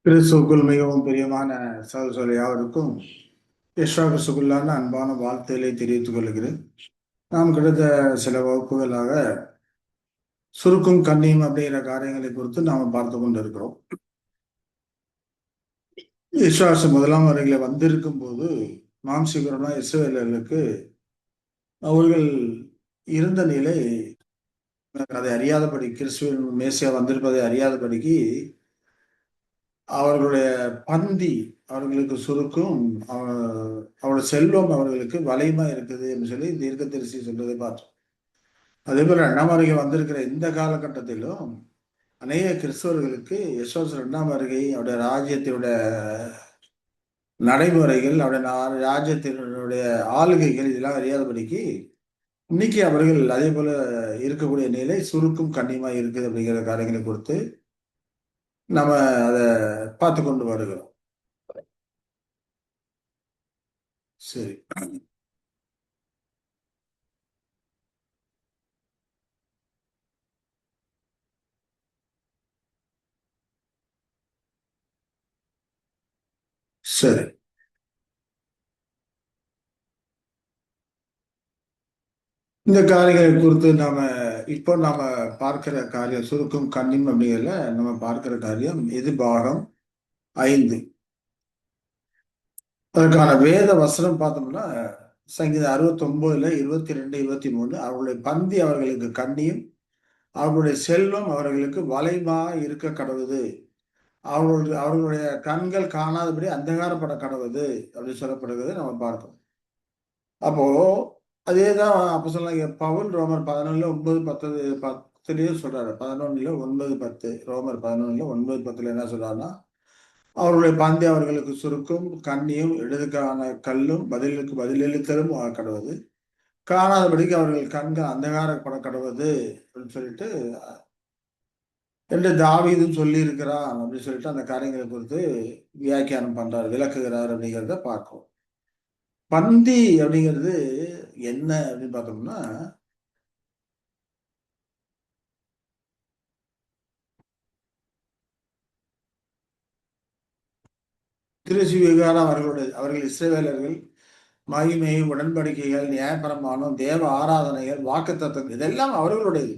கிறிஸ்துவுக்குள் மிகவும் பிரியமான சகோதர யாவருக்கும் யெஷுவா கிறிஸ்துக்குள்ளான அன்பான வாழ்த்துக்களை தெரிவித்துக் கொள்கிறேன். நாம் கிடைத்த சில வகுப்புகளாக சுருக்கும் கண்ணியும் அப்படிங்கிற காரியங்களை குறித்து நாம் பார்த்து கொண்டிருக்கிறோம். யெஷுவா முதலாம் வருகையில வந்திருக்கும் போது மாம்சீகரமா இஸ்ரவேலர்களுக்கு அவர்கள் இருந்த நிலை அதை அறியாதபடி, கிறிஸ்துவின் மேசியா வந்திருப்பதை அறியாதபடிக்கு அவர்களுடைய பந்தி அவர்களுக்கு சுருக்கும், அவருடைய செல்வம் அவர்களுக்கு வலிமை இருக்குது என்று சொல்லி தீர்க்கதரிசி சொல்றதை பார்த்தோம். அதே போல இரண்டாம் வருகை வந்திருக்கிற இந்த காலகட்டத்திலும் அநேக கிறிஸ்தவர்களுக்கு யெசோஸ் இரண்டாம் வருகை, அவருடைய ராஜ்யத்தினுடைய நடைமுறைகள், அவருடைய ராஜ்யத்தினுடைய ஆளுகைகள் இதெல்லாம் அறியாதபடிக்கு இன்னைக்கு அவர்கள் அதே போல இருக்கக்கூடிய நிலை சுருக்கும் கண்ணியமா இருக்குது அப்படிங்கிற காரியங்களை கொடுத்து நம்ம அதை பார்த்து கொண்டு வருகிறோம். சரி, சரி. இந்த காரியங்களை குறித்து நாம பார்க்கிற காரியம் சுருக்கும் கண்ணியம் அப்படிங்கிறதுல நம்ம பார்க்கிற காரியம் இது பாகம் 5. அதற்கான வேத வசனம் பார்த்தோம்னா சங்கீதம் 69ல 22, 23 அவர்களுடைய பந்தி அவர்களுக்கு கண்ணியும் அவர்களுடைய செல்வம் அவர்களுக்கு வளைமா இருக்க கடவுது, அவர்களுடைய கண்கள் காணாதபடி அந்தகாரப்பட கடவுது அப்படின்னு சொல்லப்படுகிறது நம்ம பார்க்கணும். அப்போ அதேதான் அப்ப சொன்னாங்க பவுல் ரோமர் 11ல 9, 10 சொல்றாரு. 11ல 9, 10 ரோமர் 11ல 9, 10 என்ன சொல்றாருன்னா, அவர்களுடைய பந்தி அவர்களுக்கு சுருக்கும் கண்ணியும் இடதுக்கான கல்லும் பதிலுக்கு பதிலளித்தலும் கடவுது, காணாதபடிக்கு அவர்கள் கண்கள் அந்தகாரப்பட கடவுது அப்படின்னு சொல்லிட்டு என்று தாவீதும் சொல்லி இருக்கிறான் அப்படின்னு சொல்லிட்டு அந்த காரியங்களை குறித்து வியாக்கியானம் பண்றாரு, விளக்குகிறார் அப்படிங்கிறத பார்க்கிறோம். பந்தி அப்படிங்கிறது என்ன அப்படின்னு பார்த்தோம்னா, திருச்சுவிகாரம் அவர்கள் இஸ்ரவேலர்கள் மகிமை, உடன்படிக்கைகள், நியாயப்பிரமாணம், தேவ ஆராதனைகள், வாக்குத்தத்தங்கள் இதெல்லாம் அவர்களுடையது.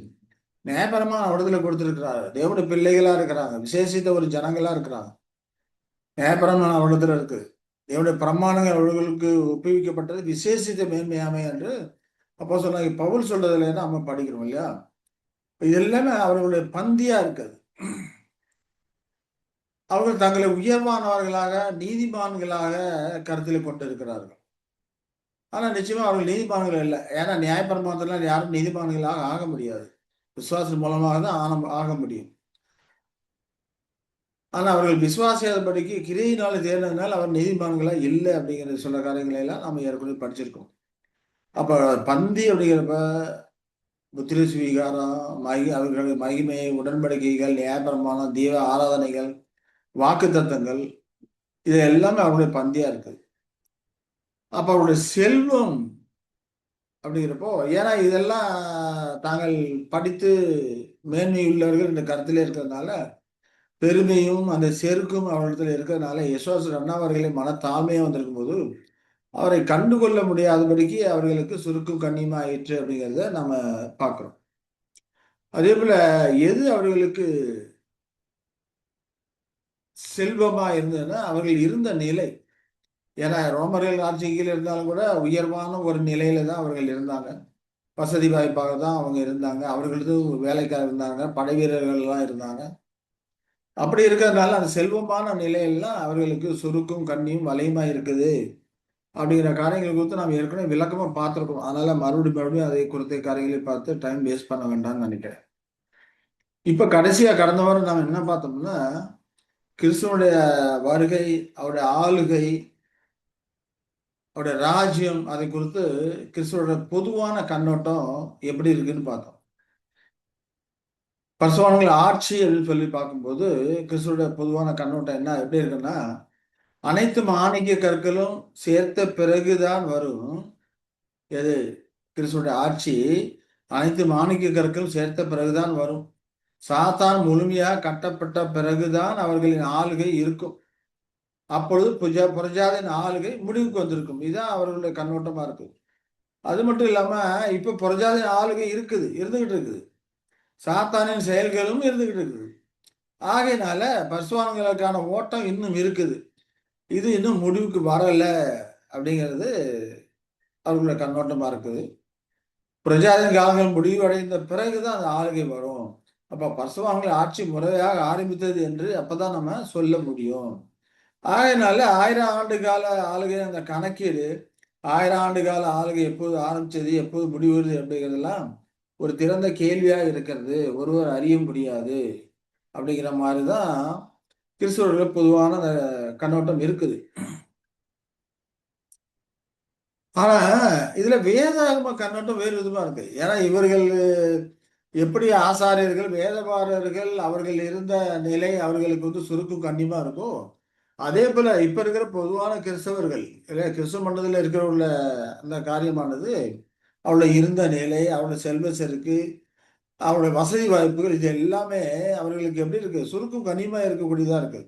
நியாயப்பிரமாணம் அவர்களை கொடுத்திருக்கிறார். தேவனுடைய பிள்ளைகளா இருக்கிறாங்க, விசேஷித்த ஒரு ஜனங்களா இருக்கிறாங்க. நியாயப்பிரமாணம் அவர்களிடத்துல இருக்கு. தேவனுடைய பிரமாணங்கள் அவர்களுக்கு ஒப்புவிக்கப்பட்டது விசேஷித்த மேன்மையாமை என்று அப்போ சொன்னாங்க. பவுல் சொல்றதுல நம்ம படிக்கிறோம் இல்லையா? இது எல்லாமே அவர்களுடைய பந்தியா இருக்குது. அவர்கள் தங்களை உயர்வானவர்களாக, நீதிமான்களாக கருத்தில் கொண்டிருக்கிறார்கள். ஆனா நிச்சயமா அவர்கள் நீதிமான்கள் இல்லை. ஏன்னா நியாயப்பிரமாணத்துல யாரும் நீதிமான்களாக ஆக முடியாது. விசுவாசம் மூலமாக தான் ஆக முடியும். ஆனா அவர்கள் விசுவாசியாதபடிக்கு கிரியினால தேர்ந்ததுனால அவர் நீதிமான்களா இல்லை அப்படிங்கிற சொல்ல காரியங்களை எல்லாம் நம்ம ஏற்கனவே படிச்சிருக்கோம். அப்ப பந்தி அப்படிங்கிறப்ப புத்திர சுவீகாரம், அவர்கள் மகிமை, உடன்படிக்கைகள், நியாயப்பிரமாணம், தெய்வ ஆராதனைகள், வாக்கு தத்தங்கள் இது எல்லாமே அவருடைய பந்தியா இருக்குது. அப்ப அவருடைய செல்வம் அப்படிங்கிறப்போ, ஏன்னா இதெல்லாம் தாங்கள் படித்து மேன்மை உள்ளவர்கள் இந்த கருத்திலே இருக்கிறதுனால பெருமையும் அந்த செருக்கும் அவரிடத்துல இருக்கிறதுனால யசோஸ் அவர்களை மனத்தாழ்மையா வந்திருக்கும் போது அவரை கண்டுகொள்ள முடியாதபடிக்கு அவர்களுக்கு சுருக்கும் கண்ணியமா ஆயிற்று அப்படிங்கிறத நம்ம பார்க்கிறோம். அதே போல எது அவர்களுக்கு செல்வமா இருந்ததுன்னா அவர்கள் இருந்த நிலை. ஏன்னா ரோமர்கள் ஆட்சியில் இருந்தாலும் கூட உயர்வான ஒரு நிலையில தான் அவர்கள் இருந்தாங்க. வசதி வாய்ப்பாக தான் அவங்க இருந்தாங்க. அவர்களது வேலைக்காக இருந்தாங்க, படை வீரர்கள் எல்லாம் இருந்தாங்க. அப்படி இருக்கிறதுனால அந்த செல்வமான நிலையெல்லாம் அவர்களுக்கு சுருக்கும் கண்ணியும் வலையுமா இருக்குது அப்படிங்கிற காரியங்களை குறித்து நாம் ஏற்கனவே விளக்கமா பார்த்துருக்கோம். அதனால மறுபடியும் அதை குறித்த காரியங்களை பார்த்து டைம் வேஸ்ட் பண்ண வேண்டாம்னு நினைக்கிறேன். இப்ப கடைசியா கடந்த வாரம் நாம் என்ன பார்த்தோம்னா, கிறிஸ்துவனுடைய வருகை, அவருடைய ஆளுகை, அவருடைய ராஜ்யம் அதை குறித்து கிறிஸ்துவோட பொதுவான கண்ணோட்டம் எப்படி இருக்குன்னு பார்த்தோம். பரிசுத்தவான்கள் ஆட்சி அப்படின்னு சொல்லி பார்க்கும்போது கிறிஸ்துவோட பொதுவான கண்ணோட்டம் என்ன எப்படி இருக்குன்னா, அனைத்து மாணிக்க கற்களும் சேர்த்த பிறகுதான் வரும். எது? கிறிஸ்துவோட ஆட்சி அனைத்து மாணிக்க கற்களும் சேர்த்த பிறகுதான் வரும். சாத்தான் முழுமையாக கட்டப்பட்ட பிறகுதான் அவர்களின் ஆளுகை இருக்கும். அப்பொழுது புரஜாதின் ஆளுகை முடிவுக்கு வந்திருக்கும். இதுதான் அவர்களுடைய கண்ணோட்டமா இருக்கு. அது மட்டும் இல்லாம இப்ப புரஜாதின் ஆளுகை இருக்குது, இருந்துகிட்டு இருக்குது. சாத்தானின் செயல்களும் இருந்துகிட்டு இருக்குது. ஆகையினால பரிசுத்தவான்களுக்கான ஓட்டம் இன்னும் இருக்குது. இது இன்னும் முடிவுக்கு வரல அப்படிங்கிறது அவர்களுடைய கண்ணோட்டமா இருக்குது. பிரஜாதின் காலங்கள் முடிவடைந்த பிறகுதான் அந்த ஆளுகை வரும். அப்ப பரிசுத்தவான்கள் ஆட்சி முறையாக ஆரம்பித்தது என்று அப்பதான் நம்ம சொல்ல முடியும். ஆகையினால 1000 ஆண்டு கால ஆளுகை அந்த கணக்கீடு 1000 ஆண்டு கால ஆளுகை எப்போது ஆரம்பிச்சது, எப்போது முடிவுறுது அப்படிங்கிறதெல்லாம் ஒரு திறந்த கேள்வியா இருக்கிறது. ஒருவர் அறிய முடியாது அப்படிங்கிற மாதிரிதான் கிறிஸ்தவர்கள் பொதுவான கண்ணோட்டம் இருக்குது. ஆனா இதுல வேதாகம கண்ணோட்டம் வேறு விதமா இருக்கு. ஏன்னா இவர்கள் எப்படி ஆசாரியர்கள், வேதபாரகர்கள் அவர்கள் இருந்த நிலை அவர்களுக்கு சுருக்கும் கண்ணியமா இருக்கும். அதே போல இப்ப இருக்கிற பொதுவான கிறிஸ்தவர்கள் கிறிஸ்தவ மண்டலத்தில் இருக்கிற அந்த காரியமானது அவளை இருந்த நிலை, அவளோட செல்வ செருக்கு, அவளுடைய வசதி வாய்ப்புகள் இது எல்லாமே அவர்களுக்கு எப்படி இருக்கு, சுருக்கும் கனிமா இருக்கக்கூடியதா இருக்கு.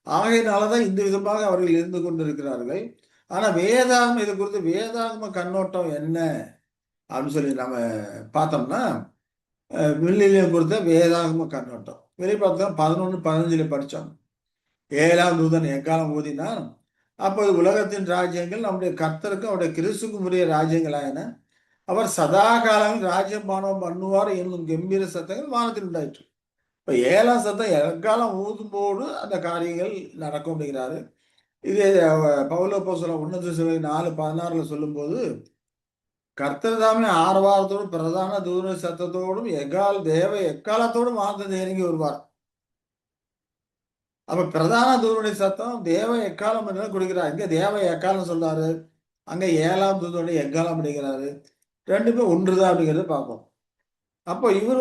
ஆகையினாலதான் இந்த விதமாக அவர்கள் இருந்து கொண்டிருக்கிறார்கள். ஆனா வேதாகம் இது குறித்து வேதாகம கண்ணோட்டம் என்ன அப்படின்னு சொல்லி நம்ம பார்த்தோம்னா வில்லியை பொறுத்த வேதாகம கண்ணோட்டம் வெளிப்பாடு 11:15 படித்தோம். 7ஆம் தூதன் எக்காலம் ஊதினான், அப்போது உலகத்தின் ராஜ்யங்கள் நம்முடைய கர்த்தருக்கும் அவருடைய கிறிஸ்துக்கும் உரிய ராஜ்யங்களாயின. அவர் சதா காலம் ராஜ்யம் பானம் பண்ணுவார் என்னும் கம்பீர சத்தங்கள் வானத்தில் உண்டாயிற்று. இப்ப 7ஆம் சத்தம் எக்காலம் ஊதும்போது அந்த காரியங்கள் நடக்கும் அப்படிங்கிறாரு. இது பவுலப்போஸ்தலன் 1 தெசலோனிக்கேயர் 4:16 சொல்லும்போது கர்த்தர் தாமே ஆரவாரத்தோடும் பிரதான தூத சத்தத்தோடும் தேவ எக்காலத்தோடும் வானத்தில் இறங்கி வருவார். அப்ப பிரதான தூதனுடைய சத்தம் தேவ எக்காலம் என்று கொடுக்கிறார். இங்க தேவ எக்காலம் சொல்றாரு, அங்க 7ஆம் தூதனுடைய எக்காலம் அப்படிங்கிறாரு. ரெண்டுமே ஒன்றுதான் அப்படிங்கிறத பார்ப்போம். அப்போ இவர்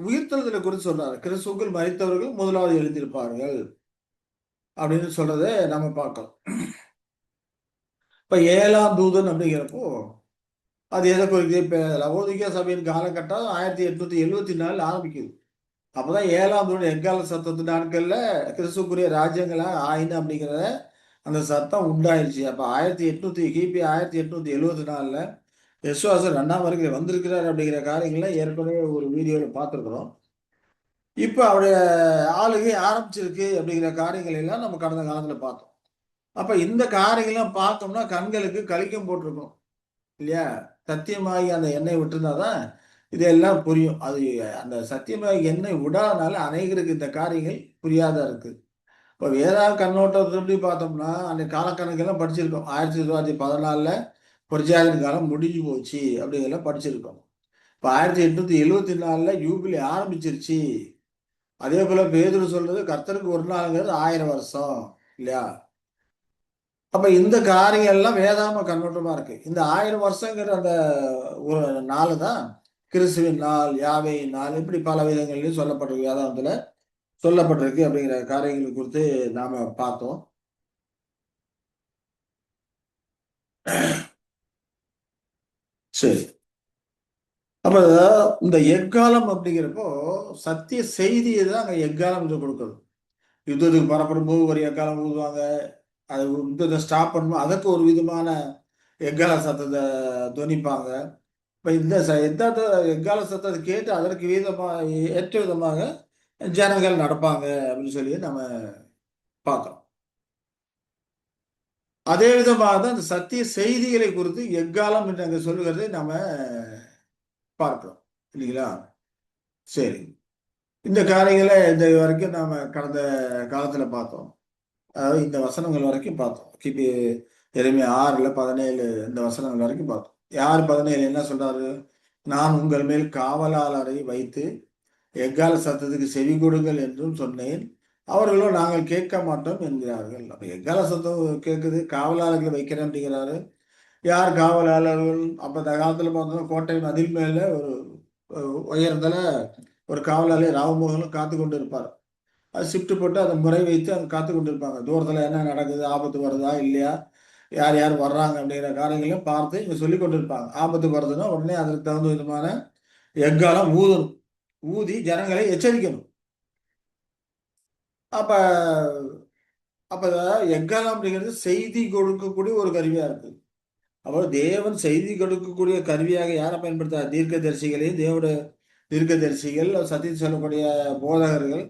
உயிர்த்தெழுதலை குறித்து சொல்றாரு. கிறிஸ்துவுக்குள் மரித்தவர்கள் முதலாவது எழுந்திருப்பார்கள் அப்படின்னு சொல்றதை நம்ம பார்க்கிறோம். இப்ப 7ஆம் தூதன் அப்படிங்கிறப்போ அது எதை குறிக்குது? இப்ப லவோதிகா சபையின் காலகட்டம் 1874 ஆரம்பிக்குது. அப்பதான் 7ஆம் தூதன் எக்கால சத்தத்து நாட்கள்ல கிறிஸ்துக்குரிய ராஜ்யங்களா ஆயின அப்படிங்கிற அந்த சத்தம் உண்டாயிருச்சு. அப்ப கிபி 1874 விசுவாசம் 2ஆம் வரைக்கும் வந்திருக்கிறார் அப்படிங்கிற காரியங்கள்லாம் ஏற்கனவே ஒரு வீடியோல பார்த்துருக்குறோம். இப்ப அவருடைய ஆளுகை ஆரம்பிச்சிருக்கு அப்படிங்கிற காரியங்கள் எல்லாம் நம்ம கடந்த காலத்துல பார்த்தோம். அப்ப இந்த காரியங்கள்லாம் பார்த்தோம்னா கண்களுக்கு கலிக்கம் போட்டிருக்கோம் இல்லையா? சத்தியமாகி அந்த எண்ணெய் விட்டுருந்தாதான் இதெல்லாம் புரியும். அது அந்த சத்தியமாகி எண்ணெய் விடாதனால அநேகருக்கு இந்த காரியங்கள் புரியாதா இருக்கு. இப்போ வேதாக கண்ணோட்டத்தை பார்த்தோம்னா அன்னைக்கு காலக்கணக்கெல்லாம் படிச்சிருக்கோம். 1914 புரட்சியாளர் காலம் முடிஞ்சு போச்சு அப்படிங்கிறத படிச்சிருக்கோம். இப்போ 1874 யூபிலி ஆரம்பிச்சிருச்சு. அதே போல பேதுரு சொல்றது கர்த்தருக்கு ஒரு நாளுங்கிறது 1000 வருஷம் இல்லையா? அப்ப இந்த காரியங்கள் எல்லாம் வேதாம கண்ணோட்டமா இருக்கு. இந்த 1000 வருஷங்கிற அந்த ஒரு நாள் தான் கிறிஸ்துவின் நாள், யாவேயின் நாள், இப்படி பல விதங்கள்லயும் சொல்லப்பட்டிருக்கு. வேதாந்தத்துல சொல்லப்பட்டிருக்கு அப்படிங்கிற காரியங்கள் குறித்து நாம பார்த்தோம். சரி. அப்ப இந்த எக்காலம் அப்படிங்கிறப்போ சத்திய செய்தியை தான் அங்க எக்காலம் என்று கொடுக்குறது. யுத்தத்துக்கு புறப்படும் போது ஒரு எக்காலம் ஊதுவாங்க, அது யுத்தத்தை ஸ்டாப் பண்ணும்போது அதற்கு ஒரு விதமான எக்கால சத்தத்தை துவனிப்பாங்க. இப்ப இந்த எக்கால சத்தத்தை கேட்டு அதற்கு ஏற்ற விதமாக ஜனங்கள் நடப்பாங்க அப்படின்னு சொல்லி நம்ம பார்க்கிறோம். அதே விதமாக தான் இந்த சத்திய செய்திகளை குறித்து எக்காலம் என்று அங்க சொல்லுகிறதை நம்ம பார்க்கிறோம் இல்லைங்களா? சரி. இந்த காரியங்களை இந்த வரைக்கும் நாம கடந்த காலத்துல பார்த்தோம். அதாவது இந்த வசனங்கள் வரைக்கும் பார்த்தோம். கிபி எரேமியா 6:17 இந்த வசனங்கள் வரைக்கும் பார்த்தோம். 6:17 என்ன சொல்றாரு? நான் உங்கள் மேல் காவலாளரை வைத்து எக்கால சத்தத்துக்கு செவி கொடுங்கள் என்றும் சொன்னேன், அவர்களோ நாங்கள் கேட்க மாட்டோம் என்கிறார்கள். அப்ப எக்கால சத்தம் கேட்குது, காவலாளர்களை வைக்கிறேன் அப்படிங்கிறாரு. யார் காவலாளர்கள்? அப்ப அந்த காலத்துல பார்த்தோம்னா கோட்டை மதில் மேல ஒரு உயரத்துல ஒரு காவலாளி ராவமோகனும் காத்து கொண்டு இருப்பார். அது ஷிஃப்ட் போட்டு அதை முறை வைத்து அங்கே காத்து கொண்டு இருப்பாங்க. தூரத்துல என்ன நடக்குது, ஆபத்து வருதா இல்லையா, யார் யார் வர்றாங்க அப்படிங்கிற காரியங்களையும் பார்த்து இங்க சொல்லி கொண்டு இருப்பாங்க. ஆபத்து வருதுன்னா உடனே அதற்கு தகுந்த விதமான எக்காலம் ஊதணும். ஊதி ஜனங்களை எச்சரிக்கணும். அப்ப அப்ப எக்காலம் அப்படிங்கிறது செய்தி கொடுக்கக்கூடிய ஒரு கருவியா இருக்கு. அப்போ தேவன் செய்தி கொடுக்கக்கூடிய கருவியாக யாரை பயன்படுத்தார்? தீர்க்கதரிசிகளையும், தேவோட தீர்க்கதரிசிகள், சத்தியத்தை சொல்லக்கூடிய போதகர்கள்,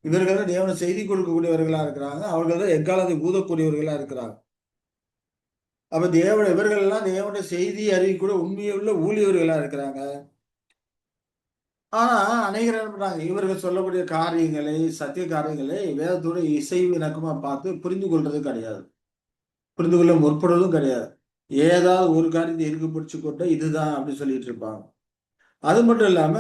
இவர்கள் தான் தேவனை செய்தி கொடுக்கக்கூடியவர்களா இருக்கிறாங்க. அவர்கள் தான் எக்காலத்தை ஊதக்கூடியவர்களா இருக்கிறாங்க. அப்ப இவர்கள் எல்லாம் தேவனுடைய செய்தி அறிவிக்கூட உண்மையுள்ள ஊழியர்களா இருக்கிறாங்க. ஆனா அநேகர் என்ன பண்றாங்க? இவர்கள் சொல்லக்கூடிய காரியங்களை, சத்திய காரியங்களை வேதத்தோட இசைவு இணக்கமா பார்த்து புரிந்து கொள்றது கிடையாது. புரிந்து கொள்ள முற்படுவதும் கிடையாது. ஏதாவது ஒரு காரியத்தை இறுக்கு பிடிச்சு கொண்டு இதுதான் அப்படின்னு சொல்லிட்டு இருப்பாங்க. அது மட்டும் இல்லாம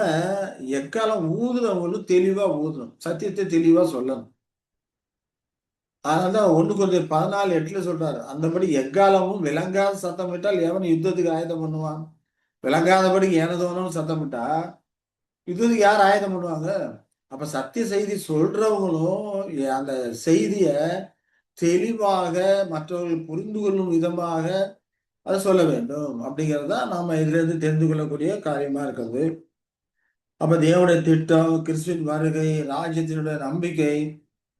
எக்காலம் ஊதுறவங்களும் தெளிவா ஊதணும். சத்தியத்தை தெளிவா சொல்லணும். அதனாலதான் 1 கொரிந்தியர் 14:8 சொல்றாரு. அந்தபடி எக்காலமும் விளங்காத சத்தமிட்டால் எவன் யுத்தத்துக்கு ஆயத்தம் பண்ணுவான்? விளங்காதபடி ஏனதோனும் சத்தமிட்டா யுத்தத்துக்கு யார் ஆயத்தம் பண்ணுவாங்க? அப்ப சத்திய செய்தி சொல்றவங்களும் அந்த செய்திய தெளிவாக மற்றவர்கள் புரிந்து கொள்ளும் விதமாக அதை சொல்ல வேண்டும். அப்படிங்கிறது தான் நாம இதுல இருந்து தெரிந்து கொள்ளக்கூடிய காரியமா இருக்கிறது. அப்ப தேவனுடைய திட்டம், கிறிஸ்துவின் வருகை, ராஜ்யத்தினுடைய நம்பிக்கை,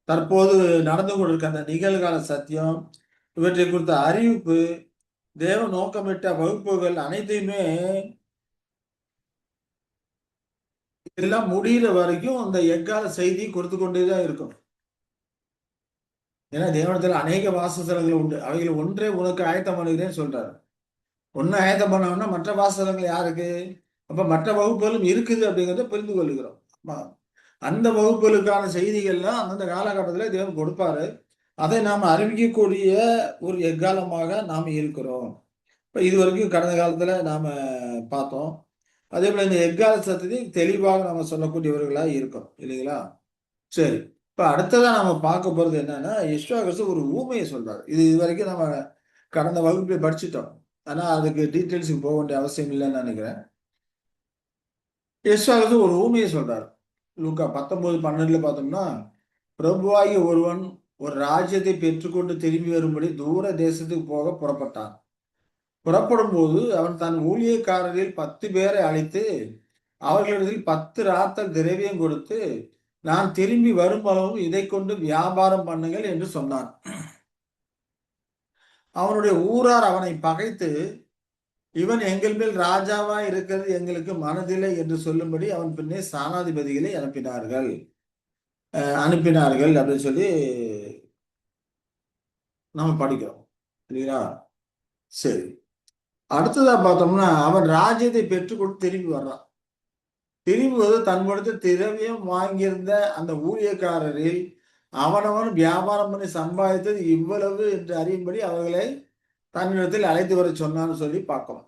தற்போது நடந்து கொண்டிருக்க அந்த நிகழ்கால சத்தியம், இவற்றை குறித்த அறிவிப்பு, தேவ நோக்கமிட்ட வகுப்புகள் அனைத்தையுமே இதெல்லாம் முடிகிற வரைக்கும் அந்த எக்கால செய்தி கொடுத்து கொண்டேதான் இருக்கும். ஏன்னா தேவனத்துல அநேக வாசஸ்தலங்கள் உண்டு. அவைகள் ஒன்றே உனக்கு ஆயத்தம் பண்ணுகிறேன்னு சொல்றாரு. ஒன்னு ஆயத்தம் பண்ணோம்னா மற்ற வாசகங்கள் யாருக்கு? அப்ப மற்ற வகுப்புகளும் இருக்குது அப்படிங்கிறத புரிந்து கொள்கிறோம். அந்த வகுப்புகளுக்கான செய்திகள்லாம் அந்தந்த காலகட்டத்தில் தேவன் கொடுப்பாரு. அதை நாம் அறிவிக்கக்கூடிய ஒரு எக்காலமாக நாம் இருக்கிறோம். இப்போ இது வரைக்கும் கடந்த காலத்துல நாம பார்த்தோம். அதே போல இந்த எக்கால சத்தத்தையும் தெளிவாக நம்ம சொல்லக்கூடியவர்களா இருக்கோம் இல்லைங்களா? சரி. இப்ப அடுத்ததா நம்ம பார்க்க போறது என்னன்னா, யெஷுவா கிறிஸ்து ஒரு ஊமையை சொல்றாரு. இது வரைக்கும் நம்ம கடந்த வகுப்புல படிச்சுட்டோம். ஆனா அதுக்கு டீட்டெயில்ஸுக்கு போக வேண்டிய அவசியம் இல்லைன்னு நினைக்கிறேன். யெஷுவா கிறிஸ்து ஒரு ஊமையை சொல்றாரு. லூக்கா 19:12 பார்த்தோம்னா, பிரபுவாகிய ஒருவன் ஒரு ராஜ்யத்தை பெற்றுக்கொண்டு திரும்பி வரும்படி தூர தேசத்துக்கு போக புறப்பட்டான். புறப்படும் போது அவன் தன் ஊழியக்காரரில் 10 பேரை அழைத்து அவர்களிடத்தில் 10 ராத்தல் திரவியம் கொடுத்து, நான் திரும்பி வரும் அளவும் இதை கொண்டு வியாபாரம் பண்ணுங்கள் என்று சொன்னான். அவனுடைய ஊரார் அவனை பகைத்து, இவன் எங்கள் மேல் ராஜாவா இருக்கிறது எங்களுக்கு மனதில்லை என்று சொல்லும்படி அவன் பின்னே ஸ்தானாதிபதிகளை அனுப்பினார்கள் அப்படின்னு சொல்லி நம்ம படிக்கிறோம் இல்லையா? சரி. அடுத்ததா பார்த்தோம்னா அவன் ராஜ்யத்தை பெற்றுக்கொண்டு திரும்பி வர்றான். திரும்புவது தன்னிடத்தில் திரவியம் வாங்கியிருந்த அந்த ஊழியக்காரரில் அவனவன் வியாபாரம் பண்ணி சம்பாதித்தது இவ்வளவு என்று அறியும்படி அவர்களை தன்னிடத்தில் அழைத்து வர சொன்னான்னு சொல்லி பார்க்கலாம்.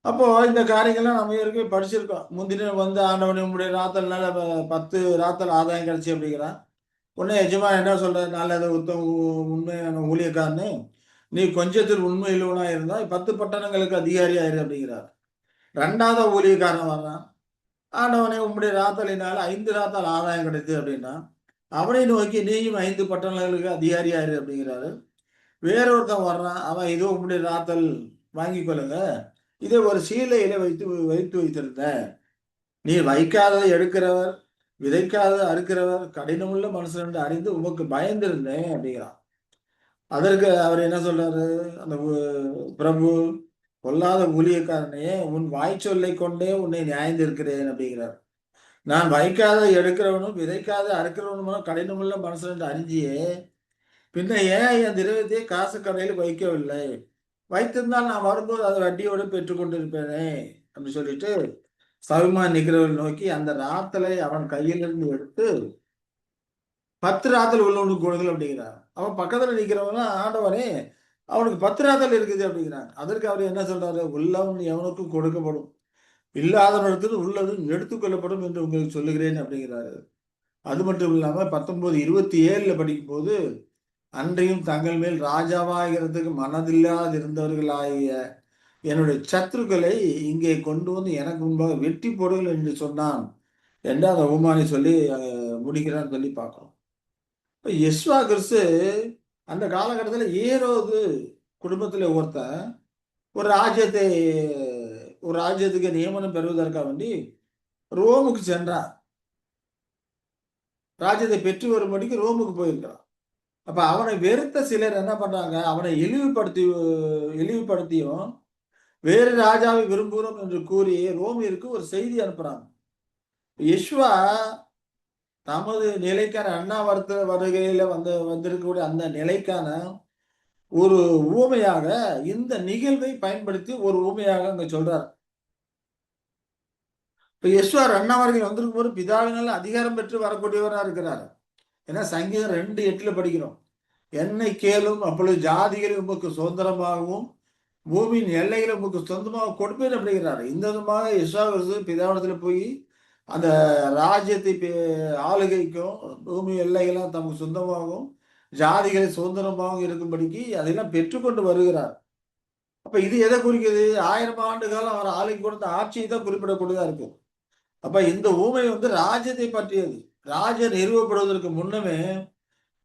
அப்போ இந்த காரியங்கள்லாம் நம்ம ஏற்கனவே படிச்சிருக்கோம். முந்தின வந்து ஆண்டவன் உங்களுடைய ராத்தல்னால 10 ராத்தல் ஆதாயம் கிடைச்சி அப்படிங்கிறான். உடனே எஜமான் என்ன சொல்ற? நல்லது உத்தம் உண்மையான ஊழியக்காரனு, நீ கொஞ்சத்தில் உண்மை இல்லவனா இருந்தா 10 பட்டணங்களுக்கு அதிகாரி ஆயிரு அப்படிங்கிறார். 2வது ஊழியக்காரன் வர்றான். ஆண்டவனே உம்முடைய ராத்தலினால 5 ராத்தல் ஆதாயம் கிடைத்தது அப்படின்னா, அவனை நோக்கி நீயும் 5 பட்டணங்களுக்கு அதிகாரி ஆயிரு அப்படிங்கிறாரு. வேறொருத்தன் வர்றான். அவன் இதோ உம்முடைய ராத்தல் வாங்கி கொள்ளுங்க, இதை ஒரு சீலையில வைத்து வைத்து வைத்திருந்த, நீர் வைக்காததை எடுக்கிறவர், விதைக்காததை அறுக்கிறவர், கடினமுள்ள மனுஷன் என்று அறிந்து உமக்கு பயந்திருந்தேன் அப்படிங்கிறான். அதற்கு அவர் என்ன சொல்றாரு? அந்த பிரபு, பொல்லாத ஊழியக்காரனே, உன் வாய்ச்சொல்லை கொண்டே உன்னை நியாயந்திருக்கிறேன் அப்படிங்கிறார். நான் வைக்காத எடுக்கிறவனும் விதைக்காத அறுக்கிறவனும் கடினமுள்ள மனுஷன் என்று அறிஞ்சியே, பின்ன ஏன் என் திரவியத்தை காசு கடையில் வைக்கவில்லை? வைத்திருந்தால் நான் வரும்போது அதை வட்டியோடு பெற்றுக்கொண்டிருப்பேனே அப்படின்னு சொல்லிட்டு சவிமா நிக்கிறவர்கள் நோக்கி அந்த ராத்தலை அவன் கையிலிருந்து எடுத்து 10 ராத்தல் உள்ளவனுக்கு கொடுங்கள் அப்படிங்கிறார். அவன் பக்கத்துல நிக்கிறவங்க, ஆண்டவனே அவனுக்கு 10 ராத்தல் இருக்குது அப்படிங்கிறான். அதற்கு அவர் என்ன சொல்றாரு? உள்ளவன் எவனுக்கும் கொடுக்கப்படும், இல்லாதவனிடத்தில் உள்ளது எடுத்துக்கொள்ளப்படும் என்று உங்களுக்கு சொல்லுகிறேன் அப்படிங்கிறாரு. அது மட்டும் இல்லாம 19:27 படிக்கும் போது, அன்றையும் தங்கள் மேல் ராஜாவாகிறதுக்கு மனதில்லாது இருந்தவர்களாகிய என்னுடைய சத்துருக்களை இங்கே கொண்டு வந்து எனக்கு முன்பாக வெட்டி போடுங்கள் என்று சொன்னான் என்று அந்த உமானி சொல்லி முடிக்கிறான்னு சொல்லி பார்க்கணும். இப்போ யெஷுவா கிறிஸ்து அந்த காலகட்டத்தில் ஏரோது குடும்பத்தில் ஒருத்தன் ஒரு ராஜ்யத்துக்கு நியமனம் பெறுவதற்காக வேண்டி ரோமுக்கு சென்றான். ராஜ்யத்தை பெற்று வரும்படிக்கு ரோமுக்கு போயிருக்கிறான். அப்ப அவனை வெறுத்த சிலர் என்ன பண்றாங்க, அவனை இழிவுபடுத்தியும் வேறு ராஜாவை விரும்புகிறோம் என்று கூறி ரோமிற்கு ஒரு செய்தி அனுப்புறாங்க. யெஷுவா தமது நிலைக்கான அண்ணா வருகையில வந்திருக்கக்கூடிய அந்த நிலைக்கான ஒரு உவமையாக இந்த நிகழ்வை பயன்படுத்தி ஒரு உவமையாக அங்க சொல்றார். இப்ப யெஷுவா அண்ணாவர்கள் வந்திருக்கும் போது பிதாவினால் அதிகாரம் பெற்று வரக்கூடியவராக இருக்கிறார். ஏன்னா சங்கீதம் 2:8 படிக்கிறோம். என்னை கேளும், அப்பொழுது ஜாதிகள் உமக்கு சுதந்திரமாகவும் பூமியின் எல்லைகளை உமக்கு சொந்தமாக கொடுப்பேன் அப்படிங்கிறாரு. இந்த விதமாக யெஷுவா பிதாவிடத்துல போய் அந்த ராஜ்யத்தை ஆளுகைக்கும் பூமி எல்லைகள்லாம் தமக்கு சொந்தமாகவும் ஜாதிகளை சுதந்திரமாகவும் இருக்கும்படிக்கு அதையெல்லாம் பெற்றுக்கொண்டு வருகிறார். அப்ப இது எதை குறிக்குது? 1000 ஆண்டு காலம் அவர் ஆளுகை கொடுத்த ஆட்சியை தான் குறிப்பிடக்கூடியதா இருக்கு. அப்ப இந்த ஊமை ராஜ்யத்தை பற்றியது. ராஜ்யம் நிறுவப்படுவதற்கு முன்னமே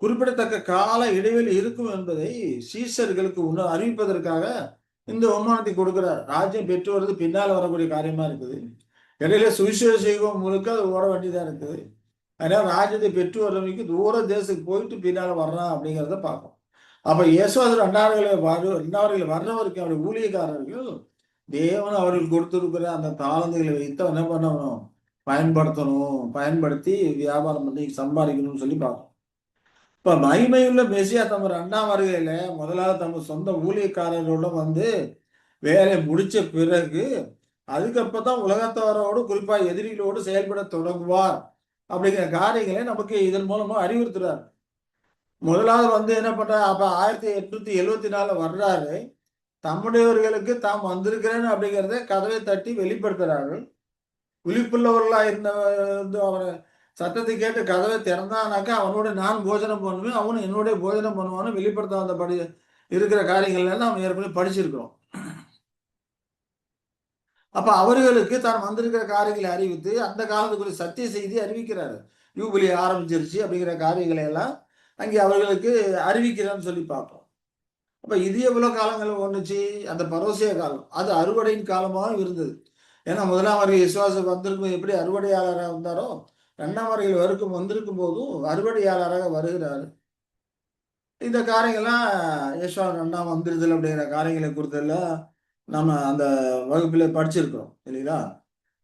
குறிப்பிடத்தக்க கால இடைவெளி இருக்கும் என்பதை சீசர்களுக்கு அறிவிப்பதற்காக இந்த உமானத்தை கொடுக்கிறார். ராஜ்யம் பெற்று வருது பின்னால வரக்கூடிய காரியமா இருக்குது. இடையில சுவிசேஷம் முழுக்க அது ஓட வேண்டியதா இருக்குது. அதனால ராஜ்யத்தை பெற்று வர்றவங்க தூர தேசத்துக்கு போயிட்டு பின்னால வர்றான் அப்படிங்கிறத பார்ப்போம். அப்ப இயேசுவாசர் ரெண்டாவர்கள் வர்றவருக்கு அவருடைய ஊழியக்காரர்கள் தேவன் அவர்கள் கொடுத்திருக்கிற அந்த தாளந்துகளை வைத்து என்ன பண்ணணும், பயன்படுத்தி வியாபாரம் பண்ணி சம்பாதிக்கணும்னு சொல்லி பார்க்கணும். இப்ப மகிமையுள்ள மெசியா தம் 2ஆம் வருகையில முதலாவது தம் சொந்த ஊழியக்காரர்களோட வேலை முடிச்ச பிறகு அதுக்கப்புறம் உலகத்தவரோடு குறிப்பா எதிரிகளோடு செயல்பட தொடங்குவார் அப்படிங்கிற காரியங்களை நமக்கு இதன் மூலமா அறிவுறுத்துறாரு. முதலாவது என்ன பண்ற, அப்ப 1874 வர்றாரு. தம்முடையவர்களுக்கு தாம் வந்திருக்கிறேன் அப்படிங்கிறத கதவை தட்டி வெளிப்படுத்துறார்கள். விழிப்புள்ளவர்களா இருந்த அவரை சத்தத்தை கேட்டு கதவை திறந்தானாக்கா அவனோட நான் போஜனம் பண்ணுவேன், அவனும் என்னுடைய போஜனம் பண்ணுவான்னு வெளிப்படுத்த வந்தபடி இருக்கிற காரியங்கள் எல்லாம் நம்ம ஏற்கனவே படிச்சிருக்கிறோம். அப்ப அவர்களுக்கு தான் வந்திருக்கிற காரியங்களை அறிவித்து அந்த காலத்துக்குரிய சத்திய செய்தி அறிவிக்கிறாரு. யூபிலி ஆரம்பிச்சிருச்சு அப்படிங்கிற காரியங்களை எல்லாம் அங்கே அவர்களுக்கு அறிவிக்கிறேன்னு சொல்லி பார்ப்போம். அப்ப இது எவ்வளவு காலங்கள் ஒண்ணுச்சு? அந்த பரோசிய காலம் அது அறுவடையின் காலமாக இருந்தது. ஏன்னா முதலாம் வருகை விசுவாசம் வந்திருக்கும் எப்படி அறுவடையாளராக வந்தாரோ 2ஆம் வருகையில் வந்திருக்கும் போதும் அறுவடையாளராக வருகிறாரு. இந்த காரியங்கள்லாம் யேசுவா 2ஆம் வந்துருதல் அப்படிங்கிற காரியங்களை குறித்தெல்லாம் நம்ம அந்த வகுப்பில் படிச்சிருக்கிறோம் இல்லைங்களா?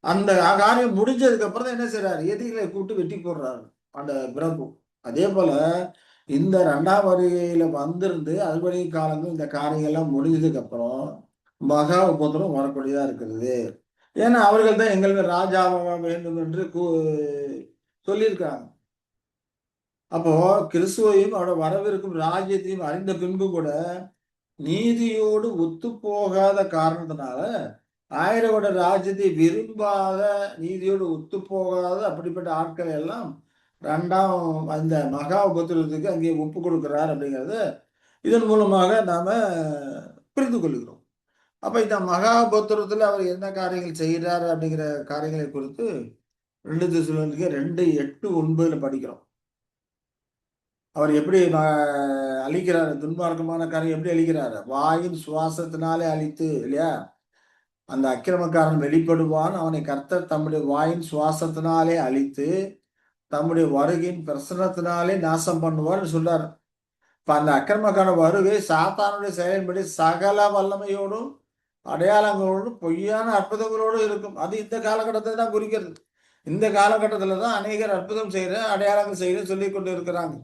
அந்த காரியம் முடிஞ்சதுக்கு அப்புறம் தான் என்ன செய்யறாரு, எதிரிகளை கூப்பிட்டு வெட்டி போடுறாரு அந்த பிரபு. அதே போல இந்த 2ஆம் வருகையில வந்திருந்து அறுவடை காலங்கள் இந்த காரியங்கள்லாம் முடிஞ்சதுக்கு அப்புறம் மகா உபத்திரம் வரக்கூடியதா இருக்கிறது. ஏன்னா அவர்கள் தான் எங்களுக்கு ராஜாவாக வேண்டும் என்று சொல்லியிருக்காங்க. அப்போ கிறிஸ்துவையும் அவரோட வரவிருக்கும் ராஜ்யத்தையும் அறிந்த பின்பு கூட நீதியோடு ஒத்து போகாத காரணத்தினால 1000 வருட ராஜ்யத்தை விரும்பாத, நீதியோடு ஒத்து போகாத அப்படிப்பட்ட ஆட்கள் எல்லாம் 2ஆம் அந்த மகா உபத்திரத்துக்கு அங்கே ஒப்பு கொடுக்கிறார் அப்படிங்கிறத இதன் மூலமாக நாம புரிந்து கொள்கிறோம். அப்ப இந்த மகா உபத்திரத்துல அவர் என்ன காரியங்கள் செய்கிறார் அப்படிங்கிற காரியங்களை குறித்து 2 தெசலோனிக்கே 2:8-9 படிக்கிறோம். அவர் எப்படி அழிக்கிறார், துன்மார்க்கமான காரியம் எப்படி அழிக்கிறாரு? வாயின் சுவாசத்தினாலே அழித்து இல்லையா? அந்த அக்கிரமக்காரன் வெளிப்படுவான், அவனை கர்த்தர் தம்முடைய வாயின் சுவாசத்தினாலே அழித்து தம்முடைய வருகையின் பிரசனத்தினாலே நாசம் பண்ணுவார்னு சொல்றாரு. இப்ப அந்த அக்கிரமக்கான வருகை சாத்தானுடைய செயலின்படி சகல வல்லமையோடும் அடையாளங்களோடும் பொய்யான அற்புதங்களோடும் இருக்கும். அது இந்த காலகட்டத்தை தான் குறிக்கிறது. இந்த காலகட்டத்துல தான் அநேகர் அற்புதம் செய்யற, அடையாளங்கள் செய்யற சொல்லி கொண்டு இருக்கிறாங்க.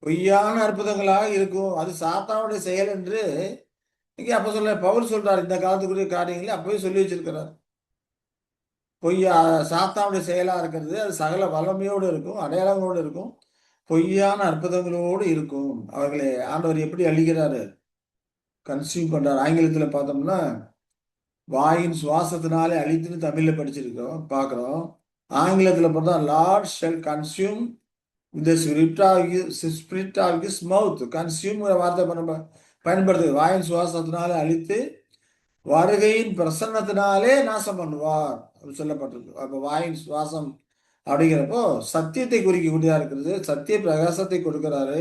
பொய்யான அற்புதங்களாக இருக்கும். அது சாத்தானுடைய செயல் என்று இங்கே அப்ப பவுல் சொல்றாரு. இந்த காலத்துக்குரிய காரியங்களை அப்பவே சொல்லி வச்சிருக்கிறார். பொய்யா சாத்தானுடைய செயலா இருக்கிறது, அது சகல வல்லமையோடு இருக்கும், அடையாளங்களோடு இருக்கும், பொய்யான அற்புதங்களோடு இருக்கும். அவர்களை ஆண்டவர் எப்படி அழிக்கிறாரு, கன்சியூம் பண்றாரு. ஆங்கிலத்துல பார்த்தோம்னா வாயின் சுவாசத்தினாலே அழித்துன்னு தமிழ்ல படிச்சிருக்கோம் பார்க்கிறோம். ஆங்கிலத்துல பார்த்தா லார்ட் ஷல் கன்சியூம் இந்த spirit of his mouth. Consume வார்த்தை பயன்படுத்து. வாயின் சுவாசத்தினாலே அழித்து வருகையின் பிரசன்னத்தினாலே நாசம் பண்ணுவார் சொல்லப்பட்டிருக்கு. அப்போ வாயின் சுவாசம் அப்படிங்கிறப்போ சத்தியத்தை குறிக்கக்கூடியதா இருக்கிறது. சத்திய பிரகாசத்தை கொடுக்கிறாரு.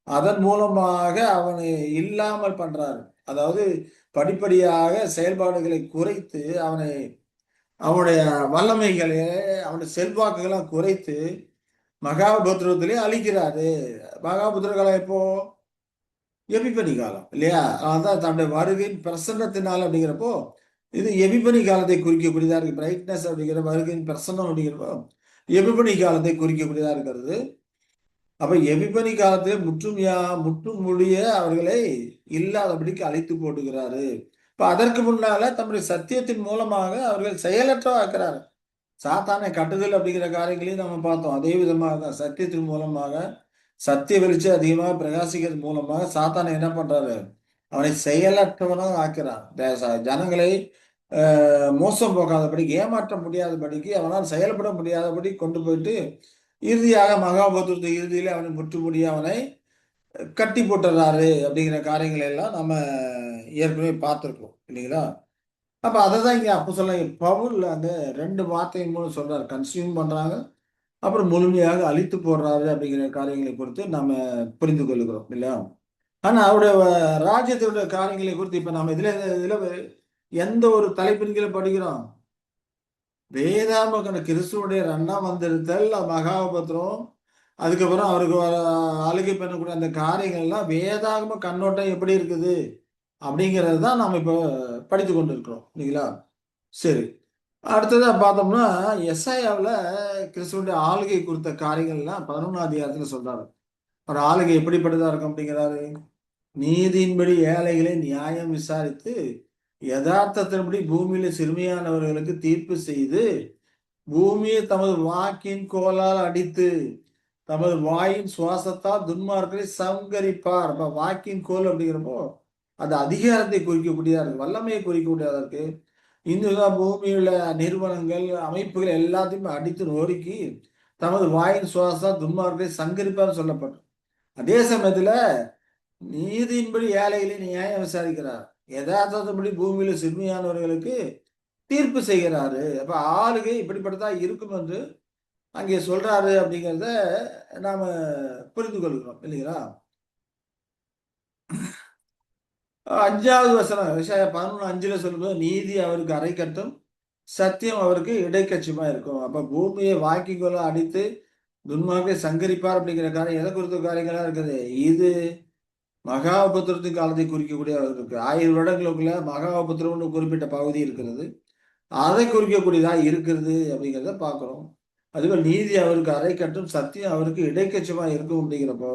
அதன் மூலமாக அவனை இல்லாமல் பண்றாரு. அதாவது படிப்படியாக செயல்பாடுகளை குறைத்து அவனை அவனுடைய வல்லமைகளே, அவனுடைய செல்வாக்குகளை குறைத்து மகாபத்ரத்திலே அழிக்கிறாரு. மகாபத்ர காலம் எப்போ? எபிபனி காலம் இல்லையா? அதான் தன்னுடைய வருகையின் பிரசன்னத்தினால் அப்படிங்கிறப்போ, இது எபிபனி காலத்தை குறிக்கக்கூடியதா இருக்கு. பிரைட்னஸ் அப்படிங்கிற வருகையின் பிரசன்னம் அப்படிங்கிறப்போ எபிபனி காலத்தை குறிக்கக்கூடியதா இருக்கிறது. அப்ப எபிபனி காலத்திலே முற்றும் முடிய அவர்களை இல்லாதபடிக்கு அழித்து போட்டுகிறாரு. இப்ப அதற்கு முன்னால தம்முடைய சத்தியத்தின் மூலமாக அவர்கள் செயலற்றவாக்குறாரு. சாத்தானை கட்டுதல் அப்படிங்கிற காரியங்களையும் நம்ம பார்த்தோம். அதே விதமாக தான் சத்தியத்தின் மூலமாக சத்திய வெளிச்சம் அதிகமாக பிரகாசிக்கிறது மூலமாக சாத்தானை என்ன பண்றாரு? அவனை செயலற்றவனாக ஆக்கிறான். ஜனங்களை மோசம் போகாதபடிக்கு, ஏமாற்ற முடியாதபடிக்கு, அவனால் செயல்பட முடியாதபடி கொண்டு போயிட்டு இறுதியாக மகாபத்ரத்து இறுதியில அவனை முற்றுமுடிய அவனை கட்டி போட்டுறாரு அப்படிங்கிற காரியங்களை எல்லாம் நம்ம ஏற்கனவே பார்த்துருக்கோம் இல்லைங்களா? அப்ப அததான் இங்க அப்போ சொல்ல பவுல் அந்த 2 வார்த்தையின் மூலம் சொல்றாரு. கன்சியூம் பண்றாங்க, அப்புறம் முழுமையாக அழித்து போடுறாரு அப்படிங்கிற காரியங்களை குறித்து நம்ம புரிந்து கொள்கிறோம் இல்லையா? ஆனா அவருடைய ராஜ்யத்தினுடைய காரியங்களை குறித்து இப்ப நம்ம இதுல எந்த ஒரு தலைப்பின் கீழே படிக்கிறோம்? வேதாம கிறிஸ்துவனுடைய 2ஆம் வந்திருத்தல், மகாபத்திரம், அதுக்கப்புறம் அவருக்கு ஆளுகை பண்ணக்கூடிய அந்த காரியங்கள் எல்லாம் வேதாகம கண்ணோட்டம் எப்படி இருக்குது அப்படிங்கிறது தான் நாம் இப்போ படித்து கொண்டு இருக்கிறோம் இல்லைங்களா? சரி, அடுத்ததா பார்த்தோம்னா எஸ்ஐயாவில் கிறிஸ்துவனுடைய ஆளுகை குறித்த காரியங்கள்லாம் 11ஆம் அதிகாரத்தில் சொல்றாரு. ஒரு ஆளுகை எப்படிப்பட்டதா இருக்கும் அப்படிங்கிறாரு. நீதியின்படி ஏழைகளை நியாயம் விசாரித்து யதார்த்தத்தின்படி பூமியில சிறுமியானவர்களுக்கு தீர்ப்பு செய்து பூமியை தமது வாக்கின் கோலால் அடித்து தமது வாயின் சுவாசத்தால் துன்மார்க்கரை சங்கரிப்பார். அப்ப வாக்கின் கோல் அப்படிங்கிறப்போ அது அதிகாரத்தை குறிக்கக்கூடியதா இருக்கு, வல்லமையை குறிக்கக்கூடியதா இருக்கு. இந்துதான் பூமியில நிறுவனங்கள் அமைப்புகள் எல்லாத்தையும் அடித்து நொறுக்கி தமது வாயின் சுவாசத்தா துன்மார்க்கரை சங்கரிப்பார் சொல்லப்படும். அதே சமயத்துல நீதியின்படி ஏழைகளை நியாயம் விசாரிக்கிறார், யதார்த்தத்தின்படி பூமியில சிறுமியானவர்களுக்கு தீர்ப்பு செய்கிறாரு. அப்ப ஆளுகை இப்படிப்பட்டதா இருக்கும் என்று அங்கே சொல்றாரு அப்படிங்கிறத நாம புரிந்து கொள்கிறோம் இல்லைங்களா? 5வது வசனம் ஏசாயா 11:5 சொல்லும்போது நீதி அவருக்கு அரை கட்டும், சத்தியம் அவருக்கு இடைக்கட்சியுமா இருக்கும். அப்ப பூமியை வாக்கிக்கொள்ள அடித்து துன்மார்க்கை சங்கரிப்பார் அப்படிங்கிற காரியம் எதை குறித்த காரியங்களா இருக்குது? இது மகாபத்திரத்தின் காலத்தை குறிக்கக்கூடிய இருக்கு. 1000 வருடங்களுக்குள்ள மகாபத்திரம்னு குறிப்பிட்ட பகுதி இருக்கிறது, அதை குறிக்கக்கூடியதா இருக்கிறது அப்படிங்கிறத பார்க்கிறோம். அதுபோல் நீதி அவருக்கு அரை கட்டும், சத்தியம் அவருக்கு இடைக்கட்சமா இருக்கும் அப்படிங்கிறப்போ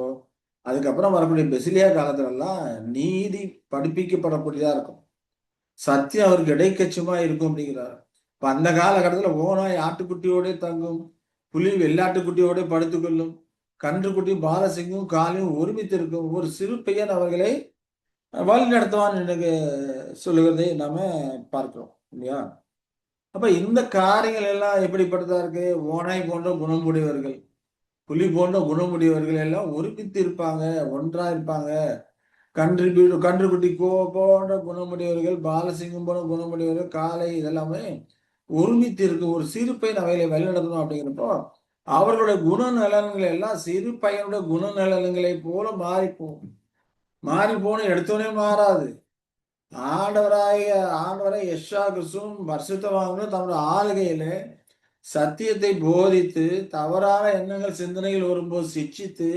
அதுக்கப்புறம் வரக்கூடிய பெசிலியா காலத்துல எல்லாம் நீதி படிப்பிக்கப்படக்கூடியதா இருக்கும், சத்தியம் அவருக்கு இடைக்கட்சமா இருக்கும் அப்படிங்கிறார். இப்ப அந்த காலகட்டத்துல ஓனாய் ஆட்டுக்குட்டியோட தங்கும், புலி வெள்ளாட்டுக்குட்டியோட படுத்துக்கொள்ளும், கன்றுக்குட்டி பாலசிங்கும் காலையும் ஒருமித்து இருக்கும், ஒரு சிறு பையன் அவர்களை வழி நடத்துவான் எனக்கு சொல்லுகிறதை நாம பார்க்கிறோம் இல்லையா? அப்ப இந்த காரியங்கள் எல்லாம் எப்படிப்பட்டதா இருக்கு? ஓனாய் போன்ற குணமுடையவர்கள், புலி போன்ற குணமுடையவர்கள் எல்லாம் ஒருமித்து இருப்பாங்க, ஒன்றா இருப்பாங்க. கன்றுக்குட்டி போன்ற குணமுடையவர்கள், பாலசிங்கம் போன்ற குணமுடையவர்கள், காளை இதெல்லாமே ஒருமித்து இருக்கு. ஒரு சிறு பையன் அவைகளை வழிநடத்தணும் அப்படிங்கிறப்போ அவர்களுடைய குணநலன்கள் எல்லாம் சிறு பையனுடைய குணநலன்களை போல மாறி போன எடுத்தோடனே மாறாது. ஆண்டவரை யெஷுவா கிறிஸ்துவும் பரிசுத்தவான்களும் தம்முடைய ஆளுகையில சத்தியத்தை போதித்து தவறான எண்ணங்கள் சிந்தனைகள் வரும்போது சிட்சித்து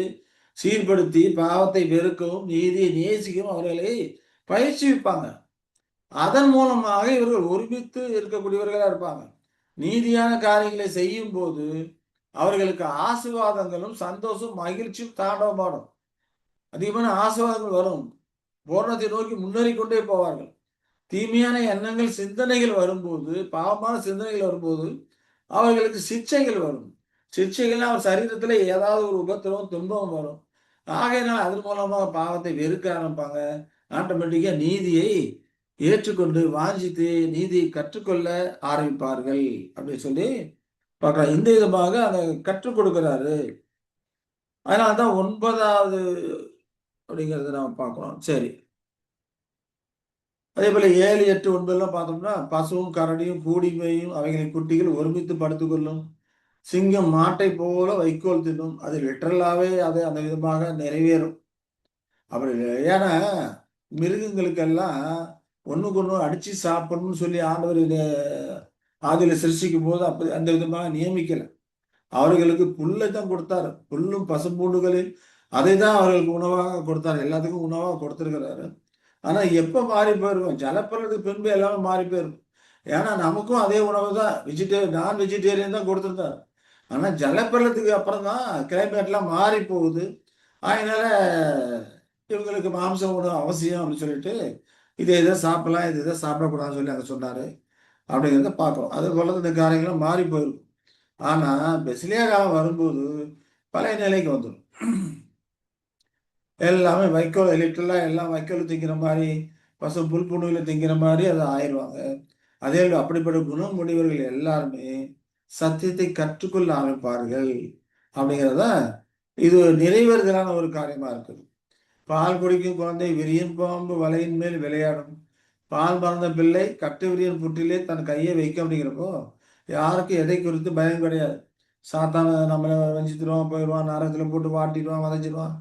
சீர்படுத்தி பாவத்தை வெறுக்கவும் நீதியை நேசிக்கவும் அவர்களை பயிற்சிவிப்பாங்க. அதன் மூலமாக இவர்கள் ஒருமித்து இருக்கக்கூடியவர்களா இருப்பாங்க. நீதியான காரியங்களை செய்யும் போது அவர்களுக்கு ஆசீர்வாதங்களும் சந்தோஷம் மகிழ்ச்சியும் தாண்டவமாடும். அதிகமான ஆசீர்வாதங்கள் வரும், பூரணத்தை நோக்கி முன்னேறி கொண்டே போவார்கள். தீமையான எண்ணங்கள் சிந்தனைகள் வரும்போது, பாவமான சிந்தனைகள் வரும்போது அவர்களுக்கு சிக்ஷைகள் வரும். சிக்ஷைகள்னா அவர் சரீரத்துல ஏதாவது ஒரு உபத்திரவம் துன்பம் வரும். ஆகையினால் அதன் மூலமாக பாவத்தை வெறுக்க ஆரம்பிப்பாங்க. ஆட்டோமேட்டிக்கா நீதியை ஏற்றுக்கொண்டு வாஞ்சித்து நீதியை கற்றுக்கொள்ள ஆரம்பிப்பார்கள் அப்படின்னு சொல்லி பார்க்கலாம். இந்த விதமாக அதை கற்றுக் கொடுக்கிறாரு. அதனால்தான் 9வது அப்படிங்கிறத நம்ம பார்க்கிறோம். சரி, அதே போல 7, 8, 9 பார்த்தோம்னா பசுவும் கரடியும் கூடிமையும் அவைகளின் குட்டிகள் ஒருமித்து படுத்துக்கொள்ளும், சிங்கம் மாட்டை போல வைக்கோல் தின்னும். அது லிட்டரலாவே அது அந்த விதமாக நிறைவேறும். அப்படி ஏன்னா மிருகங்களுக்கெல்லாம் ஒண்ணுக்கு ஒண்ணு அடிச்சு சாப்பிடணும்னு சொல்லி ஆண்டவர் ஆதியில சிருஷ்டிக்கும் போது அப்படி அந்த விதமாக நியமிக்கல. அவர்களுக்கு புல்லை தான் கொடுத்தாரு. புல்லும் பசும்பூண்டுகளில் அதை தான் அவர்களுக்கு உணவாக கொடுத்தாரு. எல்லாத்துக்கும் உணவாக கொடுத்திருக்கிறாரு. ஆனா எப்ப மாறி போயிருக்கும்? ஜலப்பிரளயத்துக்கு பின்பு எல்லாமே மாறி போயிருக்கும். ஏன்னா நமக்கும் அதே உணவு தான் நான் வெஜிடேரியன் தான் கொடுத்திருந்தாரு. ஆனா ஜலப்பிரளயத்துக்கு அப்புறம் தான் கிளைமேட்லாம் மாறி போகுது. அதனால இவங்களுக்கு மாംச உணவு அவசியம் அப்படின்னு சொல்லிட்டு இதை இதை சாப்பிடலாம், இதை இதை சாப்பிடக்கூடாதுன்னு சொல்லி அங்க சொன்னாரு. அப்படிங்கிறத பார்க்கிறோம். அது போல இந்த காரியங்களும் மாறி போயிருக்கும். ஆனா பெசிலியா காலம் வரும்போது பழைய நிலைக்கு வந்துடும். எல்லாமே வைக்கோல் லிட்டரலா எல்லாம் வைக்கோல் திங்கிற மாதிரி, பசு புல் புணுகுல திங்கிற மாதிரி அது ஆயிடுவாங்க. அதே அப்படிப்பட்ட குணம் உடையவர்கள் எல்லாருமே சத்தியத்தை கற்றுக்கொள்ள ஆரம்பிப்பார்கள். அப்படிங்கிறத இது நிறைவேறுதலான ஒரு காரியமா இருக்குது. பால் குடிக்கும் குழந்தை விரியன் பாம்பு வலையின் மேல் விளையாடும். பால் மறந்த பிள்ளை கட்டு விரியன் புற்றிலே தன் கையை வைக்க அப்படிங்கிறப்போ யாருக்கும் எதை குறித்து பயம் கிடையாது. சாத்தான நம்மளை வஞ்சித்துருவான், போயிடுவான், நரகத்தில் போட்டு வாட்டிடுவான், வதைச்சிடுவான்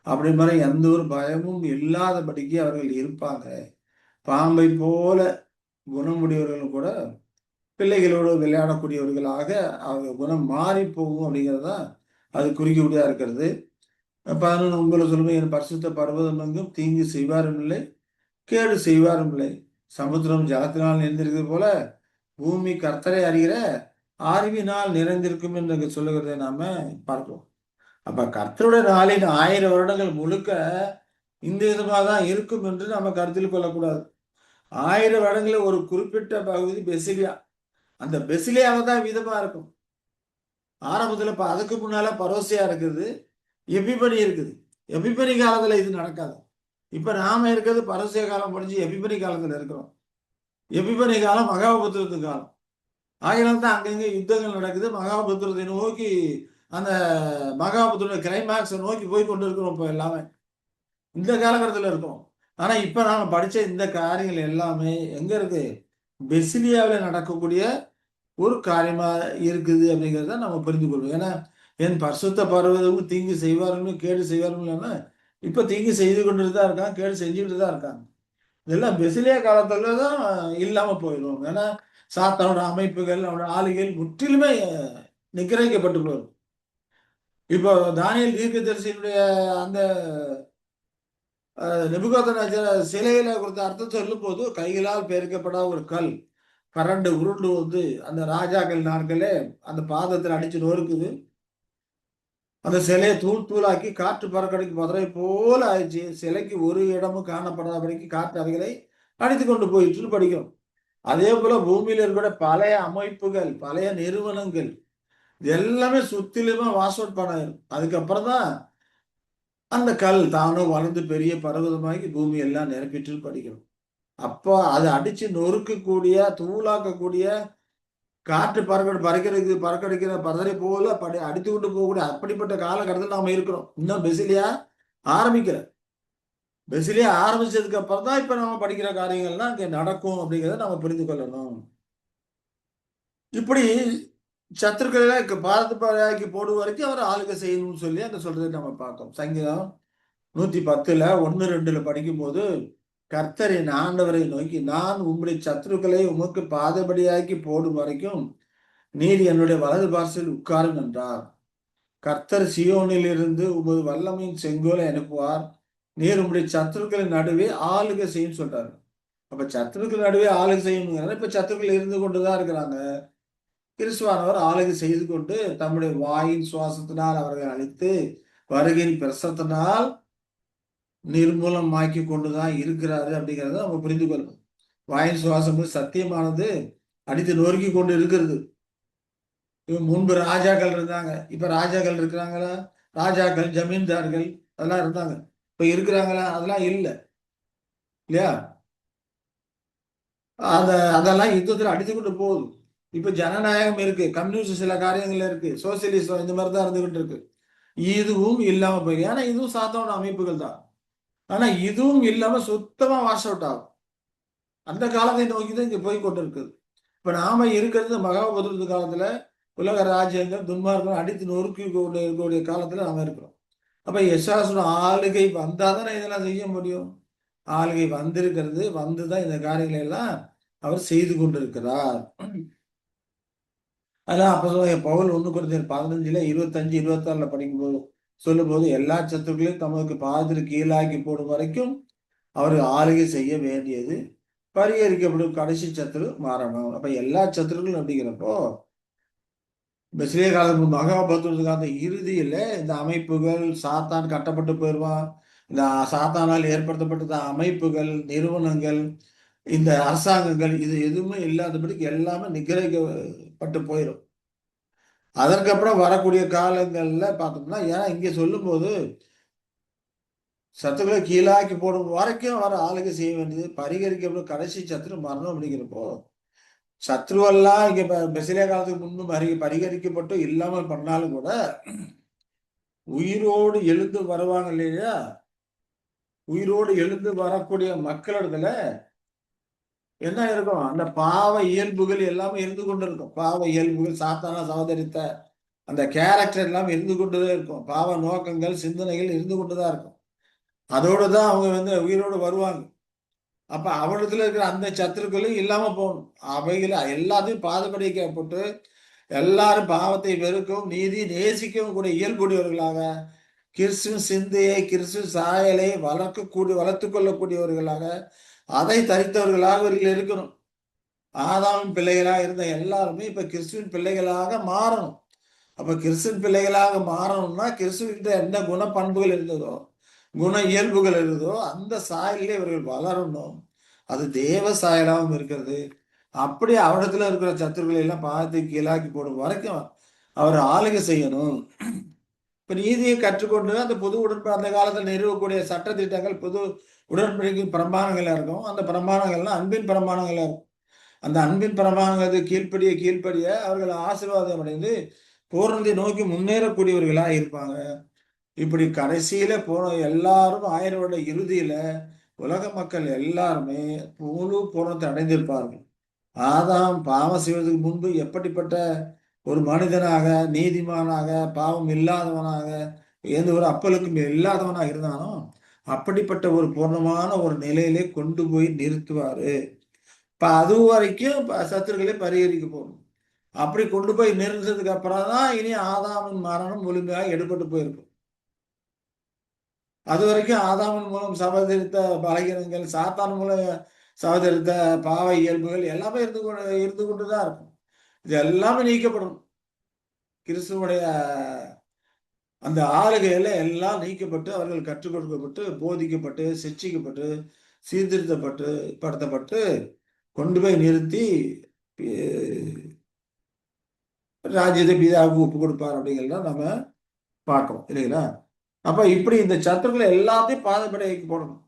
அப்படி மாதிரி எந்த ஒரு பயமும் இல்லாதபடிக்கு அவர்கள் இருப்பாங்க. பாம்பை போல குணமுடையவர்களும் கூட பிள்ளைகளோடு விளையாடக்கூடியவர்களாக அவங்க குணம் மாறி போகும் அப்படிங்கிறதா அது குறிக்கக்கூடியதா இருக்கிறது. 11 உங்களை சொல்லுங்க, என் பரிசுத்த பர்வதம் எங்கும் தீங்கு செய்வாரும் இல்லை, கேடு செய்வாரும் இல்லை. சமுத்திரம் ஜலத்தினால் நிறைந்திருக்கிறது போல பூமி கர்த்தரை அறிகிற அறிவினால் நிறைந்திருக்கும் என்று சொல்லுகிறதை நாம பார்க்கிறோம். அப்ப கர்த்தருடைய நாளின் 1000 வருடங்கள் முழுக்க இந்த விதமாக தான் இருக்கும் என்று நம்ம கருத்தில் கொள்ளக்கூடாது. 1000 வருடங்களில் ஒரு குறிப்பிட்ட பகுதி பெசிலியா, அந்த பெசிலியாவை தான் விதமா இருக்கும். ஆரம்பத்துல அதுக்கு முன்னால பரோசியா இருக்குது, எபிபனி இருக்குது. எபிபனி காலத்துல இது நடக்காது. இப்ப நாம இருக்கிறது பரோசிய காலம் முடிஞ்சு எபிபனி காலத்துல இருக்கிறோம். எபிபனி காலம் மகாபுத்திரத்து காலம். ஆகினால் தான் அங்கங்க யுத்தங்கள் நடக்குது. மகாபுத்திரத்தை நோக்கி அந்த மகாபுத்திர கிளைமேக்ஸை நோக்கி போய் கொண்டு இருக்கிறோம். இப்போ எல்லாமே இந்த காலகட்டத்தில் இருக்கோம். ஆனா இப்ப நாம படிச்ச இந்த காரியங்கள் எல்லாமே எங்க இருக்கு? பெசிலியாவில் நடக்கக்கூடிய ஒரு காரியமா இருக்குது அப்படிங்கிறத நம்ம புரிந்து கொள்வோம். ஏன்னா என் பரிசுத்த பர்வதமும் தீங்கு செய்வார்கள் கேடு செய்வார்கள், இப்ப தீங்கு செய்து கொண்டு தான் இருக்காங்க, கேடு செஞ்சுக்கிட்டு தான் இருக்காங்க. இதெல்லாம் பெசிலியா காலத்துல தான் இல்லாம போயிடும். ஏன்னா சாத்தானோட அமைப்புகள், அவனோட ஆளுகைகள் முற்றிலுமே நிக்கிரகிக்கப்பட்டுள்ளது. இப்போ தானியேல் தீர்க்கதரிசியினுடைய அந்த நெபுகாத்நேச்சர் சிலையில கொடுத்த அர்த்தம் சொல்லும் போது கைகளால் பெயர்க்கப்படாத ஒரு கல் கரண்டு உருண்டு வந்து அந்த ராஜாக்கள் நாட்களே அந்த பாதத்தில் அடிச்சு நொறுக்குது. அந்த சிலையை தூள் தூளாக்கி காற்று பறக்கடைக்கு பதறை போல ஆயிடுச்சு. சிலைக்கு ஒரு இடமும் காணப்படாதபடிக்கு காற்று அவைகளை அடித்து கொண்டு போயிட்டு படிக்கிறோம். அதே போல பூமியில இருக்கிற பழைய அமைப்புகள், பழைய நிறுவனங்கள் எல்லாமே சுத்திலுமே வாஷ் அவுட் பண்ணாயிரும். அதுக்கப்புறம் தான் அந்த கல் தானும் வளர்ந்து பெரிய பர்வதமாகி பூமி எல்லாம் நிரப்பிட்டு படிக்கிறோம். அப்போ அதை அடிச்சு நொறுக்கக்கூடிய தூளாக்கக்கூடிய காற்று பறக்கடிக்கிற பதரை போல அடித்து கொண்டு போகக்கூடிய அப்படிப்பட்ட காலகட்டத்தில் நாம இருக்கிறோம். இன்னும் பெசிலியா ஆரம்பிக்கல. பெசிலியா ஆரம்பிச்சதுக்கு அப்புறம் தான் இப்ப நம்ம படிக்கிற காரியங்கள்லாம் அங்க நடக்கும் அப்படிங்கிறத நம்ம புரிந்து கொள்ளணும். இப்படி சத்துருக்களை பாரதி போடும் வரைக்கும் அவர் ஆளுகை செய்யணும்னு சொல்லி அந்த சொல்றதை நம்ம பார்த்தோம். சங்கீதம் 110 1 2 படிக்கும் போது கர்த்தரின் ஆண்டவரை நோக்கி, நான் உம்முடைய சத்துருக்களை உமக்கு பாதபடியாக்கி போடும் வரைக்கும் நீர் என்னுடைய வலது பார்சல் உட்காரும் என்றார். கர்த்தர் சியோனில் இருந்து உமது வல்லமையின் செங்கோலை அனுப்புவார். நீர் உம்முடைய சத்துருக்களின் நடுவே ஆளுகை செய்யும் சொல்றாரு. அப்ப சத்துருக்கள் நடுவே ஆளுகை செய்யணும். இப்ப சத்துருக்கள் இருந்து கொண்டுதான் இருக்கிறாங்க. கிறிஸ்துவானவர் ஆளுகை செய்து கொண்டு தம்முடைய வாயின் சுவாசத்தினால் அவர்களை அழித்து வருகையின் பிரசத்தினால் நிர்மூலமாக்கி கொண்டுதான் இருக்கிறாரு அப்படிங்கிறத நம்ம புரிந்து கொள்ளணும். வாயின் சுவாசம் சத்தியமானது அடித்து நொறுக்கி கொண்டு இருக்கிறது. முன்பு ராஜாக்கள் இருந்தாங்க, இப்ப ராஜாக்கள் இருக்கிறாங்களா? ராஜாக்கள், ஜமீன்தார்கள் அதெல்லாம் இருந்தாங்க. இப்ப இருக்கிறாங்களா? அதெல்லாம் இல்லை இல்லையா? அதெல்லாம் யுத்தத்தில் அடித்து கொண்டு போகுது. இப்ப ஜனநாயகம் இருக்கு, கம்யூனிஸ்ட் சில காரியங்கள் இருக்கு, சோசியலிசம் இந்த மாதிரி தான் இருந்துகிட்டு இருக்கு. இதுவும் இல்லாம போயிருக்கு. ஏன்னா இதுவும் சாத்தான அமைப்புகள் தான். ஆனா இதுவும் இல்லாம சுத்தமா வாஷ் அவுட் ஆகும். அந்த காலத்தை நோக்கிதான் இங்க போய் கொண்டு இருக்குது. இப்ப நாம இருக்கிறது மகாபுத்திரத்து காலத்துல உலக ராஜ்யங்கள் துன்மார்க்கம் அடித்து நொறுக்கி கொண்டு இருக்கக்கூடிய காலத்துல நாம இருக்கிறோம். அப்ப யெஷாயாவோட ஆளுகை வந்தாதானே இதெல்லாம் செய்ய முடியும். ஆளுகை வந்திருக்கிறது, வந்துதான் இந்த காரியங்களை எல்லாம் அவர் செய்து கொண்டிருக்கிறார். அதெல்லாம் அப்போ பவுல் 1 Corinthians 15 25 26 படிக்கும்போது சொல்லும்போது எல்லா சத்துருக்களையும் தமக்கு பாதத்திற்கு கீழாக்கி போடும் வரைக்கும் அவர் ஆளுகை செய்ய வேண்டியது பரிகரிக்கப்படும் கடைசி சத்துரு மாறணும். அப்ப எல்லா சத்துருக்களும் அப்படிங்கிறப்போ பெசிலிய காலத்து மகாபத்துவத்துக்கு அந்த இறுதியில இந்த அமைப்புகள் சாத்தான் கட்டப்பட்டு போயிடுவான். இந்த சாத்தானால் ஏற்படுத்தப்பட்ட அமைப்புகள், நிறுவனங்கள், இந்த அரசாங்கங்கள் இது எதுவுமே இல்லாதபடிக்கு எல்லாமே நிகிரகிக்கப்பட்டு போயிடும். அதற்கப்புறம் வரக்கூடிய காலங்கள்ல பார்த்தோம்னா, ஏன்னா இங்கே சொல்லும்போது சத்துக்களை கீழாக்கி போடும் வரைக்கும் வர ஆளுகை செய்ய வேண்டியது பரிகரிக்கப்படும் கடைசி சத்துரு மரணம் அப்படிங்கிறப்போ சத்ருவெல்லாம் இங்க பெசிலியா காலத்துக்கு முன்பு பரிகரிக்கப்பட்டு இல்லாமல் பண்ணாலும் கூட உயிரோடு எழுந்து வருவாங்க இல்லையா? உயிரோடு எழுந்து வரக்கூடிய மக்களிடத்துல என்ன இருக்கும்? அந்த பாவ இயல்புகள் எல்லாமே இருந்து கொண்டு இருக்கும். பாவ இயல்புகள் சாத்தானா சகோதரித்த அந்த கேரக்டர் எல்லாம் இருந்து கொண்டுதான் இருக்கும். பாவ நோக்கங்கள் சிந்தனைகள் இருந்து கொண்டுதான் இருக்கும். அதோடு தான் அவங்க உயிரோடு வருவாங்க. அப்ப அவரிடத்துல இருக்கிற அந்த சத்துருக்களும் இல்லாம போகணும். அவைகளை எல்லாத்தையும் பாதுகாக்கப்பட்டு எல்லாரும் பாவத்தை வெறுக்கவும் நீதி நேசிக்கவும் கூட இயல்புடையவர்களாக கிறிஸ்துவ சிந்தையை கிறிஸ்துவ சாயலை வளர்த்து கொள்ளக்கூடியவர்களாக அதை தரித்தவர்களாக இவர்கள் இருக்கணும். ஆதாமின் பிள்ளைகளாக இருந்த எல்லாருமே இப்ப கிறிஸ்துவின் பிள்ளைகளாக மாறணும். அப்ப கிறிஸ்துவின் பிள்ளைகளாக மாறணும்னா கிறிஸ்துவிட்ட என்ன குண பண்புகள் இருந்ததோ குண இயல்புகள் இருந்ததோ அந்த சாயலிலே இவர்கள் வளரணும். அது தேவ சாயலாகவும் இருக்கிறது. அப்படி அவரிடத்துல இருக்கிற சத்துருக்களை எல்லாம் பார்த்து கீழாக்கி போடும் வரைக்கும் அவர் ஆளுகை செய்யணும். இப்ப நீதியை கற்றுக்கொண்டு அந்த புது உடன்பாடு அந்த காலத்தில் நிறுவக்கூடிய சட்ட திட்டங்கள் புது உடன்படிக்கை பிரமாணங்களா இருக்கும். அந்த பிரமாணங்கள்லாம் அன்பின் பிரமாணங்களா இருக்கும். அந்த அன்பின் பிரமாணங்களுக்கு கீழ்ப்படிய அவர்கள் ஆசீர்வாதம் அடைந்து பூரணத்தை நோக்கி முன்னேறக்கூடியவர்களா இருப்பாங்க. இப்படி கடைசியில போன எல்லாரும் 1000 வருட இறுதியில உலக மக்கள் எல்லாருமே முழு பூரணத்தை அடைந்திருப்பார்கள். ஆதாம் பாவம் செய்வதற்கு முன்பு எப்படிப்பட்ட ஒரு மனிதனாக நீதிமானாக பாவம் இல்லாதவனாக எந்த ஒரு அப்பலுக்கும் இல்லாதவனாக இருந்தானோ அப்படிப்பட்ட ஒரு பூர்ணமான ஒரு நிலையிலே கொண்டு போய் நிறுத்துவாரு. இப்ப அது வரைக்கும் சத்துருக்களை பரிகரிக்க போகணும். அப்படி கொண்டு போய் நிறுத்ததுக்கு அப்புறம் தான் இனி ஆதாமின் மரணம் முழுமையாக எடுபட்டு போயிருக்கும். அது வரைக்கும் ஆதாமின் மூலம் சவதரித்த பலகீனங்கள் சாத்தான் மூலம் சவதரித்த பாவ இயல்புகள் எல்லாமே இருந்து கொண்டுதான் இருக்கும். இது எல்லாமே நீக்கப்படும். கிறிஸ்துவனுடைய அந்த ஆளுகையில எல்லாம் நீக்கப்பட்டு அவர்கள் கற்றுக் கொடுக்கப்பட்டு போதிக்கப்பட்டு சிக்ஷிக்கப்பட்டு சீர்திருத்தப்பட்டு படுத்தப்பட்டு கொண்டு போய் நிறுத்தி ராஜ்யத்தை பிதாவுக்கு ஒப்பு கொடுப்பார் அப்படிங்கிறத நம்ம பார்க்கிறோம் இல்லைங்களா? அப்ப இப்படி இந்த சத்துருக்களை எல்லாத்தையும் பாதப்படைக்கு போடணும்.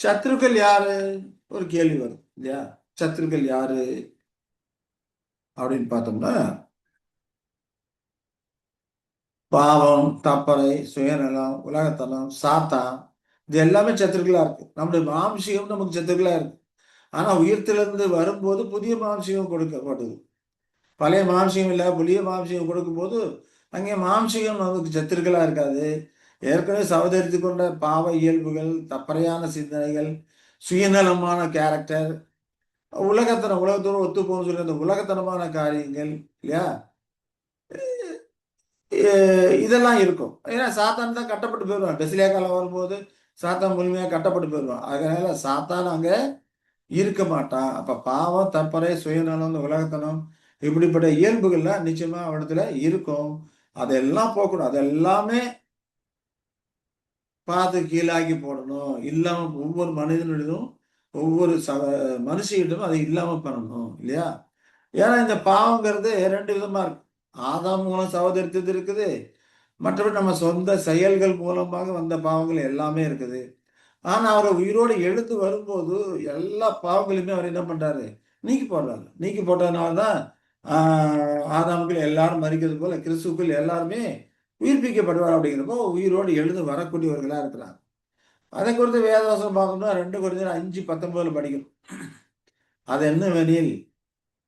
சத்துருக்கள் யாரு? ஒரு கேள்வி வரும் இல்லையா? சத்துருக்கள் யாரு அப்படின்னு பார்த்தோம்னா பாவம், தப்பறை, சுயநலம், உலகத்தனம், சாத்தான் இது எல்லாமே சத்துருக்களா இருக்கு. நம்முடைய மாம்சியம் நமக்கு சத்துருக்களா இருக்கு. ஆனா உயிர்த்திலிருந்து வரும்போது புதிய மாம்சியம் கொடுக்கப்படுது. பழைய மாம்சியம் இல்லை புதிய மாம்சியம் கொடுக்கும்போது அங்கே மாம்சியம் நமக்கு சத்துருக்களா இருக்காது. ஏற்கனவே சவதரித்து கொண்ட பாவ இயல்புகள் தப்பறையான சிந்தனைகள் சுயநலமான கேரக்டர் உலகத்தோடு ஒத்து போகணும்னு சொல்லி அந்த உலகத்தனமான காரியங்கள் இல்லையா இதெல்லாம் இருக்கும். ஏன்னா சாத்தான் தான் கட்டப்பட்டு போயிடுவான். பெசிலியா காலம் வரும்போது சாத்தான் முழுமையாக கட்டப்பட்டு போயிடுவான். அதனால சாத்தான் அங்க இருக்க மாட்டான். அப்ப பாவம் தற்பறை சுயநலம் உலகத்தனம் இப்படிப்பட்ட இயல்புகள்லாம் நிச்சயமா அவனத்துல இருக்கும். அதெல்லாம் போக்கணும். அதெல்லாமே பார்த்து கீழாக்கி போடணும். இல்லாம ஒவ்வொரு மனிதனிடம் ஒவ்வொரு மனுஷியிடம் அதை இல்லாம பண்ணணும் இல்லையா? ஏன்னா இந்த பாவங்கிறது 2 விதமா இருக்கு. ஆதாம் மூலம் சகோதரித்தது இருக்குது. மற்றபடி நம்ம சொந்த செயல்கள் மூலமாக வந்த பாவங்கள் எல்லாமே இருக்குது. ஆனா அவரை உயிரோடு எழுந்து வரும்போது எல்லா பாவங்களையுமே அவர் என்ன பண்றாரு? நீக்கி போடுறாரு. நீக்கி போட்டதுனாலதான் ஆதாமுக்குள் எல்லாரும் மறிக்கிறது போல கிறிஸ்துக்குள் எல்லாருமே உயிர்ப்பிக்கப்படுவார். அப்படிங்கிறப்போ உயிரோடு எழுந்து வரக்கூடியவர்களா இருக்கிறாங்க. அதை குறித்து வேதவாசம் பார்க்கணும்னா 2 Corinthians 5:19 படிக்கணும். அது என்னவெனில்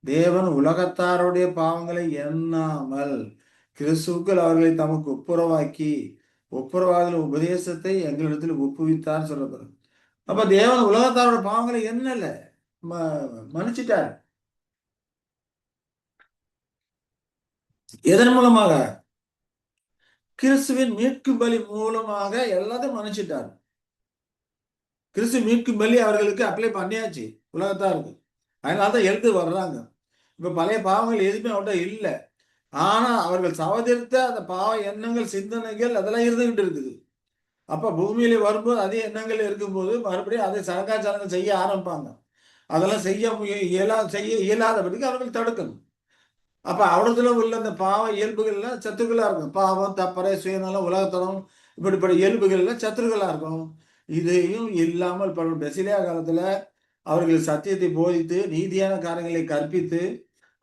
தேவன் உலகத்தாருடைய பாவங்களை எண்ணாமல் கிறிஸ்துவுக்குள் அவர்களை தமக்கு ஒப்புரவாதல் உபதேசத்தை எங்களிடத்தில் ஒப்புவித்தார் சொல்லப்படுது. அப்ப தேவன் உலகத்தாரோட பாவங்களை என்னல மன்னிச்சிட்டார். எதன் மூலமாக? கிறிஸ்துவின் மீட்கும் பலி மூலமாக எல்லாத்தையும் மன்னிச்சிட்டார். கிறிஸ்து மீட்கும் பலி அவர்களுக்கு அப்ளை பண்ணியாச்சு உலகத்தாருக்கு. அதனாலதான் எழுந்து வர்றாங்க. இப்ப பழைய பாவங்கள் எதுவுமே அவர்கிட்ட இல்லை. ஆனா அவர்கள் சவதரித்த அந்த பாவ எண்ணங்கள், சிந்தனைகள் அதெல்லாம் இருந்துகிட்டு இருக்குது. அப்ப பூமியில வரும்போது அதே எண்ணங்கள் இருக்கும்போது மறுபடியும் அதை சடங்காச்சாரங்கள் செய்ய ஆரம்பிப்பாங்க. அதெல்லாம் செய்ய இயலாதபடிக்கு அவர்கள் தடுக்கணும். அப்ப அவடத்துல உள்ள அந்த பாவ இயல்புகள்லாம் சத்துக்களா இருக்கும். பாவம், தப்பறை, சுயநலம், உலகத்தனம், இப்படிப்பட்ட இயல்புகள்லாம் சத்துருக்களா இருக்கும். இதையும் இல்லாமல் பெசிலியா காலத்துல அவர்கள் சத்தியத்தை போதித்து நீதியான காரியங்களை கற்பித்து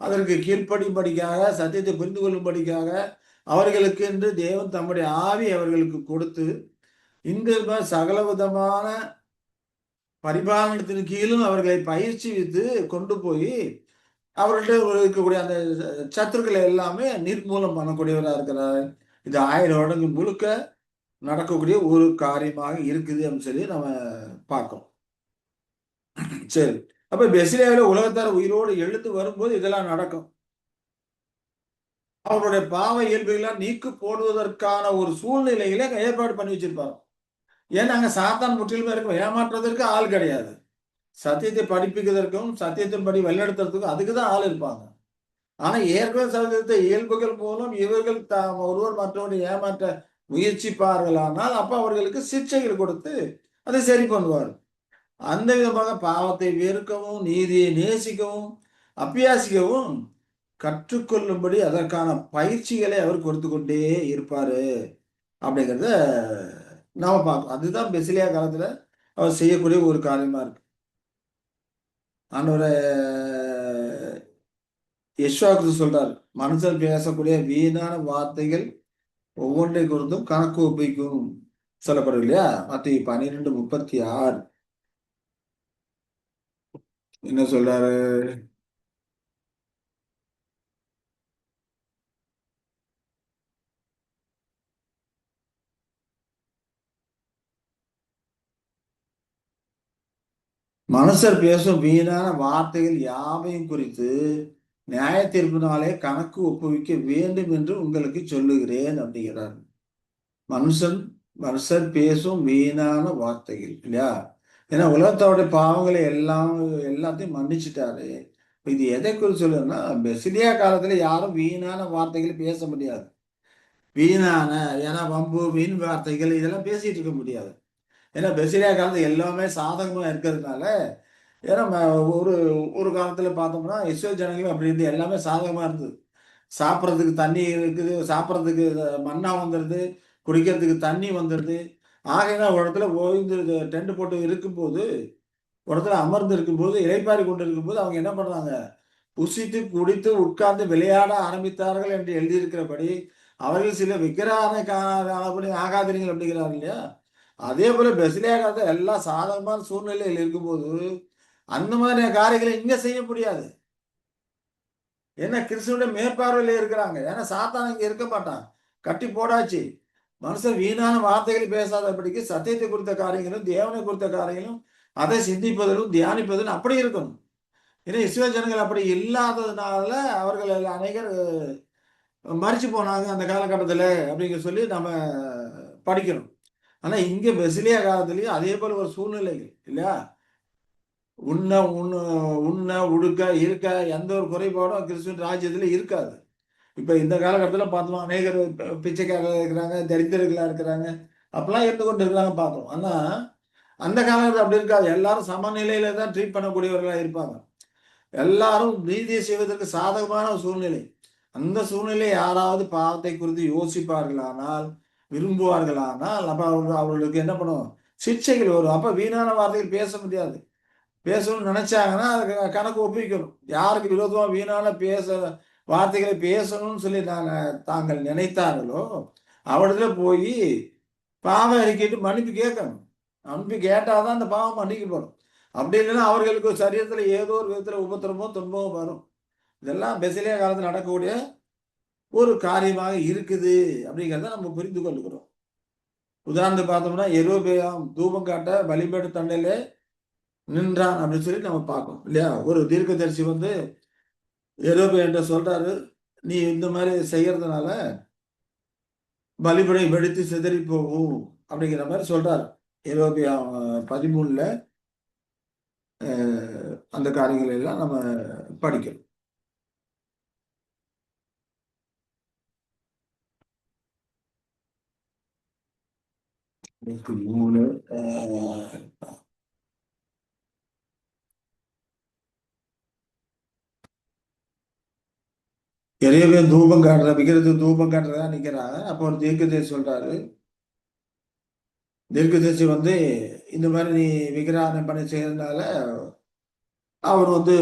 அதற்கு கீழ்ப்படியும்படிக்காக, சத்தியத்தை புரிந்து கொள்ளும்படிக்காக அவர்களுக்கு என்று தேவன் தம்முடைய ஆவி அவர்களுக்கு கொடுத்து இந்த சகல விதமான பரிபாலனத்தின் கீழும் அவர்களை பயிற்சிவித்து கொண்டு போய் அவர்கள்ட்ட இருக்கக்கூடிய அந்த சத்துருக்களை எல்லாமே நிர்மூலம் பண்ணக்கூடியவராக இருக்கிறார். இது 1000 வருடங்கள் முழுக்க நடக்கக்கூடிய ஒரு காரியமாக இருக்குது அப்படின்னு சொல்லி நம்ம பார்க்கோம். சரி, அப்ப பெசிலியாவில் உலகத்தார் உயிரோடு எழுந்து வரும்போது இதெல்லாம் நடக்கும். அவருடைய பாவ இயல்புகளாம் நீக்கு போடுவதற்கான ஒரு சூழ்நிலையில ஏற்பாடு பண்ணி வச்சிருப்பாரு. ஏன்னா அங்க சாத்தான் முற்றிலுமே இருக்கும், ஏமாற்றுவதற்கு ஆள் கிடையாது. சத்தியத்தை படிப்பிக்கிறதற்கும் சத்தியத்தின்படி வழிநடத்துறதுக்கும் அதுக்குதான் ஆள் இருப்பாங்க. ஆனா ஏற்கனவே சத்தியத்த இயல்புகள் மூலம் இவர்கள் ஒருவர் மற்றவரை ஏமாற்ற முயற்சிப்பார்களானால் அப்ப அவர்களுக்கு சிக்ஷைகள் கொடுத்து அதை சரி பண்ணுவார். அந்த விதமாக பாவத்தை வெறுக்கவும் நீதியை நேசிக்கவும் அபியாசிக்கவும் கற்றுக்கொள்ளும்படி அதற்கான பயிற்சிகளை அவர் கொடுத்து கொண்டே இருப்பாரு அப்படிங்கிறத நாம பார்க்கணும். அதுதான் பெசிலியா காலத்துல அவர் செய்யக்கூடிய ஒரு காரியமா இருக்கு. ஆண்டவரை யெஷுவா கிறிஸ்து சொல்றாரு, மனுஷர் பேசக்கூடிய வீணான வார்த்தைகள் ஒவ்வொன்றை குறித்தும் கணக்கு ஒப்பிக்கும் சொல்லப்படும் இல்லையா? மத்திய 12:36 என்ன சொல்றாரு? மனுஷர் பேசும் வீணான வார்த்தைகள் யாவையும் குறித்து நியாய தீர்ப்பினாலே கணக்கு ஒப்புவிக்க வேண்டும் என்று உங்களுக்கு சொல்லுகிறேன் அப்படிங்கிறார். மனுஷர் பேசும் வீணான வார்த்தைகள் இல்லையா? ஏன்னா உலகத்தோட பாவங்களை எல்லாத்தையும் மன்னிச்சுட்டாரு. இது எதை குறித்து சொல்லுன்னா, பெசிலியா காலத்துல யாரும் வீணான வார்த்தைகளை பேச முடியாது. வீணான ஏன்னா வம்பு வீண் வார்த்தைகள் இதெல்லாம் பேசிட்டு இருக்க முடியாது. ஏன்னா பெசிலியா காலத்துல எல்லாமே சாதகமா இருக்கிறதுனால. ஏன்னா ஒரு ஒரு காலத்துல பார்த்தோம்னா இஸ்ரேல் ஜனங்களும் அப்படி இருந்து எல்லாமே சாதகமா இருந்தது. சாப்பிட்றதுக்கு தண்ணி இருக்குது, சாப்பிட்றதுக்கு மண்ணா வந்துடுது, குடிக்கிறதுக்கு தண்ணி வந்துடுது. ஆகையினா ஒரு இடத்துல ஓய்ந்து டென்ட் போட்டு இருக்கும்போது, ஒரு இடத்துல அமர்ந்து இருக்கும்போது, இளைப்பாரி கொண்டு இருக்கும்போது அவங்க என்ன பண்றாங்க? புசித்து குடித்து உட்கார்ந்து விளையாட ஆரம்பித்தார்கள் என்று எழுதியிருக்கிறபடி அவர்கள் சில விக்கிரகனை ஆகாதிரிகள் அப்படிங்கிறார் இல்லையா? அதே போல பெசிலியா காலத்துல எல்லாம் சாதகமான சூழ்நிலையில் இருக்கும்போது அந்த மாதிரியான காரியங்களை இங்க செய்ய முடியாது. ஏன்னா கிறிஸ்துவோட மேற்பார்வையில இருக்கிறாங்க. ஏன்னா சாத்தான் இங்க இருக்க மாட்டான், கட்டி போடாச்சு. மனுஷன் வீணான வார்த்தைகள் பேசாதபடிக்கு சத்தியத்தை குறித்த காரியங்களும் தேவனை குறித்த காரியங்களும் அதை சிந்திப்பதிலும் தியானிப்பதிலும் அப்படி இருக்கணும். ஏன்னா இஸ்ரவேல் ஜனங்கள் அப்படி இல்லாததுனால அவர்கள் அநேகர் மறிச்சு போனாங்க அந்த காலகட்டத்துல அப்படிங்கிற சொல்லி நம்ம படிக்கிறோம். ஆனா இங்க பெசிலியா காலத்திலயும் அதே போல ஒரு சூழ்நிலைகள் இல்லையா? உண்ண உண்ண உண்ண உடுக்க இருக்க எந்த ஒரு குறைபாடும் கிறிஸ்துவின் ராஜ்யத்துல இருக்காது. இப்ப இந்த காலகட்டத்தில் பார்த்தோம், அநேகர் பிச்சைக்காரர்கள் இருக்கிறாங்க, தரித்திரர்களா இருக்கிறாங்க, அப்பெல்லாம் இருந்து கொண்டு இருக்கிறாங்க பார்த்தோம். ஆனா அந்த காலகட்டத்தில் அப்படி இருக்காது. எல்லாரும் சமநிலையில தான் ட்ரீட் பண்ணக்கூடியவர்களா இருப்பாங்க. எல்லாரும் நீதியை செய்வதற்கு சாதகமான ஒரு சூழ்நிலை. அந்த சூழ்நிலை யாராவது பாவத்தை குறித்து யோசிப்பார்களானால், விரும்புவார்களானால், அப்ப அவர்களுக்கு என்ன பண்ணும்? சிக்ஷைகள் வரும். அப்ப வீணான வார்த்தைகள் பேச முடியாது. பேசணும்னு நினைச்சாங்கன்னா அதுக்கு கணக்கு ஒப்பிக்கணும். யாருக்கு விரோதமா வீணான வார்த்தைகளை பேசணும்னு சொல்லி தாங்கள் நினைத்தார்களோ அவரிடத்துல போய் பாவ அறிக்கைட்டு மன்னிப்பு கேட்கணும். மன்னிப்பு கேட்டாதான் அந்த பாவம் மன்னிக்கப்படும். அப்படி இல்லைன்னா அவர்களுக்கு சரீரத்துல ஏதோ ஒரு விதத்துல உபத்திரமோ துன்பமோ வரும். இதெல்லாம் பெசிலியா காலத்தில் நடக்கக்கூடிய ஒரு காரியமாக இருக்குது அப்படிங்கிறத நம்ம புரிந்து கொள்ளுகிறோம். உதாரணத்துக்கு பார்த்தோம்னா எரோபெயாம் தூபம் காட்ட பலிபீட தண்டையில நின்றான் அப்படின்னு சொல்லி நம்ம பார்க்கணும் இல்லையா? ஒரு தீர்க்கதரிசி வந்து எரோபெயன்ட்ட சொல்றாரு, நீ இந்த மாதிரி செய்யறதுனால பலிபடை வெடித்து சிதறி போகும் அப்படிங்கிற மாதிரி சொல்றாரு. ஏரோபியாம் 13ல அந்த காரியங்களை எல்லாம் நம்ம படிக்கிறோம். 3 எரியவே தூபம் காட்டுற விக்கிரத்துக்கு தூபம் காட்டுறதா நிக்கிறாங்க. அப்போ ஒரு தீர்க்கதரிசி சொல்றாரு, தீர்க்கதரிசி வந்து இந்த மாதிரி நீ விக்கிரகம் பண்ணி செய்யறதுனால அவர் வந்து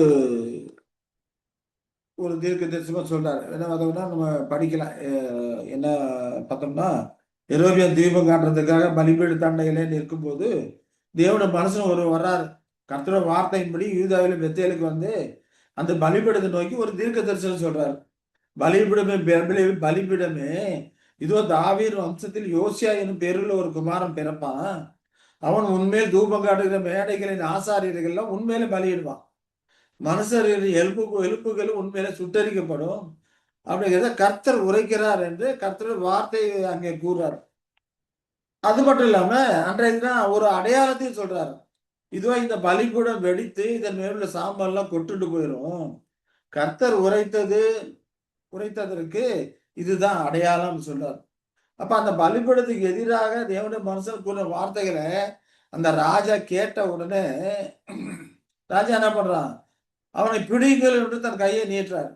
ஒரு தீர்க்க தரிசனமா சொல்றாரு. ஏன்னா அதோட நம்ம படிக்கலாம். என்ன பார்த்தோம்னா, எரோபியாம் தீபம் காட்டுறதுக்காக பலிபீட தண்டையிலே நிற்கும்போது தேவனுடைய மனுஷன் ஒரு வர்றாரு. கர்த்தரோட வார்த்தையின்படி யூதாவில பெத்தேலுக்கு வந்து அந்த பலிபீடத்தை நோக்கி ஒரு தீர்க்க தரிசனம் சொல்றாரு. பலிபீடமே பலிபீடமே இதோ தாவீது வம்சத்தில் யோசியா என்னும் பேருள்ள ஒரு குமாரன் பிறப்பான். அவன் உண்மையில் தூபம் காட்டுகிற மேடைகளின் ஆசாரியர்கள்லாம் உண்மையில பலியிடுவான். மனுஷரின் எலும்புகள் உண்மையில சுட்டரிக்கப்படும் அப்படிங்கிறத கர்த்தர் உரைக்கிறார் என்று கர்த்தர் வார்த்தை அங்கே கூறார். அது மட்டும் இல்லாம அன்றைய தினம் ஒரு அடையாளத்தையும் சொல்றாரு. இதுவா இந்த பலிபீடம் வெடித்து இதன் மேலுள்ள சாம்பல்லாம் கொட்டுண்டு போயிடும். கர்த்தர் உரைத்ததற்கு இதுதான் அடையாளம் சொல்றார். அப்ப அந்த பலிபீடத்துக்கு எதிராக தேவனுடைய மனுஷன் கூறின வார்த்தைகளை அந்த ராஜா கேட்ட உடனே ராஜா என்ன பண்றான்? அவனை பிடிங்கள் என்று தன் கையை நீட்டுறார்.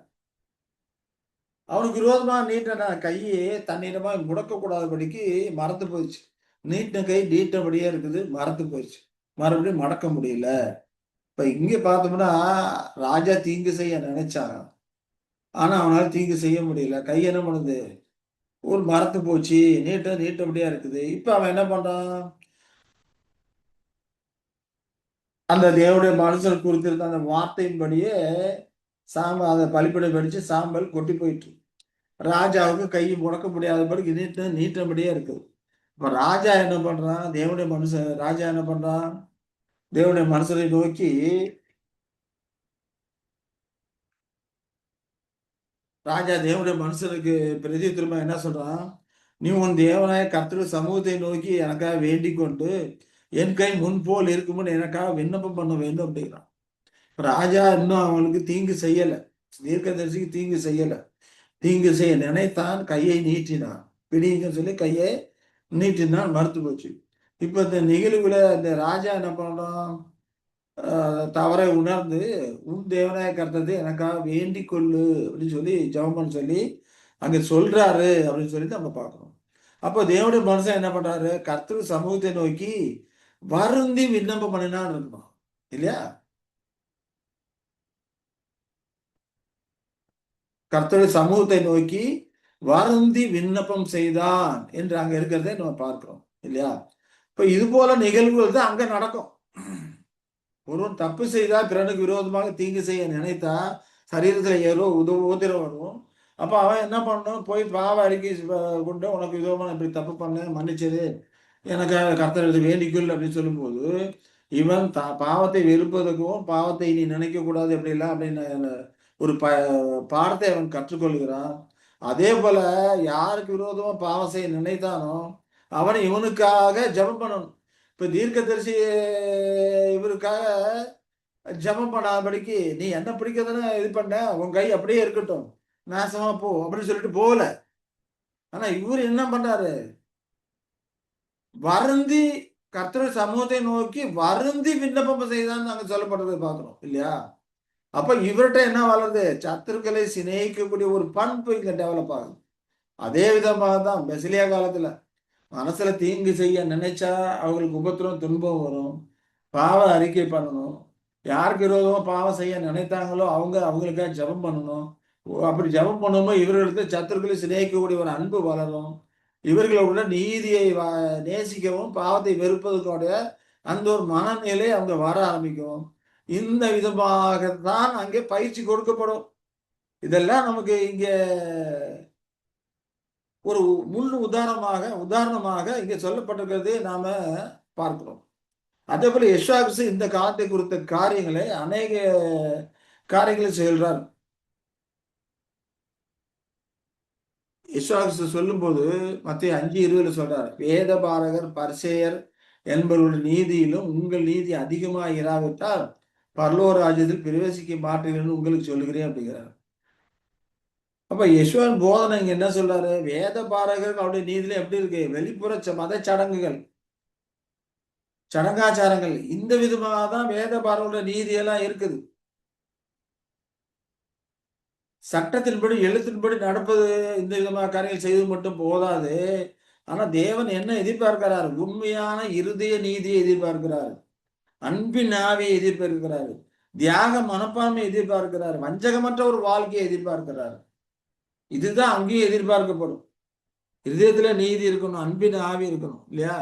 அவனுக்கு விரோதமா நீட்டின கையை தன்னிடமா முடக்கக்கூடாதபடிக்கு மறந்து போயிடுச்சு. நீட்டின கை நீட்டபடியே இருக்குது, மறந்து போயிடுச்சு. மறுபடியும் மடக்க முடியல. இப்ப இங்க பார்த்தோம்னா ராஜா தீங்கு செய்ய நினைச்சான். ஆனா அவனால தீங்கு செய்ய முடியல. கை என்ன பண்ணுது? ஒரு மரத்து போச்சு. நீட்டபடியா இருக்குது. இப்ப அவன் என்ன பண்றான்? அந்த தேவனுடைய மனுஷன் குறித்திருந்த அந்த வார்த்தையின்படியே அந்த பலிப்பீடம் வெடிச்சு சாம்பல் கொட்டி போயிட்டு ராஜாவுக்கு கை முடக்க முடியாதபடி நீட்டபடியே இருக்குது. இப்ப ராஜா என்ன பண்றான்? தேவனுடைய மனுஷன் ராஜா என்ன பண்றான்? தேவனுடைய மனுஷனை நோக்கி ராஜா தேவனுடைய மனுஷனுக்கு பிரதி திரும்ப என்ன சொல்றான்? நீ உன் தேவனாய கர்த்தருடைய சமூகத்தை நோக்கி எனக்காக வேண்டிக் கொண்டு என் கை முன்போல் இருக்கும்னு எனக்காக விண்ணப்பம் பண்ண வேண்டும் அப்படிங்கிறான். ராஜா இன்னும் அவனுக்கு தீங்கு செய்யல. தீர்க்கதரிசிக்கு தீங்கு செய்யல. தீங்கு செய்ய நினைத்தான், கையை நீட்டினான். பிடிங்க சொல்லி கையை நீட்டினான், மறுத்து போச்சு. இப்ப இந்த நிகழ்வுல இந்த ராஜா என்ன பண்ணணும்? தவறை உணர்ந்து உன் தேவனாய கர்த்தத்தை எனக்காக வேண்டிக் கொள்ளு அப்படின்னு சொல்லி ஜெபம் பண்ண சொல்லி அங்க சொல்றாரு அப்படின்னு சொல்லி நம்ம பார்க்கணும். அப்போ தேவனுடைய மனுஷன் என்ன பண்றாரு? கர்த்தர் சமூகத்தை நோக்கி வருந்தி விண்ணப்பம் பண்ணினான்னு இருக்கணும் இல்லையா? கர்த்தருடைய சமூகத்தை நோக்கி வருந்தி விண்ணப்பம் செய்தான் என்று அங்க இருக்கிறதை நம்ம பார்க்கிறோம் இல்லையா? இப்ப இது போல நிகழ்வுகள் தான் அங்க நடக்கும். ஒருவன் தப்பு செய்தா பிறனுக்கு விரோதமாக தீங்கு செய்ய நினைத்தா சரீரத்துல ஏதோ உதிரம் வரும். அப்ப அவன் என்ன பண்ணணும்? போய் பாவ அறிக்கை கொண்டு உனக்கு விரோதமா இப்படி தப்பு பண்ண மன்னிச்சது எனக்காக கர்த்தர் வேண்டிக்கொள் அப்படின்னு சொல்லும்போது இவன் பாவத்தை வெறுப்பதற்கும் பாவத்தை நீ நினைக்க கூடாது எப்படிலாம் அப்படின்னு ஒரு பாடத்தை அவன் கற்றுக்கொள்கிறான். அதே போல யாருக்கு விரோதமா பாவம் செய்ய நினைத்தானோ அவன் இவனுக்காக ஜெபம் பண்ணணும். இப்ப தீர்க்கதரிசி இவருக்காக ஜெபம் பண்ணாதபடிக்கு நீ என்ன பிடிக்கிறதுன்னு இது பண்ண உன் கை அப்படியே இருக்கட்டும், நாசமா போ அப்படின்னு சொல்லிட்டு போகல. ஆனா இவரு என்ன பண்றாரு? வருந்தி கர்த்தருடைய சமூகத்தை நோக்கி வருந்தி விண்ணப்பம் செய்தான்னு அங்க சொல்லப்படுறதை பார்க்கிறோம் இல்லையா? அப்ப இவர்கிட்ட என்ன வளருது? சத்துருக்களை சிநேகிக்கக்கூடிய ஒரு பண்பு இங்க டெவலப் ஆகுது. அதே விதமாக தான் பெசிலியா காலத்துல மனசுல தீங்கு செய்ய நினைச்சா அவங்களுக்கு உபத்திரம் துன்பம் வரும். பாவ அறிக்கை பண்ணணும். யாருக்கு விரோதமா பாவம் செய்ய நினைத்தாங்களோ அவங்களுக்காக ஜெபம் பண்ணணும். அப்படி ஜெபம் பண்ணும்போது இவர்களுக்கு சத்துருக்களை சிநேகிக்கக்கூடிய ஒரு அன்பு வளரும். இவர்களோட நீதியை நேசிக்கவும் பாவத்தை வெறுப்பதற்குடைய அந்த ஒரு மனநிலை அவங்க வர ஆரம்பிக்கும். இந்த விதமாகத்தான் அங்கே பயிற்சி கொடுக்கப்படும். இதெல்லாம் நமக்கு இங்க ஒரு முன் உதாரணமாக இங்க சொல்லப்பட்டிருக்கிறது நாம பார்க்கிறோம். அதே போல யெஷுவா இந்த காலத்தை குறித்த காரியங்களை அநேக காரியங்களை சொல்றார். இஸ்வாசு சொல்லும்போது மத்திய 5:20 சொல்றார், வேத பாரகர் பரிசேயர் என்பவருடைய நீதியிலும் உங்கள் நீதி அதிகமாக இராவிட்டால் பரலோக ராஜ்யத்தில் பிரவேசிக்க மாட்டீர்கள் உங்களுக்கு சொல்லுகிறேன் அப்படிங்கிறார். அப்ப யெஷுவாவின் போதனை இங்க என்ன சொல்றாரு? வேத பாரகர்கள் அவருடைய நீதியில எப்படி இருக்கு? வெளிப்புற மத சடங்குகள், சடங்காச்சாரங்கள், இந்த விதமாக தான் வேத பாரகர்களுடைய நீதியெல்லாம் இருக்குது. சட்டத்தின்படி எழுத்தின்படி நடப்பது, இந்த விதமான காரியங்கள் செய்வது மட்டும் போதாது. ஆனா தேவன் என்ன எதிர்பார்க்கிறார்? உண்மையான இருதய நீதியை எதிர்பார்க்கிறார். அன்பின் ஆவியை எதிர்பார்க்கிறார். தியாக மனப்பான்மை எதிர்பார்க்கிறார். வஞ்சகமற்ற ஒரு வாழ்க்கையை எதிர்பார்க்கிறார். இதுதான் அங்கேயும் எதிர்பார்க்கப்படும். இருதயத்துல நீதி இருக்கணும், அன்பின் ஆவி இருக்கணும் இல்லையா?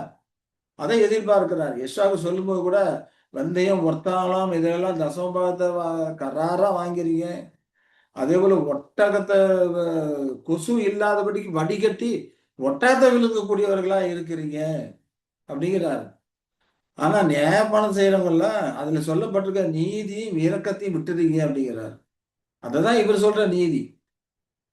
அதை எதிர்பார்க்கிறார். யெஷுவாவுக்கு சொல்லும்போது கூட, வெந்தயம் ஒர்த்தாலாம் இதெல்லாம் தசமபாகத்தை கராரா வாங்கிறீங்க. அதே போல ஒட்டகத்தை கொசு இல்லாதபடிக்கு வடிகட்டி ஒட்டகத்தை விழுங்கக்கூடியவர்களா இருக்கிறீங்க அப்படிங்கிறாரு. ஆனா நியாயப்பானம் செய்யறவங்கள அதுல சொல்லப்பட்டிருக்க நீதி இரக்கத்தையும் விட்டுறீங்க அப்படிங்கிறார். அததான் இவர் சொல்ற நீதி.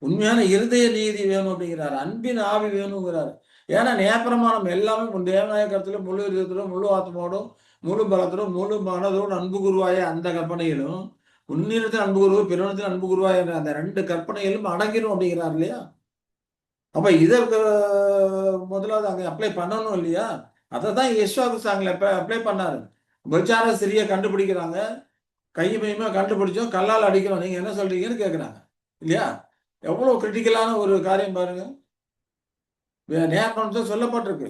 உண்மையான இருதய நீதி வேணும் அப்படிங்கிறார். அன்பின் ஆவி வேணுங்கிறார். ஏன்னா நியாயப்பிரமாணம் எல்லாமே தேவநாய கருத்துல முழு இருதயத்திலும் முழு ஆத்மாவோடும் முழு பலத்திலும் முழு மனதோடு அன்பு குருவாய அந்த கற்பனையிலும் உன்னிடத்தில் அன்பு குருவு பிறனிடத்தில் அன்பு குருவாய அந்த 2 கற்பனைகளும் அடங்கிடும் அப்படிங்கிறார் இல்லையா? அப்ப இதற்கு முதலாவது அங்க அப்ளை பண்ணணும் இல்லையா? அதை தான் யெஷுவா அங்க அப்ளை பண்ணாரு. விபச்சார ஸ்திரியை கண்டுபிடிக்கிறாங்க, கையுமையுமா கண்டுபிடிச்சோம், கல்லால் அடிக்கிறோம், நீங்க என்ன சொல்றீங்கன்னு கேட்கிறாங்க இல்லையா? எவ்வளவு கிரிட்டிக்கலான ஒரு காரியம் பாருங்க. நேர்பணத்தில் சொல்லப்பட்டிருக்கு,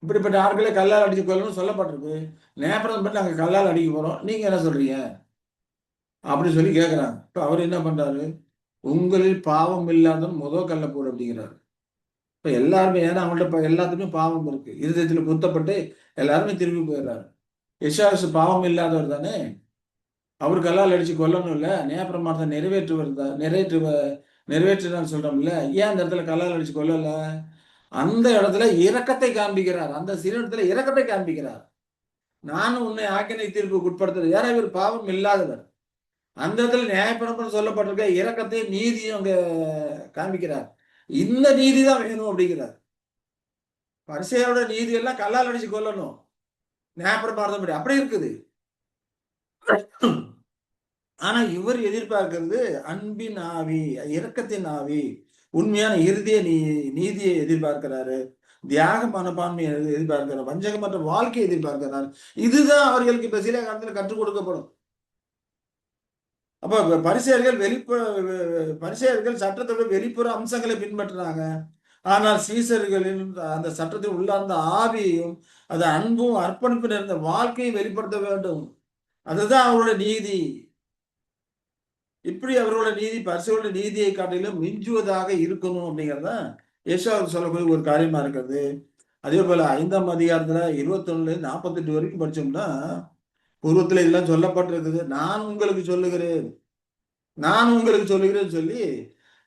இப்படிப்பட்ட ஆட்களை கல்லால் அடிச்சு கொள்ளணும்னு சொல்லப்பட்டிருக்கு. நேர்பணம் பண்ணி நாங்க கல்லால் அடிக்க போறோம், நீங்க என்ன சொல்றீங்க அப்படின்னு சொல்லி கேட்கிறாங்க. இப்ப அவர் என்ன பண்றாரு? உங்களில் பாவம் இல்லாதவன் முதல் கல்ல போடு அப்படிங்கிறாரு. இப்ப எல்லாருமே, ஏன்னா அவங்கள்ட்ட இப்ப எல்லாத்துக்குமே பாவம் இருக்கு, இருதயத்துல குத்தப்பட்டு எல்லாருமே திரும்பி போயிடுறாரு. யெஷுவா பாவம் இல்லாதவர் தானே, அவர் கல்லால் அடிச்சு கொல்லணும் இல்ல, நியாயப்பிரமாணத்தை நிறைவேற்றுனான்னு சொல்றோம்ல, ஏன் அந்த இடத்துல கல்லால் அடிச்சு கொல்லல? அந்த இடத்துல இரக்கத்தை காண்பிக்கிறார். அந்த சிறு இடத்துல இரக்கத்தை காண்பிக்கிறார். நானும் உன்னை ஆக்கினை தீர்ப்புக்கு உட்படுத்துறது, ஏன்னா இவர் பாவம் இல்லாதவர். அந்த இடத்துல நியாயப்பிரமாணம் சொல்லப்பட்டிருக்க இரக்கத்தையும் நீதியும் அங்க காண்பிக்கிறார். இந்த நீதி தான் வேணும் அப்படிங்கிறார். பரிசேயரோட நீதி எல்லாம் கல்லால் அடிச்சு கொல்லணும், நியாயப்பிரமாணம் அப்படி இருக்குது. ஆனா இவர் எதிர்பார்க்கிறது அன்பின் ஆவி, இரக்கத்தின் ஆவி, உண்மையான இறுதிய நீதியை எதிர்பார்க்கிறாரு, தியாக மனப்பான்மையை எதிர்பார்க்கிறார், வஞ்சகமற்ற வாழ்க்கையை எதிர்பார்க்கிறார். இதுதான் அவர்களுக்கு இப்ப சில காலத்துல கற்றுக் கொடுக்கப்படும். அப்ப பரிசேயர்கள் சட்டத்தோட வெளிப்புற அம்சங்களை பின்பற்றினாங்க. ஆனால் சீசர்களின் அந்த சட்டத்தில் உள்ள அந்த ஆவியையும் அது அன்பும் அர்ப்பணிப்பு நிறைந்த வாழ்க்கையை வெளிப்படுத்த வேண்டும். அதுதான் அவருடைய நீதி. இப்படி அவரோட நீதி பரிசுகளோட நீதியை காட்டிலும் மிஞ்சுவதாக இருக்கணும் அப்படிங்கிறத யெஷுவா சொல்லக்கூடிய ஒரு காரியமா இருக்கிறது. அதே போல 5ஆம் அதிகாரத்துல 21-48 வரைக்கும் படிச்சோம்னா, பூர்வத்துல இதெல்லாம் சொல்லப்பட்டிருக்குது. நான் உங்களுக்கு சொல்லுகிறேன், நான் உங்களுக்கு சொல்லுகிறேன்னு சொல்லி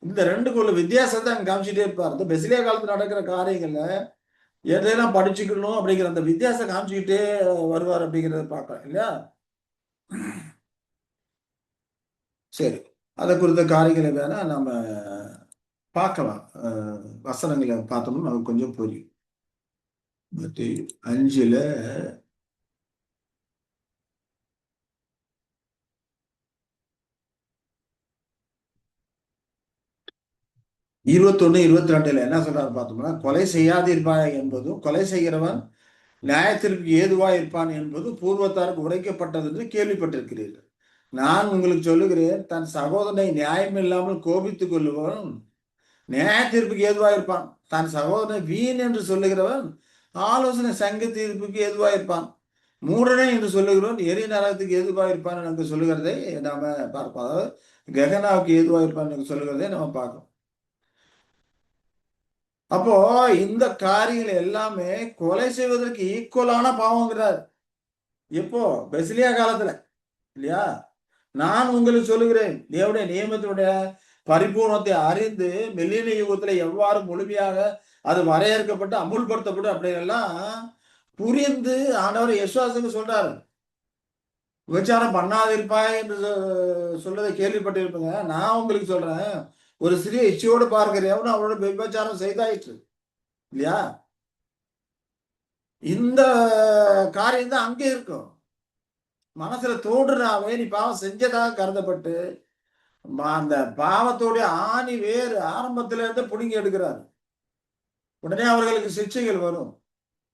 இந்த ரெண்டுக்குள்ள வித்தியாசத்தை அங்க காமிச்சிட்டே இருப்பார். இந்த பெசிலியா காலத்துல நடக்கிற காரியங்கள்ல எதையெல்லாம் படிச்சுக்கணும் அப்படிங்கிற அந்த வித்தியாசம் காமிச்சுக்கிட்டே வருவார் அப்படிங்கிறத பார்க்கலாம் இல்லையா? சரி, அதை குறித்த காரியங்களை வேணா நம்ம பார்க்கலாம். வசனங்களை பார்த்தோம்னா நமக்கு கொஞ்சம் புரியும். 5ல 21-22 என்ன சொல்றாரு பார்த்தோம்னா, கொலை செய்யாதிருப்பாய் என்பதும் கொலை செய்கிறவன் நியாயத்திற்கு ஏதுவாய் இருப்பான் என்பதும் பூர்வத்தாருக்கு உரைக்கப்பட்டது என்று கேள்விப்பட்டிருக்கிறீர்கள். நான் உங்களுக்கு சொல்லுகிறேன், தன் சகோதரனை நியாயம் இல்லாமல் கோபித்துக் கொள்ளுவன் நியாய தீர்ப்புக்கு ஏதுவாக இருப்பான். தன் சகோதரனை வீண் என்று சொல்லுகிறவன் ஆலோசனை சங்க தீர்ப்புக்கு ஏதுவாக இருப்பான். மூடனே என்று சொல்லுகிறவன் எரி நரகத்துக்கு ஏதுவாக இருப்பான் என்று சொல்லுகிறதை நாம பார்ப்போம். அதாவது ககனாவுக்கு ஏதுவாக இருப்பான் என்று சொல்லுகிறதை நம்ம பார்க்கணும். அப்போ இந்த காரியங்கள் எல்லாமே கொலை செய்வதற்கு ஈக்குவலான பாவங்கிறார். எப்போ? பெசிலியா காலத்துல இல்லையா? நான் உங்களுக்கு சொல்லுகிறேன், தேவனுடைய நியமத்தினுடைய பரிபூர்ணத்தை அறிந்து மெல்லின யுகத்துல எவ்வாறு முழுமையாக அது வரையறுக்கப்பட்டு அமுல்படுத்தப்படும் அப்படியெல்லாம் புரிந்து ஆண்டவர் யெஷுவாவுக்கு சொல்றாரு. விபச்சாரம் பண்ணாதிருப்பாய் என்று சொல்றதை கேள்விப்பட்டிருப்பீங்க. நான் உங்களுக்கு சொல்றேன், ஒரு சிறிய இச்சையோடு பார்க்கிற எவனும் அவனோட விபச்சாரம் செய்தாயிற்று இல்லையா? இந்த காரியம் தான் அங்கே இருக்கும். மனசுல தோன்றுனாவே நீ பாவம் செஞ்சதாக கருதப்பட்டு அந்த பாவத்தோடைய ஆணி வேறு ஆரம்பத்தில இருந்து புடுங்கி எடுக்கிறார். உடனே அவர்களுக்கு சிக்ஷைகள் வரும்.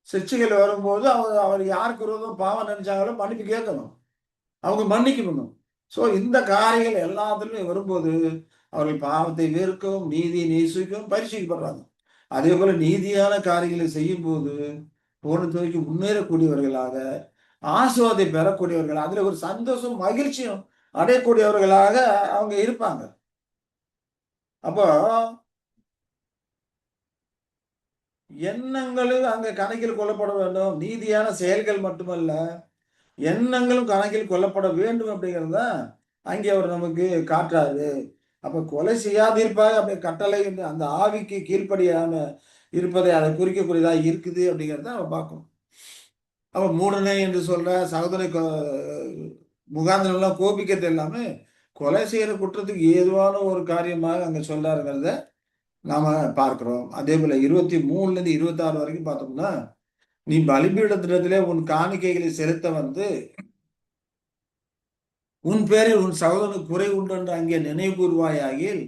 சிக்ஷைகள் வரும்போது அவர் யாருக்கு விரோதம் பாவம் நினைச்சாங்களோ மன்னிப்பு கேட்கணும். அவங்க மன்னிக்கணும். சோ இந்த காரியங்கள் எல்லாத்துலயும் வரும்போது அவர்கள் பாவத்தை வெறுக்கவும் நீதியை நேசிக்கவும் பரிசுப்படுறாங்க. அதே போல நீதியான காரியங்களை செய்யும் போது பூரணத்துவக்கு முன்னேறக்கூடியவர்களாக ஆசீர்வாதத்தை பெறக்கூடியவர்கள், அதுல ஒரு சந்தோஷம் மகிழ்ச்சியும் அடையக்கூடியவர்களாக அவங்க இருப்பாங்க. அப்போ எண்ணங்களும் அங்க கணக்கில் கொள்ளப்பட வேண்டும். நீதியான செயல்கள் மட்டுமல்ல, எண்ணங்களும் கணக்கில் கொள்ளப்பட வேண்டும் அப்படிங்கிறது தான் அங்கே அவர் நமக்கு காட்டுறாரு. அப்ப கொலை செய்யாதிருப்பாய் அப்படி கட்டளை அந்த ஆவிக்கு கீழ்ப்படியாம இருப்பதை அதை குறிக்கக்கூடியதா இருக்குது அப்படிங்கிறத நம்ம பார்க்கணும். அப்ப மூடனை என்று சொல்ற சகோதர முகாந்திரம் எல்லாம் கோபிக்கிறது எல்லாமே கொலை செய்யற குற்றத்துக்கு ஏதுவான ஒரு காரியமாக அங்க சொல்றாருங்கிறத நாம பார்க்கிறோம். அதே போல 23ல இருந்து 26 வரைக்கும் பார்த்தோம்னா, நீ பலிபீடத்திலே உன் காணிக்கைகளை செலுத்த வந்து உன் பேரில் உன் சகோதரனுக்கு குறை உண்டு என்று அங்கே நினைவு கூறுவாயாகில்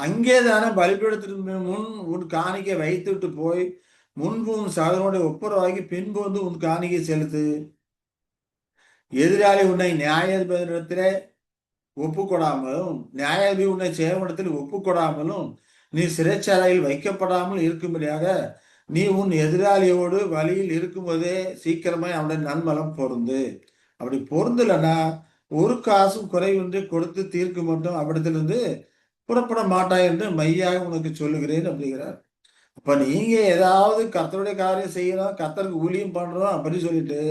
அங்கே தானே பலிபீடத்திற்கு முன் உன் காணிக்கை வைத்துவிட்டு போய் முன்பு உன் சகோதரனுடைய ஒப்புரவாகி பின்பு வந்து உன் காணிக்கை செலுத்து. எதிராளி உன்னை நியாயாதிபதியிடத்திலே ஒப்புக்கொடாமலும் நியாயாதிபதி உன்னை சேவனத்தில் ஒப்புக்கொடாமலும் நீ சிறைச்சாலையில் வைக்கப்படாமல் இருக்கும்படியாக நீ உன் எதிராளியோடு வழியில் இருக்கும்போதே சீக்கிரமாய் அவனுடைய நன்மலம் பொருந்து. அப்படி பொருந்தலைன்னா ஒரு காசும் குறைவின்றி கொடுத்து தீர்க்க மட்டும் அவ்விடத்திலிருந்து புறப்பட மாட்டாய் என்று மையாக உனக்கு சொல்லுகிறேன் அப்படிங்கிறார். அப்ப நீங்க ஏதாவது கர்த்தருடைய காரியம் செய்யணும், கர்த்தருக்கு ஊழியம் பண்றோம் அப்படின்னு சொல்லிட்டு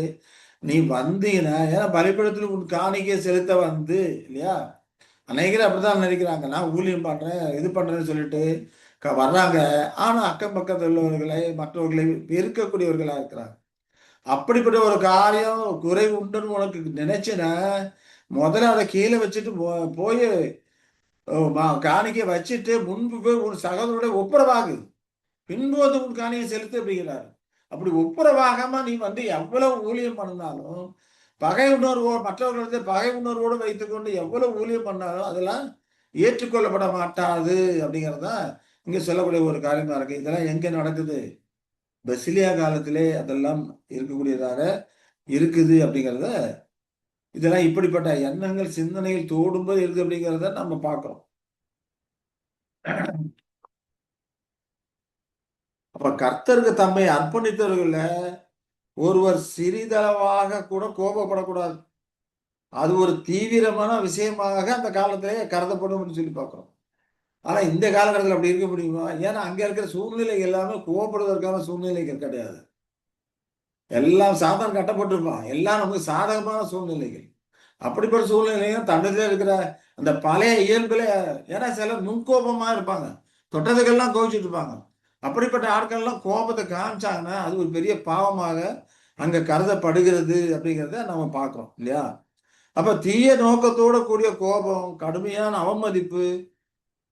நீ வந்தீங்கன்னா, ஏன்னா பலிபீடத்தில் உன் காணிக்கை செலுத்த வந்து இல்லையா? அநேகர் அப்படித்தான் நினைக்கிறாங்க. நான் ஊழியம் பண்றேன், இது பண்றேன்னு சொல்லிட்டு வர்றாங்க. ஆனா அக்கம் பக்கத்தில் உள்ளவர்களை மற்றவர்களை வெறுக்கக்கூடியவர்களா இருக்கிறாங்க. அப்படிப்பட்ட ஒரு காரியம் குறை உண்டுன்னு உனக்கு நினைச்சுன்னா முதல்ல அதை கீழே வச்சுட்டு போய் காணிக்கை வச்சுட்டு முன்பு போய் உன் சகோதரருடைய ஒப்புரவாகு, பின்பு வந்து உன் காணிக்கை செலுத்து அப்படிங்கிறாரு. அப்படி ஒப்புரவாகாம நீ வந்து எவ்வளவு ஊழியம் பண்ணாலும் பகை உணர்வோடு மற்றவர்களிடத்தை பகை உணர்வோடு வைத்துக்கொண்டு எவ்வளவு ஊழியம் பண்ணாலும் அதெல்லாம் ஏற்றுக்கொள்ளப்பட மாட்டாது அப்படிங்கிறதான் இங்க சொல்லக்கூடிய ஒரு காரியமா இருக்கு. இதெல்லாம் எங்க நடக்குது? பெசிலியா காலத்திலே அதெல்லாம் இருக்கக்கூடியதாக இருக்குது அப்படிங்கிறத, இதெல்லாம் இப்படிப்பட்ட எண்ணங்கள் சிந்தனைகள் தோடும்போது இருக்கு அப்படிங்கிறத நம்ம பார்க்கிறோம். அப்ப கர்த்தருக்கு தம்மை அர்ப்பணித்தவர்கள ஒருவர் சிறிதளவாக கூட கோபப்படக்கூடாது. அது ஒரு தீவிரமான விஷயமாக அந்த காலத்திலே கருதப்படும் சொல்லி பார்க்கிறோம். ஆனா இந்த காலகட்டத்தில் அப்படி இருக்க முடியுமா? ஏன்னா அங்க இருக்கிற சூழ்நிலை எல்லாமே கோபப்படுவதற்கான சூழ்நிலைகள் கிடையாது. எல்லாம் சாதனம் கட்டப்பட்டிருப்பான். எல்லாம் நமக்கு சாதகமான சூழ்நிலைகள். அப்படிப்பட்ட சூழ்நிலையும் தண்டத்திலே இருக்கிற அந்த பழைய இயல்புல, ஏன்னா சிலர் முன்கோபமா இருப்பாங்க. தொட்டதுக்கெல்லாம் கோவிச்சுட்டு இருப்பாங்க. அப்படிப்பட்ட ஆட்கள்லாம் கோபத்தை காமிச்சாங்கன்னா அது ஒரு பெரிய பாவமாக அங்க கருதப்படுகிறது அப்படிங்கிறத நம்ம பார்க்கிறோம் இல்லையா? அப்ப தீய நோக்கத்தோட கூடிய கோபம், கடுமையான அவமதிப்பு,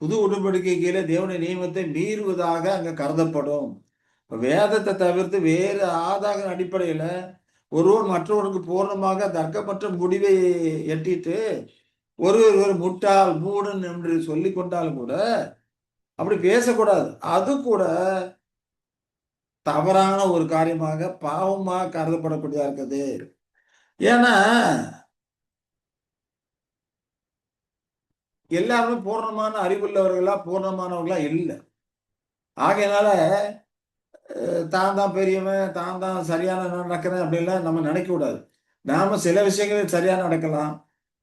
புது உடன்படிக்கை கீழே தேவனுடைய நியமத்தை மீறுவதாக அங்க கருதப்படும். வேதத்தை தவிர்த்து வேறு ஆதார அடிப்படையில ஒருவன் மற்றவனுக்கு பூர்ணமாக தர்க்கமற்ற முடிவை எட்டிட்டு ஒரு முட்டாள் மூடன் என்று சொல்லிக் கொண்டாலும் கூட அப்படி பேசக்கூடாது. அது கூட தவறான ஒரு காரியமாக பாவமாக கருதப்படக்கூடியதா இருக்குது. ஏன்னா எல்லாருமே பூர்ணமான அறிவுள்ளவர்களா பூர்ணமானவர்களா இல்லை. ஆகையினால தான் தான் பெரியவன், தான் தான் சரியான நடக்கிறேன் அப்படின்லாம் நம்ம நினைக்க கூடாது. நாம சில விஷயங்களில் சரியா நடக்கலாம்.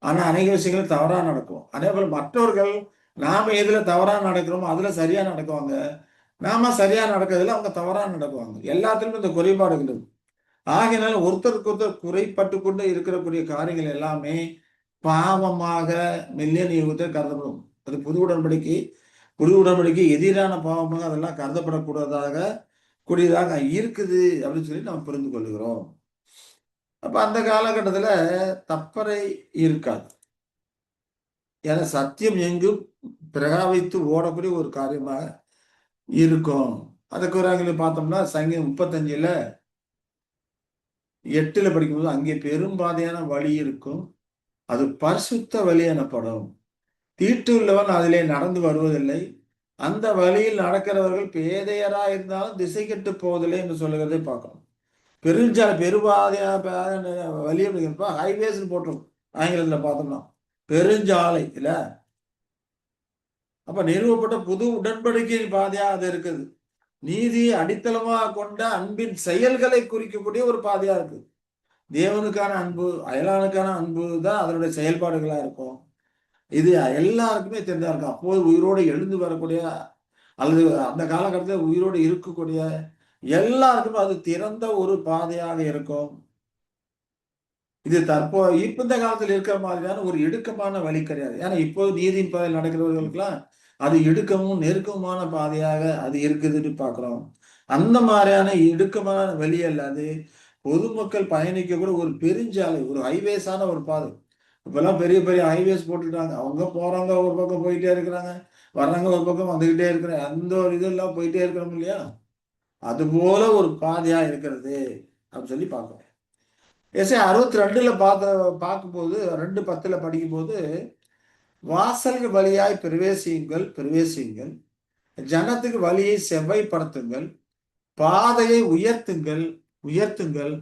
ஆனா அநேக விஷயங்கள் தவறா நடக்கும். அதே போல மற்றவர்கள் நாம எதுல தவறா நடக்கிறோமோ அதுல சரியா நடக்குவாங்க. நாம சரியா நடக்கிறதுல அவங்க தவறா நடக்குவாங்க. எல்லாத்திலும் இந்த குறைபாடுகள் இருக்கு. ஆகையினால ஒருத்தருக்கு ஒருத்தர் குறைப்பட்டு கொண்டு இருக்கக்கூடிய காரியங்கள் எல்லாமே பாவமாக மில்லியன் யுகத்தில் கருதப்படும். அது புது உடன்படிக்கை எதிரான பாவமாக அதெல்லாம் கருதப்படக்கூடாதாக கூடியதாக இருக்குது அப்படின்னு சொல்லி நம்ம புரிந்து கொள்கிறோம். அப்ப அந்த காலகட்டத்துல தப்பறை இருக்காது. ஏன்னா சத்தியம் எங்கும் பிரகாவித்து ஓடக்கூடிய ஒரு காரியமாக இருக்கும். அதுக்கு ஒரு ஆங்கில பார்த்தோம்னா சங்கீதம் 35:8 படிக்கும்போது, அங்கே பெரும்பாதையான வழி இருக்கும், அது பரிசுத்த வழி எனப்படும். தீட்டு உள்ளவன் அதிலே நடந்து வருவதில்லை, அந்த வழியில் நடக்கிறவர்கள் பேதையரா இருந்தாலும் திசை கெட்டு போவதில்லை என்று சொல்லுகிறதை பார்க்கணும். பெருஞ்சாலை பெருபாதையா வழி அப்படிங்கிறப்ப ஹைவேஸ்ன்னு போட்டிருக்கும் ஆங்கிலத்துல பார்த்தோம்னா, பெருஞ்சாலை இல்ல. அப்ப நிறுவப்பட்ட புது உடன்படிக்கையின் பாதையா அது இருக்குது. நீதியை அடித்தளமாக கொண்ட அன்பின் செயல்களை குறிக்கக்கூடிய ஒரு பாதையா இருக்கு. தேவனுக்கான அன்பு, அயலானுக்கான அன்பு தான் அதனுடைய செயல்பாடுகளா இருக்கும். இது எல்லாருக்குமே தெரிஞ்சா இருக்கும். அப்போது உயிரோடு எழுந்து வரக்கூடிய அல்லது அந்த காலகட்டத்தில் உயிரோடு இருக்கக்கூடிய எல்லாருக்குமே அது திறந்த ஒரு பாதையாக இருக்கும். இது இப்ப இந்த காலத்தில் இருக்கிற மாதிரியான ஒரு இடுக்கமான வழி கிடையாது. ஏன்னா இப்போது நீதியின் பாதையில் நடக்கிறவர்களுக்கெல்லாம் அது இடுக்கமும் நெருக்கமான பாதையாக அது இருக்குதுன்னு பார்க்கிறோம். அந்த மாதிரியான இடுக்கமான வழி அல்லாது பொதுமக்கள் பயணிக்க கூட ஒரு பெருஞ்சாலை, ஒரு ஹைவேஸான ஒரு பாதை. இப்பெல்லாம் பெரிய பெரிய ஹைவேஸ் போட்டுட்டாங்க. அவங்க போறவங்க ஒரு பக்கம் போயிட்டே இருக்கிறாங்க, வர்றவங்க ஒரு பக்கம் வந்துகிட்டே இருக்கிறாங்க. அந்த ஒரு இதெல்லாம் போயிட்டே இருக்கிறோம் இல்லையா? அது போல ஒரு பாதையா இருக்கிறது அப்படின்னு சொல்லி பார்க்கிறோம். எஸ்ஐ 62ல பார்க்கும்போது 2:10 படிக்கும்போது, வாசல்கள் வழியாய் பிரவேசியுங்கள், பிரவேசியுங்கள். ஜனத்துக்கு வழியை செவ்வைப்படுத்துங்கள். பாதையை உயர்த்துங்கள், உயர்த்துங்கள்.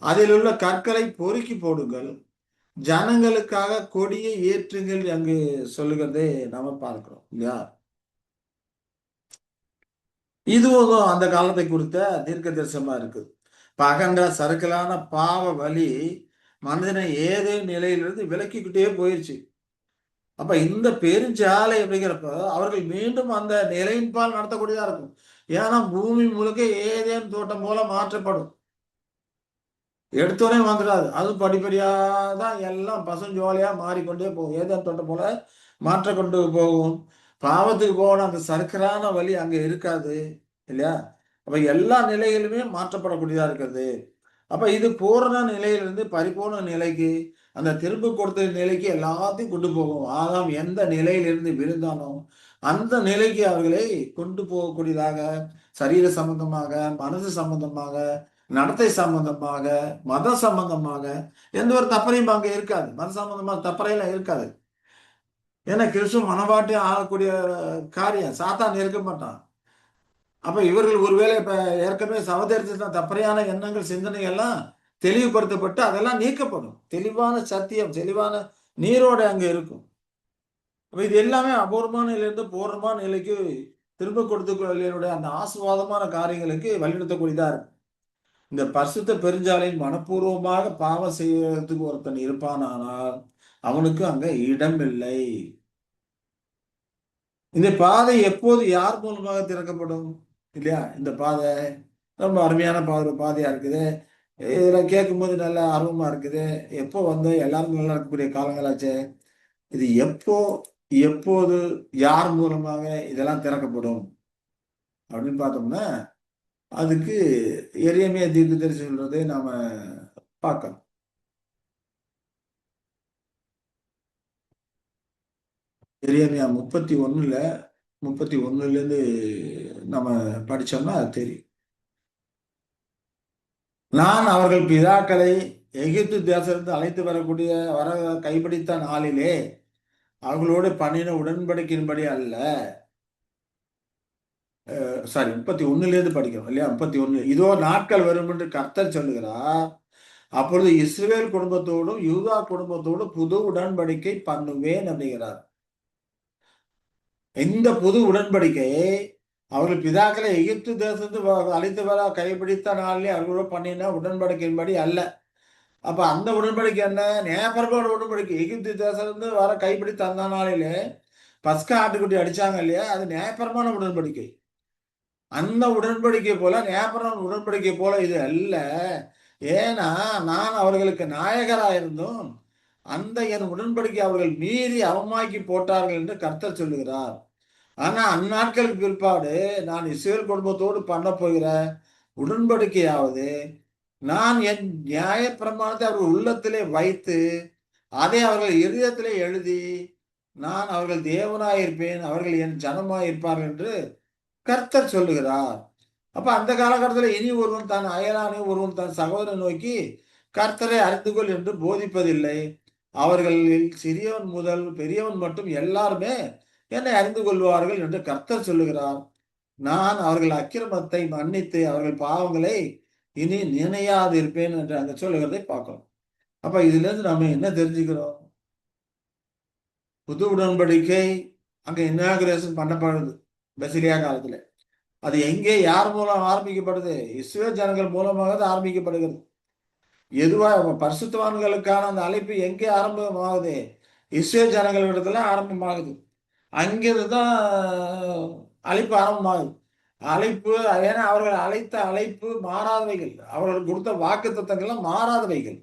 அதில் உள்ள கற்களை பொறுக்கி போடுங்கள். ஜனங்களுக்காக கொடியை ஏற்றுங்கள் அங்கு சொல்லுகிறதை நாம பார்க்கிறோம் இல்லையா? இதுவும் அந்த காலத்தை குறித்த தீர்க்க தரிசனமா இருக்குது. அகன்ற சறுக்கலான பாவ வழி மனிதனை ஏதே நிலையிலிருந்து விலக்கிக்கிட்டே போயிடுச்சு. அப்ப இந்த பெருஞ்சாலை அப்படிங்கிறப்ப அவர்கள் மீண்டும் அந்த நிலையின் பால் நடத்தக்கூடியதா இருக்கும். ஏன்னா பூமி முழுக்க ஏதேன் தோட்டம் போல மாற்றப்படும். எடுத்தோடனே வந்துடாது. அது படிப்படியா தான் எல்லாம் பசுஞ்சோலையா மாறிக்கொண்டே போகும். ஏதேன் தோட்டம் போல மாற்ற கொண்டு போகும். பாவத்துக்கு போன அந்த சறுக்கலான வழி அங்க இருக்காது இல்லையா? அப்ப எல்லா நிலைகளுமே மாற்றப்படக்கூடியதா இருக்கிறது. அப்ப இது பூரண நிலையிலிருந்து பரிபூர்ண நிலைக்கு, அந்த திரும்ப கொடுத்த நிலைக்கு எல்லாத்தையும் கொண்டு போகும். ஆதாம் எந்த நிலையிலிருந்து விழுந்தானோ அந்த நிலைக்கு அவர்களை கொண்டு போகக்கூடியதாக, சரீர சம்பந்தமாக, மனசு சம்பந்தமாக, நடத்தை சம்பந்தமாக, மத சம்பந்தமாக எந்த ஒரு தப்பறையும் அங்க இருக்காது. மத சம்பந்தமாக தப்பறையெல்லாம் இருக்காது. ஏன்னா கிறிஸ்துவ மனவாட்டி ஆகக்கூடிய காரியம் சாத்தான் இருக்க மாட்டான். அப்ப இவர்கள் ஒருவேளை இப்ப ஏற்கனவே சகோதரத்தில் தப்பறையான எண்ணங்கள், சிந்தனைகள் எல்லாம் தெளிவுபடுத்தப்பட்டு அதெல்லாம் நீக்கப்படும். தெளிவான சத்தியம், தெளிவான நீரோட அங்க இருக்கும். அப்ப இது எல்லாமே அபூர்வமான நிலையிலிருந்து பூர்ணமான நிலைக்கு திரும்ப கொடுத்துடைய அந்த ஆசீர்வாதமான காரியங்களுக்கு வழிநடத்தக்கூடியதா இருக்கு. இந்த பரிசுத்த பெருஞ்சாலையில் மனப்பூர்வமாக பாவம் செய்யறதுக்கு ஒருத்தன் இருப்பானானால் அவனுக்கு அங்க இடம் இல்லை. இந்த பாதை எப்போது யார் மூலமாக திறக்கப்படும் இல்லையா? இந்த பாதை ரொம்ப அருமையான பாதையா இருக்குது. இதெல்லாம் கேட்கும்போது நல்ல ஆர்வமா இருக்குது. எப்போ வந்து எல்லாரும் நல்லா இருக்கக்கூடிய காலங்களாச்சே. இது எப்போது யார் மூலமாக இதெல்லாம் திறக்கப்படும் அப்படின்னு பார்த்தோம்னா, அதுக்கு எரேமியா தீர்க்கதரிசி சொல்றதை நாம பார்க்கலாம். எரேமியா 31ல இருந்து நம்ம படிச்சோம்னா அது தெரியும். நான் அவர்கள் பிதாக்களை எகிப்து தேசத்திலிருந்து அழைத்து வர கைப்பிடித்த நாளிலே அவர்களோடு பண்ணின உடன்படிக்கையின்படி அல்ல. சாரி 31ல இருந்து படிக்கிறோம் இல்லையா? 31 இதோ நாட்கள் வரும் என்று கர்த்தர் சொல்லுகிறார். அப்பொழுது இஸ்ரவேல் குடும்பத்தோடும் யூதா குடும்பத்தோடும் புது உடன்படிக்கை பண்ணுவேன் அப்படிங்கிறார். இந்த புது உடன்படிக்கையை அவர்கள் பிதாக்களை எகிப்து தேசத்து அழைத்து வர கைப்பிடித்த நாளிலே அவர்களோடு பண்ணின உடன்படிக்கையின்படி அல்ல. அப்ப அந்த உடன்படிக்கை என்ன? நியாயப்பிரமாண உடன்படிக்கை. எகிப்து தேசத்திலிருந்து வர கைப்பிடித்த அந்த நாளிலே பஸ்கா ஆட்டுக்குட்டி அடிச்சாங்க இல்லையா? அது நியாயப்பிரமாண உடன்படிக்கை. அந்த உடன்படிக்கை போல நியாயப்பிரமாண உடன்படிக்கை போல இது அல்ல. ஏன்னா நான் அவர்களுக்கு நாயகராயிருந்தும் அந்த என் உடன்படிக்கை அவர்கள் மீறி அவமாக்கி போட்டார்கள் என்று கர்த்தர் சொல்லுகிறார். ஆனா அந்நாட்களுக்கு பிற்பாடு நான் இஸ்ரவேல் குடும்பத்தோடு பண்ண போகிற உடன்படிக்கையாவது நான் என் நியாய பிரமாணத்தை அவர்கள் உள்ளத்திலே வைத்து அதை அவர்கள் இருதயத்திலே எழுதி நான் அவர்கள் தேவனாயிருப்பேன், அவர்கள் என் ஜனமாயிருப்பார்கள் என்று கர்த்தர் சொல்லுகிறார். அப்ப அந்த காலகட்டத்தில் இனி ஒருவன் தன் அயலானை, ஒருவன் தன் சகோதரனை நோக்கி கர்த்தரை அறிந்து கொள் என்று போதிப்பதில்லை. அவர்களில் சிறியவன் முதல் பெரியவன் மட்டும் எல்லாருமே என்னை அறிந்து கொள்வார்கள் என்று கர்த்தர் சொல்லுகிறார். நான் அவர்கள் அக்கிரமத்தை மன்னித்து அவர்கள் பாவங்களை இனி நினையாதிருப்பேன் என்று அங்க சொல்லுகிறதை பார்க்கிறோம். அப்ப இதுல இருந்து நாம என்ன தெரிஞ்சுக்கிறோம்? புது உடன்படிக்கை அங்க இனாகுரேஷன் பண்ணப்படுது பெசிலியா காலத்துல. அது எங்கே யார் மூலம் ஆரம்பிக்கப்படுது? இஸ்ரவேல் ஜனங்கள் மூலமாக அது ஆரம்பிக்கப்படுகிறது. எதுவா பரிசுத்தவான்களுக்கான அந்த அழைப்பு எங்கே ஆரம்பமாகுது? இஸ்ரவேல் ஜனங்களிடத்துல ஆரம்பமாகுது. அங்கிருந்து தான் அழைப்பு ஆரம்பமாகுது. அழைப்பு, ஏன்னா அவர்கள் அழைத்த அழைப்பு மாறாதவைகள், அவர்கள் கொடுத்த வாக்கு தத்தங்கள்லாம் மாறாதவைகள்.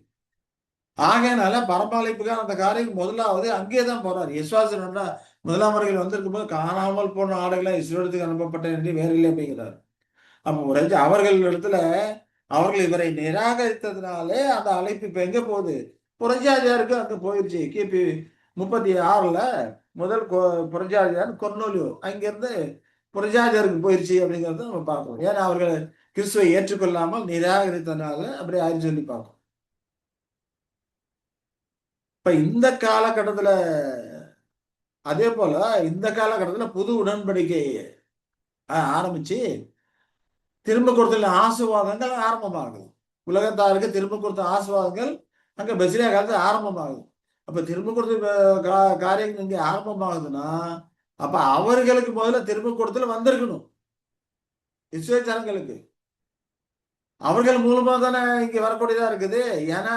ஆகையனால பரம அழைப்புக்கான அந்த காரியம் முதலாவது அங்கேதான் போறார். விசுவாசம்னா முதலாம் முறையில் வந்திருக்கும் போது காணாமல் போன ஆடுகளை இஸ்ரவேலுக்கு அனுப்பப்பட்டேன் என்று வேறில்லை அப்படிங்கிறார். அப்ப அவர்கள் இடத்துல அவர்கள் இவரை நிராகரித்ததுனாலே அந்த அழைப்பு இப்ப எங்க போகுது? புறஜாதியாருக்கு அங்க போயிடுச்சு. கிபி 36ல முதல் புறஜாதியார் கொர்னோலியோ அங்கிருந்து புறஜாதியாருக்கு போயிடுச்சு அப்படிங்கறத நம்ம பார்க்கிறோம். ஏன்னா அவர்கள் கிறிஸ்துவை ஏற்றுக்கொள்ளாமல் நிராகரித்தனால அப்படி ஆயிடுச்சு சொல்லி பார்க்கிறோம். இப்ப இந்த காலகட்டத்துல அதே போல இந்த காலகட்டத்துல புது உடன்படிக்கை ஆரம்பிச்சு திரும்ப கொடுத்த ஆசீர்வாதங்கள் ஆரம்பமாகுது. உலகத்தாருக்கு திரும்ப கொடுத்த ஆசீர்வாதங்கள் அங்க பெசிலியா காலத்துல ஆரம்பமாகுது. அப்ப திரும்ப கொடுத்த காரியங்கள் இங்க ஆரம்பமாகுதுன்னா அப்ப அவர்களுக்கு முதல்ல திரும்ப கொடுத்தல் வந்திருக்கணும். இஸ்ரவேல் ஜனங்களுக்கு அவர்கள் மூலமா தானே இங்க வரக்கூடியதா இருக்குது. ஏன்னா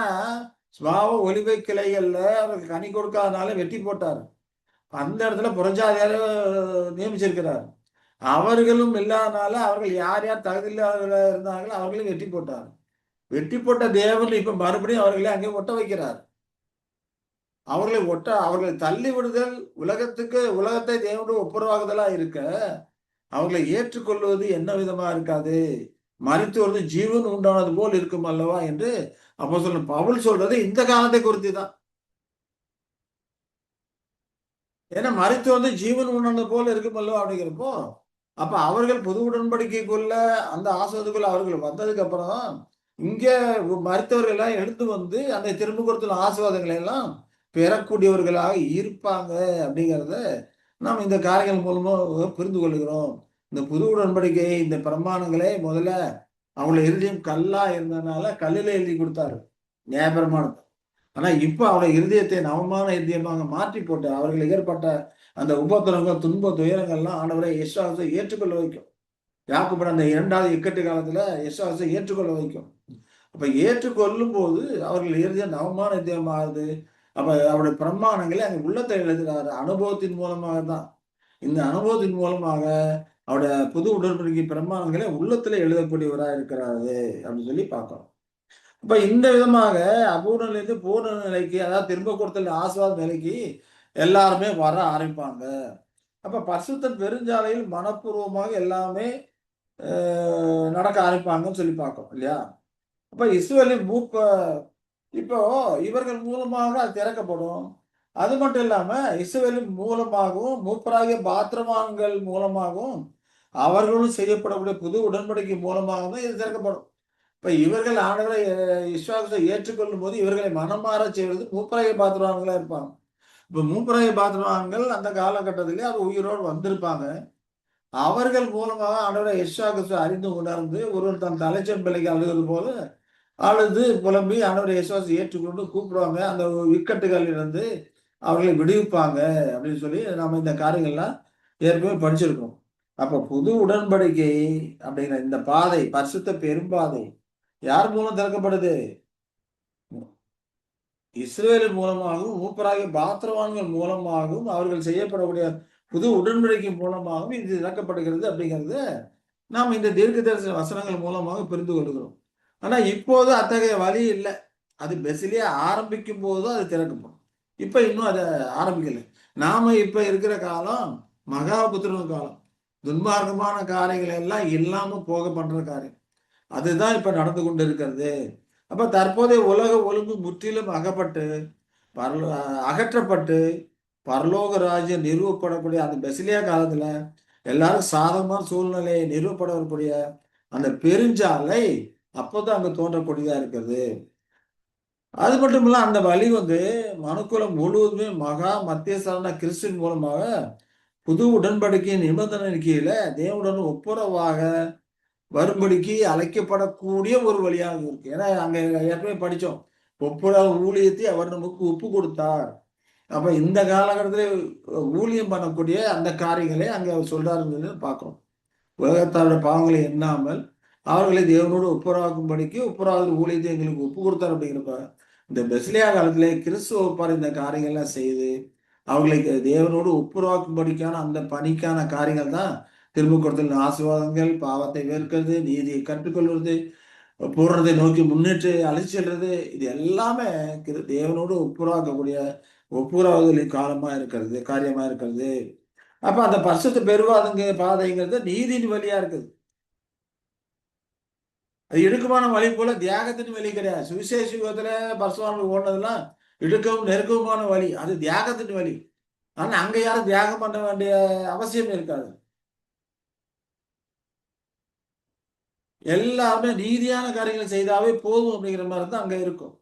சுபாவ ஒலிவை கிளைகள்ல அவருக்கு கனி கொடுக்காதனால வெட்டி போட்டார். அந்த இடத்துல புறஜாதியார நியமிச்சிருக்கிறார். அவர்களும் இல்லாதனால அவர்கள் யார் யார் தகுதி இல்லாதவர்களா இருந்தாங்களோ அவர்களையும் வெட்டி போட்டார். வெட்டி போட்ட தேவன் இப்ப மறுபடியும் அவர்களை அங்கே ஒட்ட வைக்கிறார். அவர்களை தள்ளி விடுதல் உலகத்தை தேவனுடைய ஒப்புரவாகுதலா இருக்க அவர்களை ஏற்றுக்கொள்வது என்ன விதமா இருக்காது? மரித்து வந்து ஜீவன் உண்டானது போல் இருக்கும் அல்லவா என்று அப்போஸ்தலன் பவுல் சொல்றது இந்த காலத்தை குறித்து தான். ஏன்னா மரித்து வந்து ஜீவன் உண்டானது போல இருக்கும் அல்லவா அப்படிங்கிறப்போ அப்ப அவர்கள் புது உடன்படிக்கைக்குள்ள அந்த ஆசிரியத்துக்குள்ள அவர்கள் வந்ததுக்கு அப்புறம் இங்க மருத்துவர்கள் எல்லாம் எடுத்து வந்து அந்த திரும்ப கொடுத்த ஆசீர்வாதங்களை எல்லாம் பெறக்கூடியவர்களாக இருப்பாங்க அப்படிங்கிறத நாம் இந்த காரியங்கள் மூலமா புரிந்து கொள்கிறோம். இந்த புது உடன்படிக்கை இந்த பிரமாணங்களை முதல்ல அவங்கள இருதயம் கல்லா இருந்ததுனால கல்லில எழுதி கொடுத்தாரு நியாயப்பிரமாணத்தை. ஆனா இப்ப அவருடைய இருதயத்தை நவமான இருதயமாக மாற்றி போட்டு அவர்களுக்கு ஏற்பட்ட அந்த உபத்திரங்கள் துன்ப துயரங்கள்லாம் ஆண்டவரை யெஷுவாவை ஏற்றுக்கொள்ள வைக்கும். யாக்கோபு அந்த 2வது இக்கட்டு காலத்துல யெஷுவாவை ஏற்றுக்கொள்ள வைக்கும். அப்ப ஏற்றுக்கொள்ளும் போது அவர்கள் இருதயம் நவமான இருதயமாகுது. அப்ப அவருடைய பிரமாணங்களை அங்க உள்ளத்தை எழுதுகிறாரு. அனுபவத்தின் மூலமாக தான். இந்த அனுபவத்தின் மூலமாக அவருடைய புது உடன்படிக்கை பிரமாணங்களை உள்ளத்துல எழுதக்கூடியவராக இருக்கிறாரு அப்படின்னு சொல்லி பார்க்கிறோம். அப்ப இந்த விதமாக அபூர்ண நிலையிலிருந்து பூர்ண நிலைக்கு, அதாவது திரும்ப கொடுத்தல் ஆசீர்வாத நிலைக்கு எல்லாருமே வர ஆரம்பிப்பாங்க. அப்ப பரிசுத்த பெருஞ்சாலையில் மனப்பூர்வமாக எல்லாமே நடக்க ஆரம்பிப்பாங்கன்னு சொல்லி பார்க்கிறோம் இல்லையா? அப்ப இஸ்ரவேலின் இப்போ இவர்கள் மூலமாக அது திறக்கப்படும். அது மட்டும் இல்லாம இஸ்ரவேலின் மூலமாகவும் மூப்பராகிய பாத்திரவான்கள் மூலமாகவும் அவர்களும் செய்யப்படக்கூடிய புது உடன்படிக்கை மூலமாகவும் இது திறக்கப்படும். இப்ப இவர்கள் ஆண்டவரை விசுவாசத்தை ஏற்றுக்கொள்ளும் போது இவர்களை மனமாற செய்வது மூப்பராகிய பாத்திரவான்களா இருப்பாங்க. இப்ப மூப்பராகிய பாத்திரவான்கள் அந்த காலகட்டத்திலே அவர் உயிரோடு வந்திருப்பாங்க. அவர்கள் மூலமாக ஆண்டவரை விசுவாசத்தை அறிந்து உணர்ந்து ஒருவர் தன் தலைச்சன் பிள்ளைக்கு அழுவது போல அழுது புலம்பி ஆண்டவரை விசுவாசத்தை ஏற்றுக்கொண்டு கூப்பிடுவாங்க. அந்த இக்கட்டுகளில் இருந்து அவர்களை விடுவிப்பாங்க அப்படின்னு சொல்லி நம்ம இந்த காரியங்கள்லாம் ஏற்கனவே படிச்சிருக்கோம். அப்ப புது உடன்படிக்கை அப்படிங்கிற இந்த பாதை, பரிசுத்த பெரும்பாதை யார் மூலம் திறக்கப்படுது? இஸ்ரவேலின் மூலமாகவும் மூப்பராகிய பாத்திரவான்கள் மூலமாகவும் அவர்கள் செய்யப்படக்கூடிய புது உடன்படிக்கை மூலமாகவும் இது திறக்கப்படுகிறது அப்படிங்கிறது நாம் இந்த தீர்க்க தரிசன வசனங்கள் மூலமாக புரிந்து கொள்கிறோம். ஆனா இப்போது அத்தகைய வழி இல்லை. அது பெசிலியா ஆரம்பிக்கும் போதும் அது திறக்கப்படும். இப்ப இன்னும் அதை ஆரம்பிக்கல. நாம இப்ப இருக்கிற காலம் மகாபுத்திரன் காலம். துன்மார்க்கமான காரியங்கள் எல்லாம் இல்லாம போக பண்ற காரியம். அதுதான் இப்ப நடந்து கொண்டு இருக்கிறது. அப்ப தற்போதைய உலக ஒழுங்கு முற்றிலும் அகப்பட்டு அகற்றப்பட்டு பரலோக ராஜ்யம் நிறுவப்படக்கூடிய அந்த பெசிலியா காலத்துல எல்லாரும் சாதகமான சூழ்நிலையை நிறுவப்படக்கூடிய அந்த பெருஞ்சாலை அப்போதான் அங்க தோன்றக்கூடியதா இருக்கிறது. அது மட்டும் இல்ல, அந்த வழி மனுக்குலம் முழுவதுமே மகா மத்தியஸ்தரான கிறிஸ்துவின் மூலமாக புது உடன்படிக்கையின் நிபந்தனை கீழே தேவனுடன் ஒப்புரவாக வரும்படிக்கு அழைக்கப்படக்கூடிய ஒரு வழியாக இருக்கு. ஏன்னா அங்க ஏற்கனவே படிச்சோம், ஒப்புரவு ஊழியத்தை அவர் நமக்கு ஒப்பு கொடுத்தார். அப்ப இந்த காலகட்டத்திலே ஊழியம் பண்ணக்கூடிய அந்த காரியங்களை அங்க அவர் சொல்றாருன்னு பார்க்கிறோம். உலகத்தாருடைய பாவங்களை எண்ணாமல் அவர்களை தேவனோடு ஒப்புரவாக்கும்படிக்கு ஒப்புரவாத ஊழியத்தை எங்களுக்கு ஒப்பு கொடுத்தார் அப்படிங்கிறப்ப, இந்த பெசிலியா காலத்திலே கிறிஸ்துவ ஒப்பார் இந்த காரியங்கள்லாம் செய்து அவர்களை தேவனோடு ஒப்புரவாக்கும்படிக்கான அந்த பணிக்கான காரியங்கள் தான் திரும்ப கொடுத்தல் ஆசீர்வாதங்கள், பாவத்தை வேர்க்கிறது, நீதியை கற்றுக்கொள்வது, பூரணத்தை நோக்கி முன்னேற்றி அழைச்சு செல்றது, இது எல்லாமே தேவனோடு ஒப்புரவாக்கக்கூடிய ஒப்புரவாதலின் காலமா இருக்கிறது, காரியமா இருக்கிறது. அப்ப அந்த பரிசுத்த பெறுவாதுங்க பாதைங்கிறது நீதியின் வழியா இருக்குது. அது இடுக்கமான வழி போல தியாகத்தின் வழி கிடையாது. சுவிசேஷ யுகத்துல பரிசுத்தவான்கள் ஓடுனதெல்லாம் இடுக்கவும் நெருக்கவுமான வழி, அது தியாகத்தின் வழி. ஆனா அங்க யாரும் தியாகம் பண்ண வேண்டிய அவசியம் இருக்காது. எல்லாருமே நீதியான காரியங்களை செய்தாவே போதும் அப்படிங்கிற மாதிரி தான் அங்க இருக்கும்.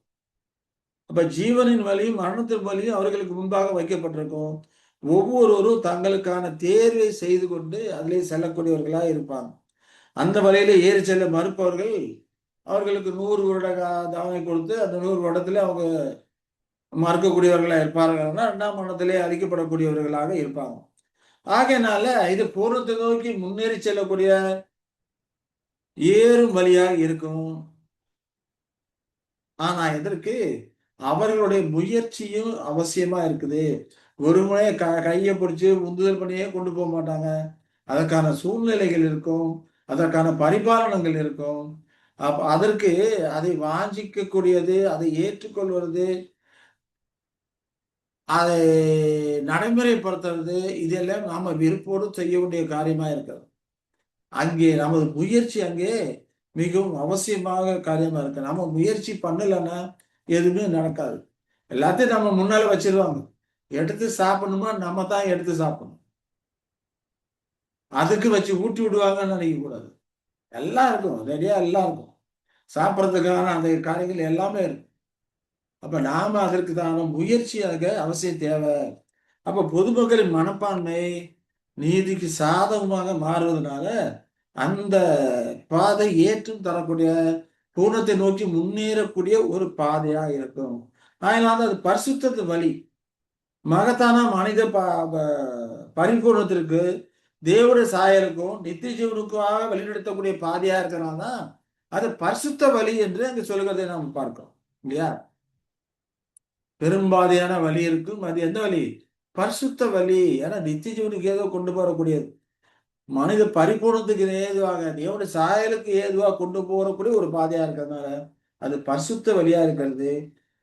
அப்ப ஜீவனின் வழியும் மரணத்தின் வழியும் அவர்களுக்கு முன்பாக வைக்கப்பட்டிருக்கும். ஒவ்வொருவரும் தங்களுக்கான தேர்வை செய்து கொண்டு அதிலே செல்லக்கூடியவர்களா இருப்பாங்க. அந்த வழியில ஏறி செல்ல மறுப்பவர்கள் அவர்களுக்கு 100 வருட தவணை கொடுத்து அந்த 100 வருடத்திலே அவங்க மறுக்கக்கூடியவர்களா இருப்பார்கள்னா 2ஆம் மரணத்திலே அழிக்கப்படக்கூடியவர்களாக இருப்பாங்க. ஆகையினால இது பூரணத்தை நோக்கி முன்னேறி செல்லக்கூடிய ஏறும் வழியாக இருக்கும். ஆனா இதற்கு அவர்களுடைய முயற்சியும் அவசியமா இருக்குது. ஒரு முறை கையை பிடிச்சு உந்துதல் பண்ணியே கொண்டு போக மாட்டாங்க. அதற்கான சூழ்நிலைகள் இருக்கும், அதற்கான பரிபாலனங்கள் இருக்கும். அதற்கு அதை வாஞ்சிக்கக்கூடியது, அதை ஏற்றுக்கொள்வது, அதை நடைமுறைப்படுத்துறது, இதெல்லாம் நாம விருப்போடு செய்ய வேண்டிய காரியமா இருக்கிறது. அங்கே நமது முயற்சி அங்கே மிகவும் அவசியமாக காரியமா இருக்கு. நம்ம முயற்சி பண்ணலைன்னா எதுவுமே நடக்காது. எல்லாத்தையும் நம்ம முன்னால வச்சிருவாங்க. எடுத்து சாப்பிடணுமா நம்ம தான் எடுத்து சாப்பிடணும். அதுக்கு வச்சு ஊட்டி விடுவாங்கன்னு நினைக்க கூடாது. எல்லாம் இருக்கும், ரெடியா எல்லாம் இருக்கும். சாப்பிட்றதுக்கான அந்த காரியங்கள் எல்லாமே இருக்கும். அப்ப நாம அதற்கு தான முயற்சி அதுக்கு அவசியம் தேவை. அப்ப பொதுமக்களின் மனப்பான்மை நீதிக்கு சாதகமாக மாறுவதனால அந்த பாதை ஏற்றும் தரக்கூடிய பூர்ணத்தை நோக்கி முன்னேறக்கூடிய ஒரு பாதையா இருக்கும். அதனால அது பரிசுத்த வழி. மகத்தான மனித பரிபூர்ணத்திற்கு தேவனுடைய சாயலுக்கும் நித்திய ஜீவனுக்காக வழிநடத்தக்கூடிய பாதையா இருக்கிறனால தான் அது பரிசுத்த வழி என்று அங்கு சொல்கிறதை நாம் பார்க்கிறோம் இல்லையா? பெரும்பாதையான வழி இருக்கும். அது எந்த வழி? பரிசுத்த வழி. ஏன்னா நித்திய ஜீவனுக்கு ஏதோ கொண்டு போறக்கூடியது, மனித பரிபூர்ணத்துக்கு ஏதுவாக தேவனுடைய சாயலுக்கு ஏதுவாக கொண்டு போறக்கூடிய ஒரு பாதையா இருக்கிறதுனால அது பரிசுத்த வழியா இருக்கிறது.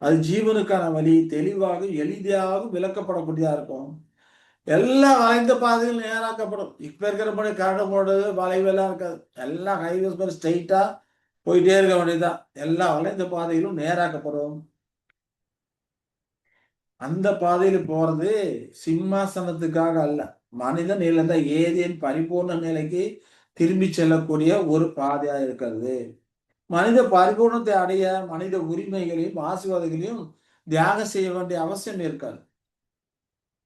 அது ஜீவனுக்கான வழி, தெளிவாக எளிதாக விளக்கப்படக்கூடியதா இருக்கும். எல்லா வளைந்த பாதைகளும் நேராக்கப்படும். இப்ப இருக்கிற மாதிரி கரடு போடுறது வளைவெல்லாம் இருக்காது. எல்லாம் ஹைவேஸ் மாதிரி ஸ்ட்ரைட்டா போயிட்டே இருக்க வேண்டியதுதான். எல்லா வளைந்த பாதைகளும் நேராக்கப்படும். அந்த பாதையில போறது சிம்மாசனத்துக்காக அல்ல, மனிதன் இழந்த ஏதேன் பரிபூர்ண நிலைக்கு திரும்பி செல்லக்கூடிய ஒரு பாதையா இருக்கிறது. மனித பரிபூர்ணத்தை அடைய மனித உரிமைகளையும் ஆசீர்வாதங்களையும் தியாகம் செய்ய வேண்டிய அவசியம் இருக்காது.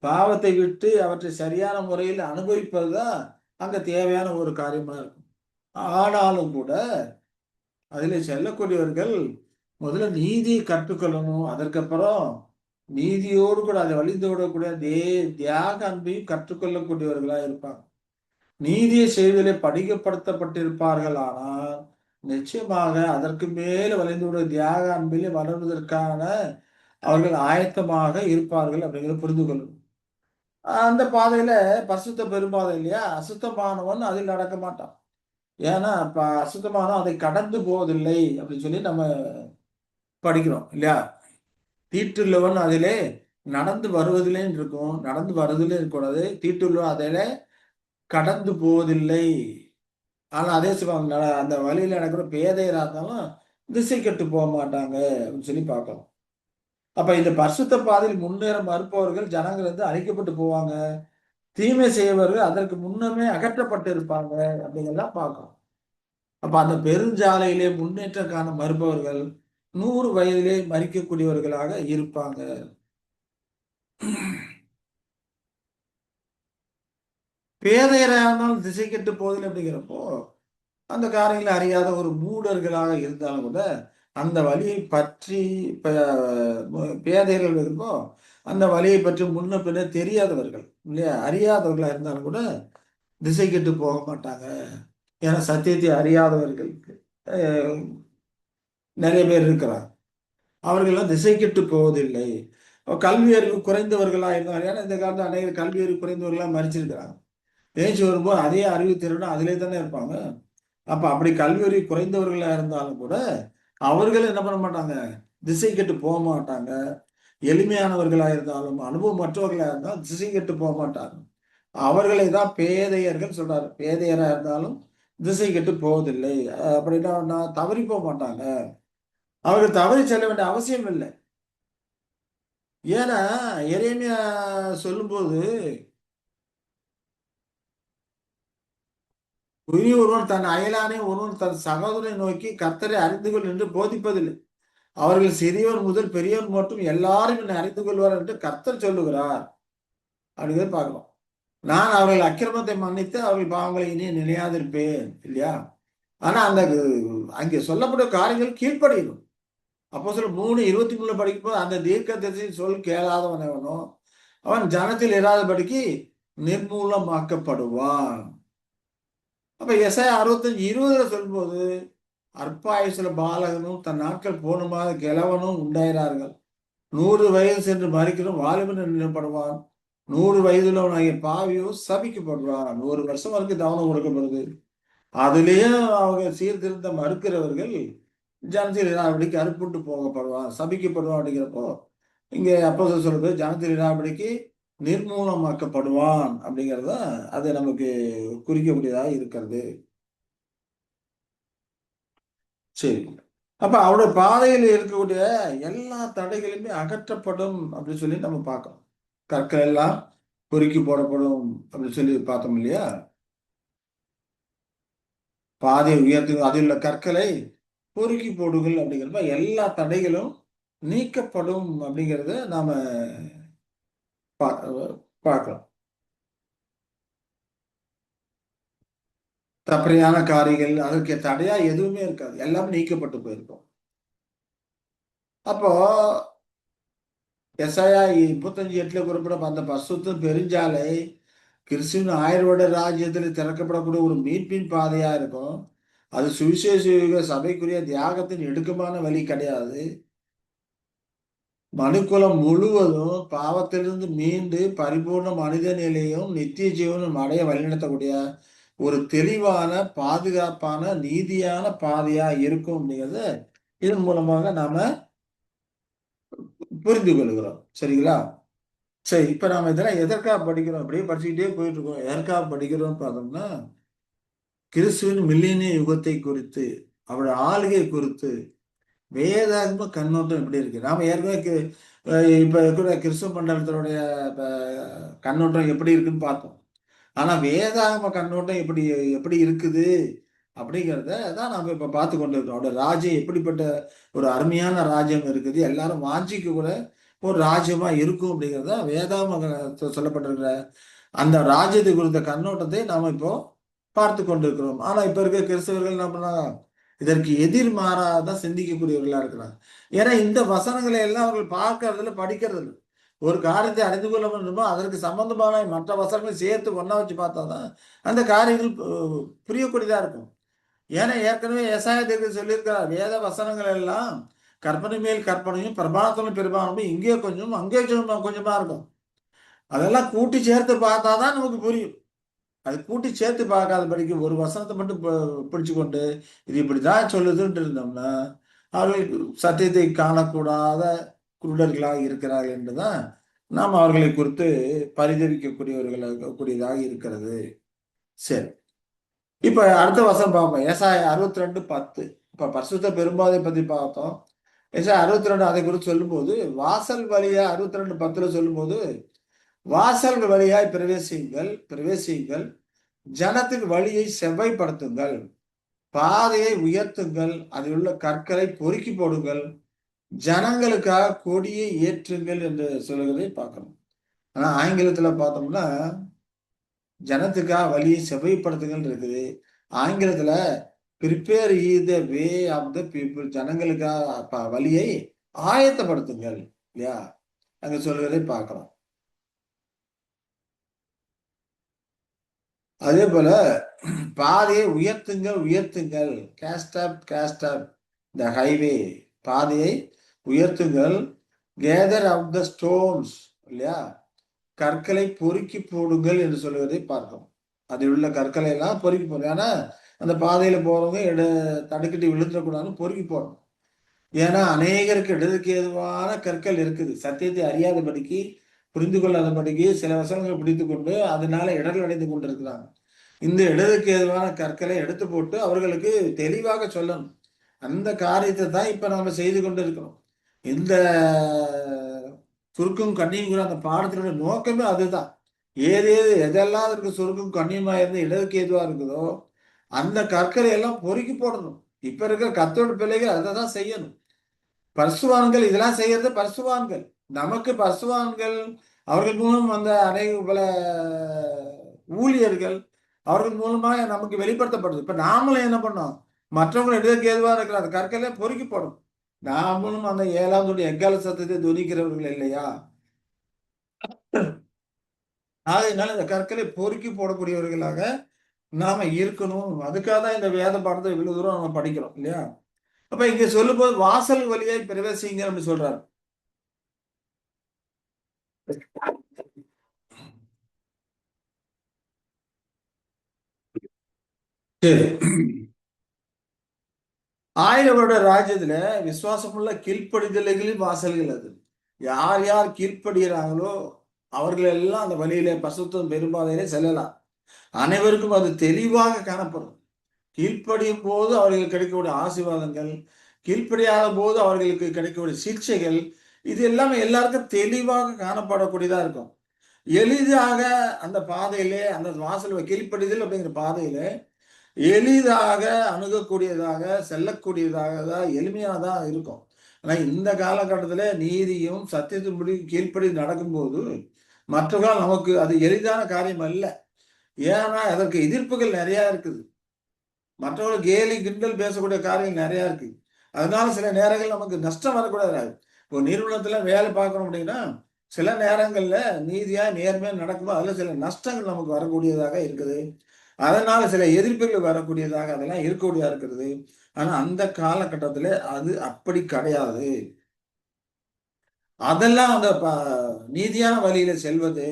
பாவத்தை விட்டு அவற்றை சரியான முறையில் அனுபவிப்பதுதான் அங்க தேவையான ஒரு காரியமா இருக்கும். ஆனாலும் கூட அதில் செல்லக்கூடியவர்கள் முதல்ல நீதியை கற்றுக்கொள்ளணும். அதற்கப்புறம் நீதியோடு கூட அதை வழிந்து விடக்கூடிய தியாக அன்பையும் கற்றுக்கொள்ளக்கூடியவர்களா இருப்பாங்க. நீதியை செய்வதிலே படிக்கப்படுத்தப்பட்டிருப்பார்கள். ஆனால் நிச்சயமாக அதற்கு மேல வளைந்து தியாக அன்பிலே வளர்வதற்கான அவர்கள் ஆயத்தமாக இருப்பார்கள் அப்படிங்கிறத புரிந்து கொள்ளணும். அந்த பாதையில பரிசுத்த பெரும்பாதை இல்லையா? அசுத்தமானவன் அதில் நடக்க மாட்டான். ஏன்னா அசுத்தமானவன் அதை கடந்து போவதில்லை அப்படின்னு சொல்லி நம்ம படிக்கிறோம் இல்லையா? தீட்டுள்ளவன் அதிலே நடந்து வருவதில்லைன்னு இருக்கும். நடந்து வருவதில்லை இருக்கக்கூடாது. தீட்டுள்ளவன் அதிலே கடந்து போவதில்லை. ஆனா அதே சொல்லுவாங்க, அந்த வழியில நடக்கிற பேதையரா இருந்தாலும் திசை கெட்டு போக மாட்டாங்க அப்படின்னு சொல்லி பார்க்கலாம். அப்ப இந்த பரிசுத்த பாதையில் முன்னேற மறுப்பவர்கள் ஜனங்கள் அழிக்கப்பட்டு போவாங்க. தீமை செய்பவர்கள் அதற்கு முன்னமே அகற்றப்பட்டு இருப்பாங்க அப்படிங்கிறதெல்லாம் பார்க்கணும். அப்ப அந்த பெருஞ்சாலையிலே முன்னேற்றம் காண மறுப்பவர்கள் 100 வயதிலே மரிக்கக்கூடியவர்களாக இருப்பாங்க. பேதையரானாலும் திசை கெட்டு போதில்லை அப்படிங்கிறப்போ அந்த காரியங்களை அறியாத ஒரு மூடர்களாக இருந்தாலும் கூட அந்த வழியை பற்றி பேதையர்கள் இருப்போ அந்த வழியை பற்றி முன்ன பின்ன தெரியாதவர்கள் இல்லையா, அறியாதவர்களா இருந்தாலும் கூட திசை கெட்டு போக மாட்டாங்க. ஏன்னா சத்தியத்தை அறியாதவர்களுக்கு நிறைய பேர் இருக்கிறார். அவர்களெல்லாம் திசை கெட்டு போவதில்லை. கல்வி அறிவு குறைந்தவர்களா இருந்தாங்க. ஏன்னா இந்த காலத்துல அநேக கல்வி அறிவு குறைந்தவர்களா மறிச்சிருக்கிறாங்க. பேச்சு வரும்போது அதே அறிவு திறனும் அதிலே தானே இருப்பாங்க. அப்ப அப்படி கல்வி அறிவு குறைந்தவர்களா இருந்தாலும் கூட அவர்கள் என்ன பண்ண மாட்டாங்க, திசை கெட்டு போக மாட்டாங்க. எளிமையானவர்களா இருந்தாலும் அனுபவம் மற்றவர்களா இருந்தாலும் திசை கெட்டு போக மாட்டாங்க. அவர்களை தான் பேதையர்கள் சொல்றாரு. பேதையரா இருந்தாலும் திசை கெட்டு போவதில்லை. அப்படின்னா நான் தவறி போக மாட்டாங்க. அவர்கள் தவறி செல்ல வேண்டிய அவசியம் இல்லை. ஏன்னா எரேமியா சொல்லும்போது இனி ஒருவன் தன் அயலானே ஒருவன் தன் சகோதரனை நோக்கி கர்த்தரை அறிந்து கொள் என்று போதிப்பதில்லை. அவர்கள் சிறியவர் முதல் பெரியவர் மட்டும் எல்லாரும் என்னை அறிந்து கொள்வார் என்று கர்த்தர் சொல்லுகிறார் அப்படிங்கிறத பார்க்கிறோம். நான் அவர்கள் அக்கிரமத்தை மன்னித்து அவர்கள் பாவங்களை இனி நினையாதிருப்பேன் இல்லையா. ஆனா அந்த அங்கே சொல்லப்பட்ட காரியங்கள் கீழ்ப்படியணும். அப்போஸ்தலர் 3:23 படிக்கும்போது அந்த தீர்க்கதரிசியின் சொல் கேளாதவன் எவனோ அவன் ஜனத்தில் இராதபடிக்கு நிர்மூலமாக்கப்படுவான். அப்ப எசாயா 65:20 சொல்லும்போது அற்பாயுசுல பாலகனும் தன் நாட்கள் போனுமாத கிழவனும் உண்டாயிறார்கள். 100 வயது சென்று மறிக்கிறோம் வாலிபன் நினைப்படுவான். 100 வயதுள்ளவனாகிய பாவியோ சபிக்கப்படுவான். 100 வருஷம் வரைக்கும் தவணம் கொடுக்கப்படுது. அதுலயும் அவங்க சீர்திருத்த மறுக்கிறவர்கள் ஜனத்தில் இராபடிக்கு அறுப்புட்டு போகப்படுவான், சபிக்கப்படுவான் அப்படிங்கிறப்போ இங்க அப்போஸ்தலர் சொல்றது ஜனத்தில் இராபடிக்கு நிர்மூலமாக்கப்படுவான் அப்படிங்கிறத அது நமக்கு குறிக்கக்கூடியதாக இருக்கிறது. சரி. அப்ப அவருடைய பாதையில் இருக்கக்கூடிய எல்லா தடைகளுமே அகற்றப்படும் அப்படின்னு சொல்லி நம்ம பார்க்கணும். கற்கள் எல்லாம் பொறுக்கி போடப்படும் அப்படின்னு சொல்லி பார்த்தோம் இல்லையா. பாதையை உயர்த்தி அதில் உள்ள கற்களை பொறுக்கி போடுங்கள் அப்படிங்கிறப்ப எல்லா தடைகளும் நீக்கப்படும் அப்படிங்கிறத நாம பார்க்கலாம். தப்பறையான காரியங்கள் அதற்கு தடையா எதுவுமே இருக்காது. எல்லாமே நீக்கப்பட்டு போயிருக்கும். அப்போ எசாயா 35:8 குறிப்பிட அந்த பரிசுத்த பெருஞ்சாலை கிறிஸ்துவின் 1000 வருட ராஜ்யத்தில் திறக்கப்படக்கூடிய ஒரு மீட்பின் பாதையா இருக்கும். அது சுவிசேஷ யுக சபைக்குரிய தியாகத்தின் இடுக்கமான வழி கிடையாது. மனுக்குலம் முழுவதும் பாவத்திலிருந்து மீண்டு பரிபூர்ண மனித நிலையும் நித்திய ஜீவனும் அடைய வழிநடத்தக்கூடிய ஒரு தெளிவான பாதுகாப்பான நீதியான பாதையா இருக்கும் அப்படிங்கிறது இதன் மூலமாக நாம புரிந்து கொள்கிறோம். சரிங்களா. சரி, இப்ப நாம இதெல்லாம் எதற்காக படிக்கிறோம், அப்படியே படிச்சுக்கிட்டே போயிட்டு இருக்கோம். எதற்காக படிக்கிறோம்னு பார்த்தோம்னா கிறிஸ்துவின் மில்லேனிய யுகத்தை குறித்து அவருடைய ஆளுகை குறித்து வேதாகம கண்ணோட்டம் எப்படி இருக்கு. நாம ஏற்கனவே இப்ப இருக்கிற கிறிஸ்துவ மண்டலத்தினுடைய கண்ணோட்டம் எப்படி இருக்குன்னு பார்த்தோம். ஆனா வேதாகம கண்ணோட்டம் எப்படி எப்படி இருக்குது அப்படிங்கிறத தான் நாம இப்ப பார்த்து கொண்டு இருக்கோம். அவருடைய ராஜ்யம் எப்படிப்பட்ட ஒரு அருமையான ராஜ்யம் இருக்குது, எல்லாரும் வாஞ்சிக்க கூட ஒரு ராஜ்யமா இருக்கும் அப்படிங்கிறத வேதாகம சொல்லப்பட்டிருக்கிற அந்த ராஜ்யத்தை குறித்த கண்ணோட்டத்தை நாம இப்போ பார்த்து கொண்டிருக்கிறோம். ஆனா இப்ப இருக்க கிறிஸ்தவர்கள் என்ன பண்ணாங்க, இதற்கு எதிர்மாறாதான் சிந்திக்கக்கூடியவர்களா இருக்கிறாங்க. ஏன்னா இந்த வசனங்களை எல்லாம் அவர்கள் பார்க்கறதுல படிக்கிறது இல்லை. ஒரு காரியத்தை அறிந்து கொள்ள வேண்டுமோ அதற்கு சம்பந்தமான மற்ற வசனங்களை சேர்த்து ஒன்னா வச்சு பார்த்தாதான் அந்த காரியங்கள் புரியக்கூடியதா இருக்கும். ஏன்னா ஏற்கனவே ஏசாயா தீர்க்கதரிசி சொல்லியிருக்கிறார், வேத வசனங்கள் எல்லாம் கற்பனை மேல் கற்பனையும் பிரமாணத்திலும் பெருமானமும் இங்கே கொஞ்சம் அங்கே கொஞ்சமா இருக்கும். அதெல்லாம் கூட்டி சேர்த்து பார்த்தாதான் நமக்கு புரியும். அது கூட்டி சேர்த்து பார்க்காதபடிக்கு ஒரு வசனத்தை மட்டும் பிடிச்சு கொண்டு இது இப்படிதான் சொல்லுதுன்ட்டு இருந்தோம்னா அவர்கள் சத்தியத்தை காணக்கூடாத குருடர்களாக இருக்கிறார்கள் என்றுதான் நாம் அவர்களை குறித்து பரிதவிக்கக்கூடியவர்களாக கூடியதாக இருக்கிறது. சரி, இப்ப அடுத்த வசனம் பார்ப்போம். ஏசாயா 62:10. இப்ப பரிசுத்த பெரும்பாதை பத்தி பார்த்தோம். 62 அதை குறித்து சொல்லும்போது வாசல் வழியா 62:10 சொல்லும்போது வாசல் வழியாய் பிரவேசியுங்கள் பிரவேசியுங்கள், ஜனத்துக்கு வழியை செவ்வாய்ப்படுத்துங்கள், பாதையை உயர்த்துங்கள், அதில் உள்ள கற்களை பொறுக்கி போடுங்கள், ஜனங்களுக்காக கொடியை ஏற்றுங்கள் என்று சொல்லுவதை பார்க்கணும். ஆனா ஆங்கிலத்துல பார்த்தோம்னா ஜனத்துக்காக வழியை செவ்வாய்ப்படுத்துங்கள் இருக்குது. ஆங்கிலத்துல prepare ye the way of the people, ஜனங்களுக்காக வழியை ஆயத்தப்படுத்துங்கள் இல்லையா, அங்க சொல்வதை பார்க்கலாம். அதே போல பாதையை உயர்த்துங்கள் உயர்த்துங்கள், கேஸ்ட் அப் த ஹைவே, பாதையை உயர்த்துங்கள், கேதர் அப் த ஸ்டோன்ஸ் இல்லையா, கற்களை பொறுக்கி போடுங்கள் என்று சொல்வதை பார்க்கிறோம். அதில் உள்ள கற்களை எல்லாம் பொறுக்கி போடணும். ஏன்னா அந்த பாதையில போறவங்க தடுக்கிட்டு விழுந்துடக்கூடாதுன்னு பொறுக்கி போடணும். ஏன்னா அநேகருக்கு இடருக்கு ஏதுவான கற்கள் இருக்குது. சத்தியத்தை அறியாதபடிக்கு, புரிந்து கொள்ளாதபடிக்கு சில வசனங்கள் பிடித்து கொண்டு அதனால இடர்கள் அடைந்து கொண்டிருக்கிறாங்க. இந்த இடருக்கு ஏதுவான கற்களை எடுத்து போட்டு அவர்களுக்கு தெளிவாக சொல்லணும். அந்த காரியத்தை தான் இப்ப நாம செய்து கொண்டு இருக்கிறோம். இந்த சுருக்கும் கண்ணியுங்கிற அந்த பாடத்தினுடைய நோக்கமே அதுதான். எதெல்லாம் அதற்கு சுருக்கும் கண்ணியமா இருந்து இடருக்கு ஏதுவா இருக்குதோ அந்த கற்களை எல்லாம் பொறுக்கி போடணும். இப்ப இருக்கிற கத்தோட பிள்ளைகள் அதை தான் செய்யணும். பரிசுவான்கள் இதெல்லாம் செய்யறது பரிசுவான்கள். நமக்கு பரிசுவான்கள் அவர்கள் மூலம் வந்த அநேக பல ஊழியர்கள் அவர்கள் மூலமாக நமக்கு வெளிப்படுத்தப்படுது. இப்ப நாமளும் என்ன பண்ணோம், மற்றவங்களை இடருக்கு ஏதுவா இருக்கிற அந்த கற்களை பொறுக்கி போடும். நாமளும் அந்த 7ஆம் எக்கால சத்தத்தை துணிக்கிறவர்கள் இல்லையா? ஆகையினால இந்த கற்களை பொறுக்கி போடக்கூடியவர்களாக நாம இருக்கணும். அதுக்காக தான் இந்த வேத பாடத்தை இவ்வளவு தூரம் நம்ம படிக்கிறோம் இல்லையா? அப்ப இங்க சொல்லும்போது வாசல் வழியாய் பிரவேசிங்க அப்படின்னு சொல்றாரு. சரி. 1000 வருட ராஜ்யத்துல விசுவாசமுள்ள கீழ்ப்படிதலைகளின் வாசல்கள் அது. யார் யார் கீழ்ப்படுகிறாங்களோ அவர்கள் எல்லாம் அந்த வழியிலே பசுத்தம் பெரும்பாதையிலே செல்லலாம். அனைவருக்கும் அது தெளிவாக காணப்படும். கீழ்ப்படியும் போது அவர்களுக்கு கிடைக்கக்கூடிய ஆசீர்வாதங்கள், கீழ்ப்படியாத போது அவர்களுக்கு கிடைக்கக்கூடிய சிகிச்சைகள், இது எல்லாமே எல்லாருக்கும் தெளிவாக காணப்படக்கூடியதா இருக்கும். எளிதாக அந்த பாதையிலே அந்த வாசல் கீழ்ப்படிதல் அப்படிங்கிற பாதையில எளிதாக அணுகக்கூடியதாக செல்லக்கூடியதாக தான் எளிமையானதா இருக்கும். ஆனா இந்த காலகட்டத்துல நீதியும் சத்தியத்தின்படி கீழ்ப்படி நடக்கும்போது மற்றவர்களால் நமக்கு அது எளிதான காரியம் அல்ல. ஏன்னா அதற்கு எதிர்ப்புகள் நிறைய இருக்குது. மற்றவர்கள் கேலி கிண்டல் பேசக்கூடிய காரியங்கள் நிறைய இருக்கு. அதனால சில நேரங்கள் நமக்கு நஷ்டம் வரக்கூடாது. இப்போ நிறுவனத்துல வேலை பார்க்கணும் அப்படின்னா சில நேரங்கள்ல நீதியா நேர்மையா நடக்கும்போது அதுல சில நஷ்டங்கள் நமக்கு வரக்கூடியதாக இருக்குது. அதனால சில எதிர்ப்புகள் வரக்கூடியதாக அதெல்லாம் இருக்கக்கூடியதா இருக்கிறது. ஆனா அந்த காலகட்டத்துல அது அப்படி கிடையாது. அதெல்லாம் அந்த நீதியான வழியில செல்வது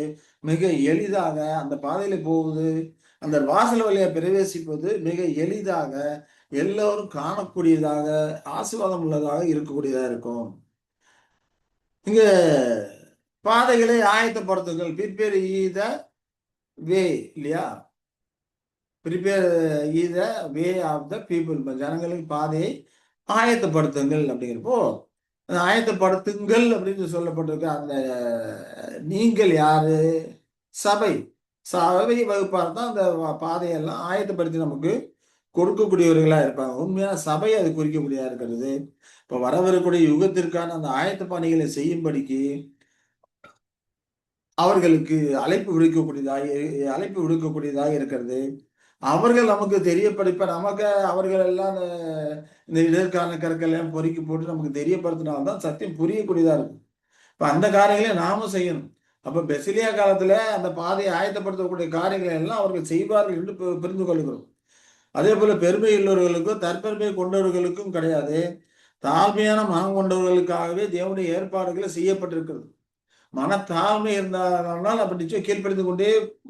மிக எளிதாக, அந்த பாதையில போவது, அந்த வாசல் வழியா பிரவேசிப்பது மிக எளிதாக, எல்லோரும் காணக்கூடியதாக, ஆசீர்வாதம் உள்ளதாக இருக்கக்கூடியதா இருக்கும். இங்க பாதைகளை ஆயத்தப்படுத்துங்கள். ப்ரிப்பேர் ஈ த வே இல்லையா? Prepare ye the way of the people, ஜனங்களுக்கு பாதையை ஆயத்தப்படுத்துங்கள் அப்படிங்கிறப்போ ஆயத்தப்படுத்துங்கள் அப்படின்னு சொல்லப்பட்டிருக்க அந்த நீங்கள் யாரு? சபை. சபை வகுப்பார் தான் அந்த பாதையெல்லாம் ஆயத்தப்படுத்தி நமக்கு கொடுக்கக்கூடியவர்களா இருப்பாங்க. உண்மையான சபை அது குறிக்கக்கூடியதா இருக்கிறது. இப்ப வரவிருக்கக்கூடிய யுகத்திற்கான அந்த ஆயத்த பணிகளை செய்யும்படிக்கு அவர்களுக்கு அழைப்பு விடுக்கக்கூடியதாக இருக்கிறது. அவர்கள் நமக்கு தெரியப்படுத்த நமக்கு அவர்கள் எல்லாம் இந்த இதற்கான கற்கள் எல்லாம் பொறுக்கி போட்டு நமக்கு தெரியப்படுத்தினால்தான் சத்தியம் புரியக்கூடியதா இருக்கும். இப்ப அந்த காரியங்களை நாமும் செய்யணும். அப்ப பெசிலியா காலத்துல அந்த பாதையை ஆயத்தப்படுத்தக்கூடிய காரியங்களை எல்லாம் அவர்கள் செய்வார்கள் என்று புரிந்து கொள்கிறோம். அதே போல பெருமை உள்ளவர்களுக்கும் தற்பெருமை கொண்டவர்களுக்கும் கிடையாது. தாழ்மையான மனம் கொண்டவர்களுக்காகவே தேவனுடைய ஏற்பாடுகளை செய்யப்பட்டிருக்கிறது. மனத்தாழ்மை இருந்தால் அப்படி நிச்சயம் கீழ்ப்படிந்து கொண்டே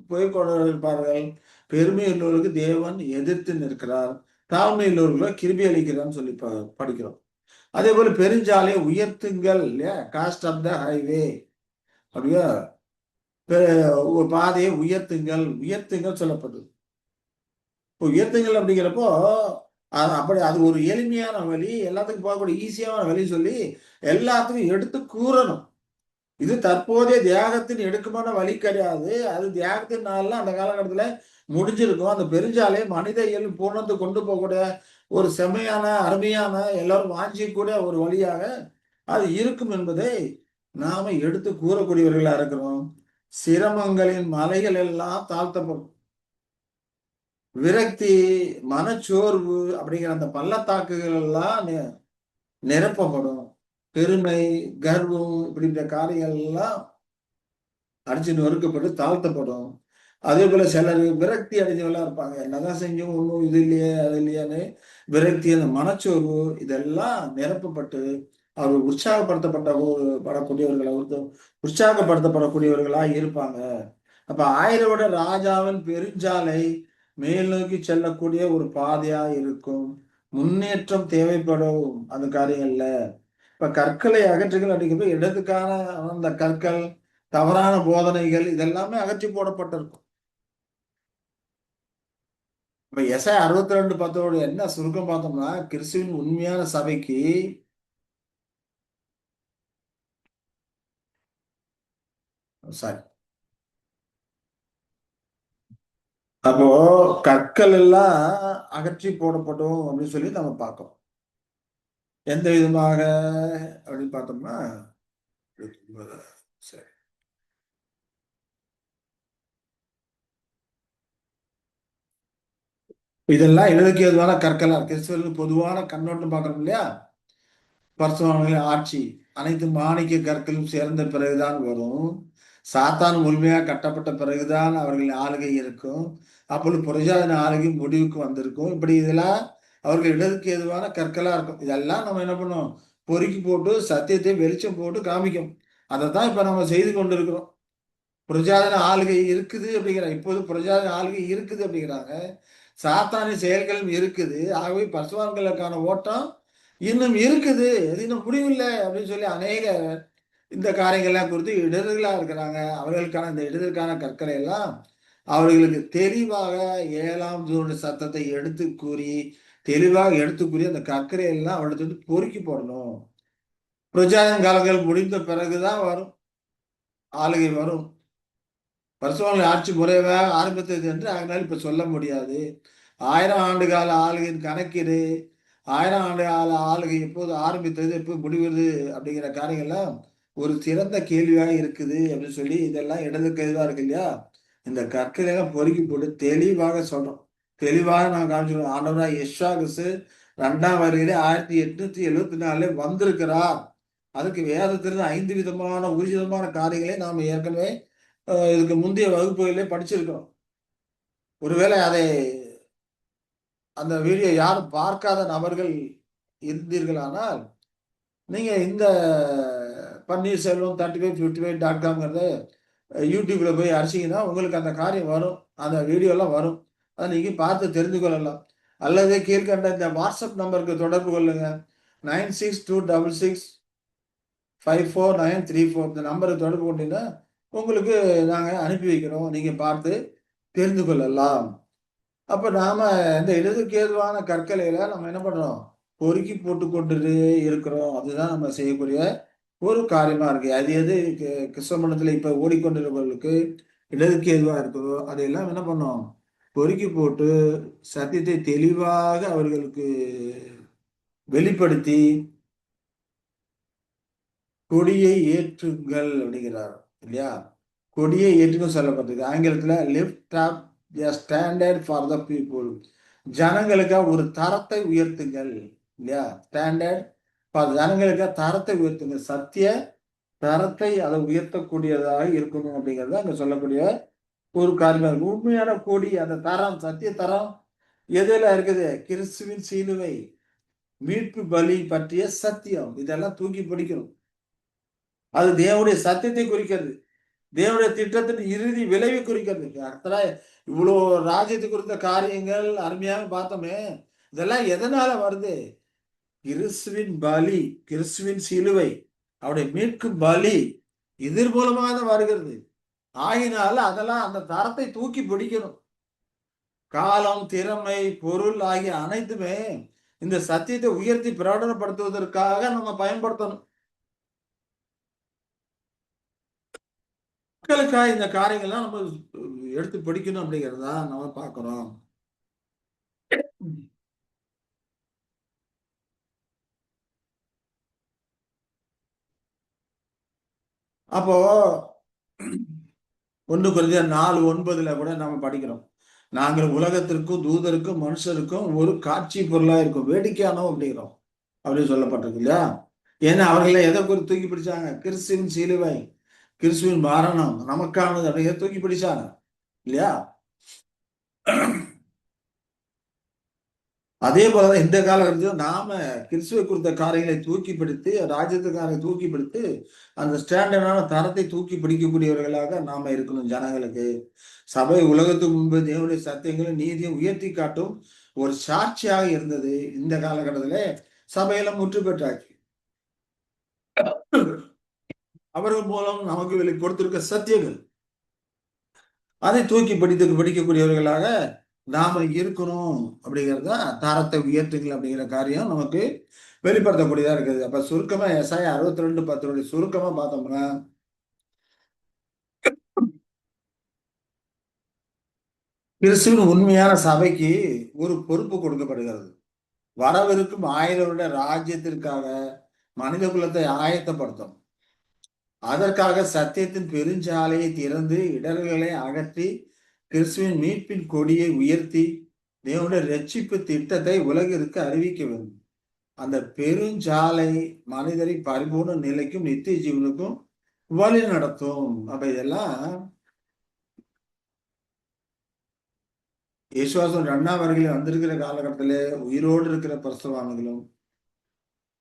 போய் கொண்டிருப்பார்கள். பெருமை உள்ளவர்களுக்கு தேவன் எதிர்த்து நிற்கிறார். தாழ்மை உள்ளவர்களை கிருபை அளிக்கிறான்னு சொல்லி படிக்கிறோம். அதே போல பெருஞ்சாலையை உயர்த்துங்கள் இல்லையா, காஸ்ட் ஆஃப் த ஹைவே அப்படியா, பாதையை உயர்த்துங்கள் உயர்த்துங்கள் சொல்லப்படுது. இப்போ உயர்த்துங்கள் அப்படிங்கிறப்போ அப்படி அது ஒரு எளிமையான வழி, எல்லாத்துக்கும் போகக்கூடிய ஈஸியான வழி சொல்லி எல்லாத்துக்கும் எடுத்து கூறணும். இது தற்போதைய தியாகத்தின் எடுக்குமான வழி கிடையாது. அது தியாகத்தின் நாள்ல அந்த காலகட்டத்துல முடிஞ்சிருக்கும். அந்த பெருஞ்சாலை மனித இயல்பு பூர்ணத்துக்கு கொண்டு போகக்கூடிய ஒரு செம்மையான, அருமையான, எல்லாரும் வாஞ்சிக்கக்கூடிய ஒரு வழியாக அது இருக்கும் என்பதை நாம எடுத்து கூறக்கூடியவர்களா இருக்கிறோம். சிரமங்களின் மலைகள் எல்லாம் தாழ்த்தப்படும். விரக்தி, மனச்சோர்வு அப்படிங்கிற அந்த பள்ளத்தாக்குகள் எல்லாம் நிரப்பப்படும். பெருமை, கர்வம் இப்படின்ற காரியங்கள் எல்லாம் அடிச்சு நொறுக்கப்பட்டு தாழ்த்தப்படும். அதே போல சிலர் விரக்தி அடைஞ்சவங்களா இருப்பாங்க. என்னதான் செஞ்சும் ஒண்ணும் இது இல்லையே, அது இல்லையான்னு விரக்தி, அந்த மனச்சோர்வு இதெல்லாம் நிரப்பப்பட்டு அவர் படக்கூடியவர்களா உற்சாகப்படுத்தப்படக்கூடியவர்களா இருப்பாங்க. அப்ப 1000 வருட ராஜாவின் பெருஞ்சாலை மேல் நோக்கி செல்லக்கூடிய ஒரு பாதையா இருக்கும். முன்னேற்றம் தேவைப்படும் அந்த காரியங்கள்ல. இப்ப கற்களை அகற்றுகள் அப்படிங்கிறது இடத்துக்கான அந்த கற்கள், தவறான போதனைகள் இதெல்லாமே அகற்றி போடப்பட்டிருக்கும். இப்ப எஸ்ஐயா 62:10 என்ன சுருக்கம் பார்த்தோம்னா, கிறிஸ்துவின் உண்மையான சபைக்கு சாரி அப்போ கற்கள் எல்லாம் அகற்றி போடப்படும் அப்படின்னு சொல்லி நம்ம பார்க்கிறோம். எந்த விதமாக அப்படின்னு பார்த்தோம்னா, சரி, இதெல்லாம் எழுதுக்கு எதுவான கற்களா கிறிஸ்துவர்களுக்கு பொதுவான கண்ணோட்டம் பார்க்கறோம் இல்லையா? பரிசுத்தவான்களின் ஆட்சி அனைத்து மாணிக்க கற்களும் சேர்ந்த பிறகுதான் வரும். சாத்தான் முழுமையா கட்டப்பட்ட பிறகுதான் அவர்களின் ஆளுகை இருக்கும். அப்பொழுது புரஜாதின ஆளுகை முடிவுக்கு வந்திருக்கும். இப்படி இதெல்லாம் அவர்கள் இடதுக்கு எதுவான கற்களா இருக்கும். இதெல்லாம் நம்ம என்ன பண்ணோம்? பொறுக்கி போட்டு சத்தியத்தை வெளிச்சம் போட்டு காமிக்கும். அதை தான் இப்ப நம்ம செய்து கொண்டிருக்கிறோம். புரஜாதின ஆளுகை இருக்குது அப்படிங்கிற இப்போது புரஜாதின ஆளுகை இருக்குது அப்படிங்கிறாங்க. சாத்தானின் செயல்களும் இருக்குது. ஆகவே பரிசுத்தவான்களுக்கான ஓட்டம் இன்னும் இருக்குது. அது இன்னும் முடிவில்லை அப்படின்னு சொல்லி அநேக இந்த காரியங்கள்லாம் குறித்து இடர்களா இருக்கிறாங்க. அவர்களுக்கான இந்த இடர்களுக்கான கற்களை எல்லாம் அவர்களுக்கு தெளிவாக 7ஆம் தூதனுடைய சத்தத்தை எடுத்து கூறி, தெளிவாக எடுத்து கூறி அந்த கற்களை எல்லாம் அவர்களுக்கு வந்து பொறுக்கி போடணும். பிரஜாயன் காலங்கள் முடிந்த பிறகுதான் வரும், ஆளுகை வரும். பரிசுத்தவான்கள் ஆட்சி முறையாக ஆரம்பித்தது என்று அதனால் இப்ப சொல்ல முடியாது. 1000 ஆண்டு கால ஆளுகையின் கணக்கீடு, 1000 ஆண்டு கால ஆளுகை எப்போது ஆரம்பித்தது, எப்போது முடிவுறது அப்படிங்கிற காரியங்கள்லாம் ஒரு சிறந்த கேள்வியாக இருக்குது அப்படின்னு சொல்லி இதெல்லாம் இடதுக்கு எதுவாக இருக்கு இல்லையா? இந்த கற்களை எல்லாம் பொறுக்கி போட்டு தெளிவாக சொல்றோம். தெளிவாக நான் காமிச்சிடுவோம். ஆண்டவராக யெஷுவா கிறிஸ்து 2ஆம் வருகையிலே 1874 வந்திருக்கிறார். அதுக்கு வேதத்திலிருந்து 5 விதமான உரிதமான காரியங்களை நாம் ஏற்கனவே இதுக்கு முந்தைய வகுப்புகளிலே படிச்சிருக்கிறோம். ஒருவேளை அதை அந்த வீடியோ யாரும் பார்க்காத நபர்கள் இருந்தீர்களானால் நீங்க இந்த பன்னீர்செல்வம் 3555.com யூடியூப்ல போய் அடிச்சீங்கன்னா உங்களுக்கு அந்த காரியம் வரும். அந்த வீடியோ எல்லாம் வரும். அதை நீங்க பார்த்து தெரிந்து கொள்ளலாம். அல்லது கீழ்கண்ட இந்த வாட்ஸ்அப் நம்பருக்கு தொடர்பு கொள்ளுங்க. 9626565934 இந்த நம்பருக்கு தொடர்பு கொண்டீங்கன்னா உங்களுக்கு நாங்க அனுப்பி வைக்கிறோம். நீங்க பார்த்து தெரிந்து கொள்ளலாம். அப்ப நாம இந்த எழுதுக்கு ஏதுவான கற்களையில நம்ம என்ன பண்றோம்? பொறுக்கி போட்டு கொண்டு இருக்கிறோம். அதுதான் நம்ம செய்யக்கூடிய ஒரு காரியமா இருக்கு. அது எது கிறிஸ்தவ மதத்துல இப்ப ஓடிக்கொண்டிருப்பவர்களுக்கு இடதுக்கு எதுவா இருக்குதோ அதையெல்லாம் என்ன பண்ணோம்? பொறுக்கி போட்டு சத்தியத்தை தெளிவாக அவர்களுக்கு வெளிப்படுத்தி கொடியை ஏற்றுங்கள் அப்படிங்கிறார் இல்லையா? கொடியை ஏற்றுங்க சொல்லப்பட்டிருக்கு. ஆங்கிலத்துல lift up a standard for the people. ஜனங்களுக்காக ஒரு தரத்தை உயர்த்துங்கள் இல்லையா? ஸ்டாண்டர்ட் ஃபார் ஜனங்களுக்காக தரத்தை உயர்த்துங்க. சத்திய தரத்தை அதை உயர்த்தக்கூடியதாக இருக்கணும் அப்படிங்கிறது அங்க சொல்லக்கூடிய ஒரு காரியமா இருக்கு. உண்மையான கொடி அந்த தரம், சத்திய தரம் எதுல இருக்குது? கிறிஸ்துவின் சிலுவை, மீட்பு பலி பற்றிய சத்தியம் இதெல்லாம் தூக்கி பிடிக்கணும். அது தேவனுடைய சத்தியத்தை குறிக்கிறது. தேவனுடைய திட்டத்தின் இறுதி விளைவை குறிக்கிறது. அத்தனை இவ்வளோ ராஜ்யத்தை குறித்த காரியங்கள் அருமையாக பார்த்தோமே, இதெல்லாம் எதனால வருது? கிறிஸ்துவின் பலி, கிறிஸ்துவின் சிலுவை, அவருடைய மீட்கும் பலி இதன் மூலமாக தான் வருகிறது. ஆகினால அதெல்லாம் அந்த தரத்தை தூக்கி பிடிக்கணும். காலம், திறமை, பொருள் ஆகிய அனைத்துமே இந்த சத்தியத்தை உயர்த்தி பிரகடனப்படுத்துவதற்காக நம்ம பயன்படுத்தணும். மக்களுக்காக இந்த காரியங்கள்லாம் நம்ம எடுத்து படிக்கணும் அப்படிங்கிறதா நம்ம பார்க்கிறோம். அப்போ 1 கொரிந்தியர் 4:9 கூட நம்ம படிக்கிறோம். நாங்கள் உலகத்திற்கும் தூதருக்கும் மனுஷருக்கும் ஒரு காட்சி பொருளா இருக்கும், வேடிக்கையானோம் அப்படிங்கிறோம் அப்படின்னு சொல்லப்பட்டிருக்கு இல்லையா? ஏன்னா அவர்களை எதை குறித்து தூக்கி பிடிச்சாங்க? கிறிஸ்துவின் சிலுவை, கிறிஸ்துவின் மரணம் நமக்கானது அப்படிங்கிறத தூக்கி பிடிச்சாங்க இல்லையா? அதே போலதான் இந்த காலகட்டத்தில் நாம கிறிஸ்துவை குறித்த காரியங்களை தூக்கி பிடித்து, ராஜ்யத்துக்காரை தூக்கி பிடித்து, அந்த ஸ்டாண்டர்டான தரத்தை தூக்கி பிடிக்கக்கூடியவர்களாக நாம இருக்கணும். ஜனங்களுக்கு சபை உலகத்துக்கு முன்பு தேவனுடைய சத்தியங்களும் நீதியும் உயர்த்தி காட்டும் ஒரு சாட்சியாக இருந்தது. இந்த காலகட்டத்திலே சபையில முற்று பெற்றாச்சு. அவர்கள் மூலம் நமக்கு வெளி கொடுத்திருக்க சத்தியங்கள் அதை தூக்கி படிக்கக்கூடியவர்களாக நாம இருக்கணும் அப்படிங்கிறது தான் தரத்தை உயர்த்துங்கள் அப்படிங்கிற காரியம் நமக்கு வெளிப்படுத்தக்கூடியதா இருக்குது. அப்ப சுருக்கமா எஸ்ஐயா 62:10 சுருக்கமா பார்த்தோம்னா, கிறிஸ்துவின் உண்மையான சபைக்கு ஒரு பொறுப்பு கொடுக்கப்படுகிறது. வரவிருக்கும் 1000 வருட ராஜ்யத்திற்காக மனித குலத்தை ஆயத்தப்படுத்தும். அதற்காக சத்தியத்தின் பெருஞ்சாலையை திறந்து இடர்களை அகற்றி கிறிஸ்துவின் மீட்பின் கொடியை உயர்த்தி தேவனுடைய ரட்சிப்பு திட்டத்தை உலகிற்கு அறிவிக்க வேண்டும். அந்த பெருஞ்சாலை மனிதரை பரிபூர்ண நிலைக்கும் நித்திய ஜீவனுக்கும் வழி நடத்தும். அப்ப இதெல்லாம் இயேசுவாசம் 2ஆம் வருகையில் வந்திருக்கிற காலகட்டத்திலே உயிரோடு இருக்கிற பரிசுத்தவான்களும்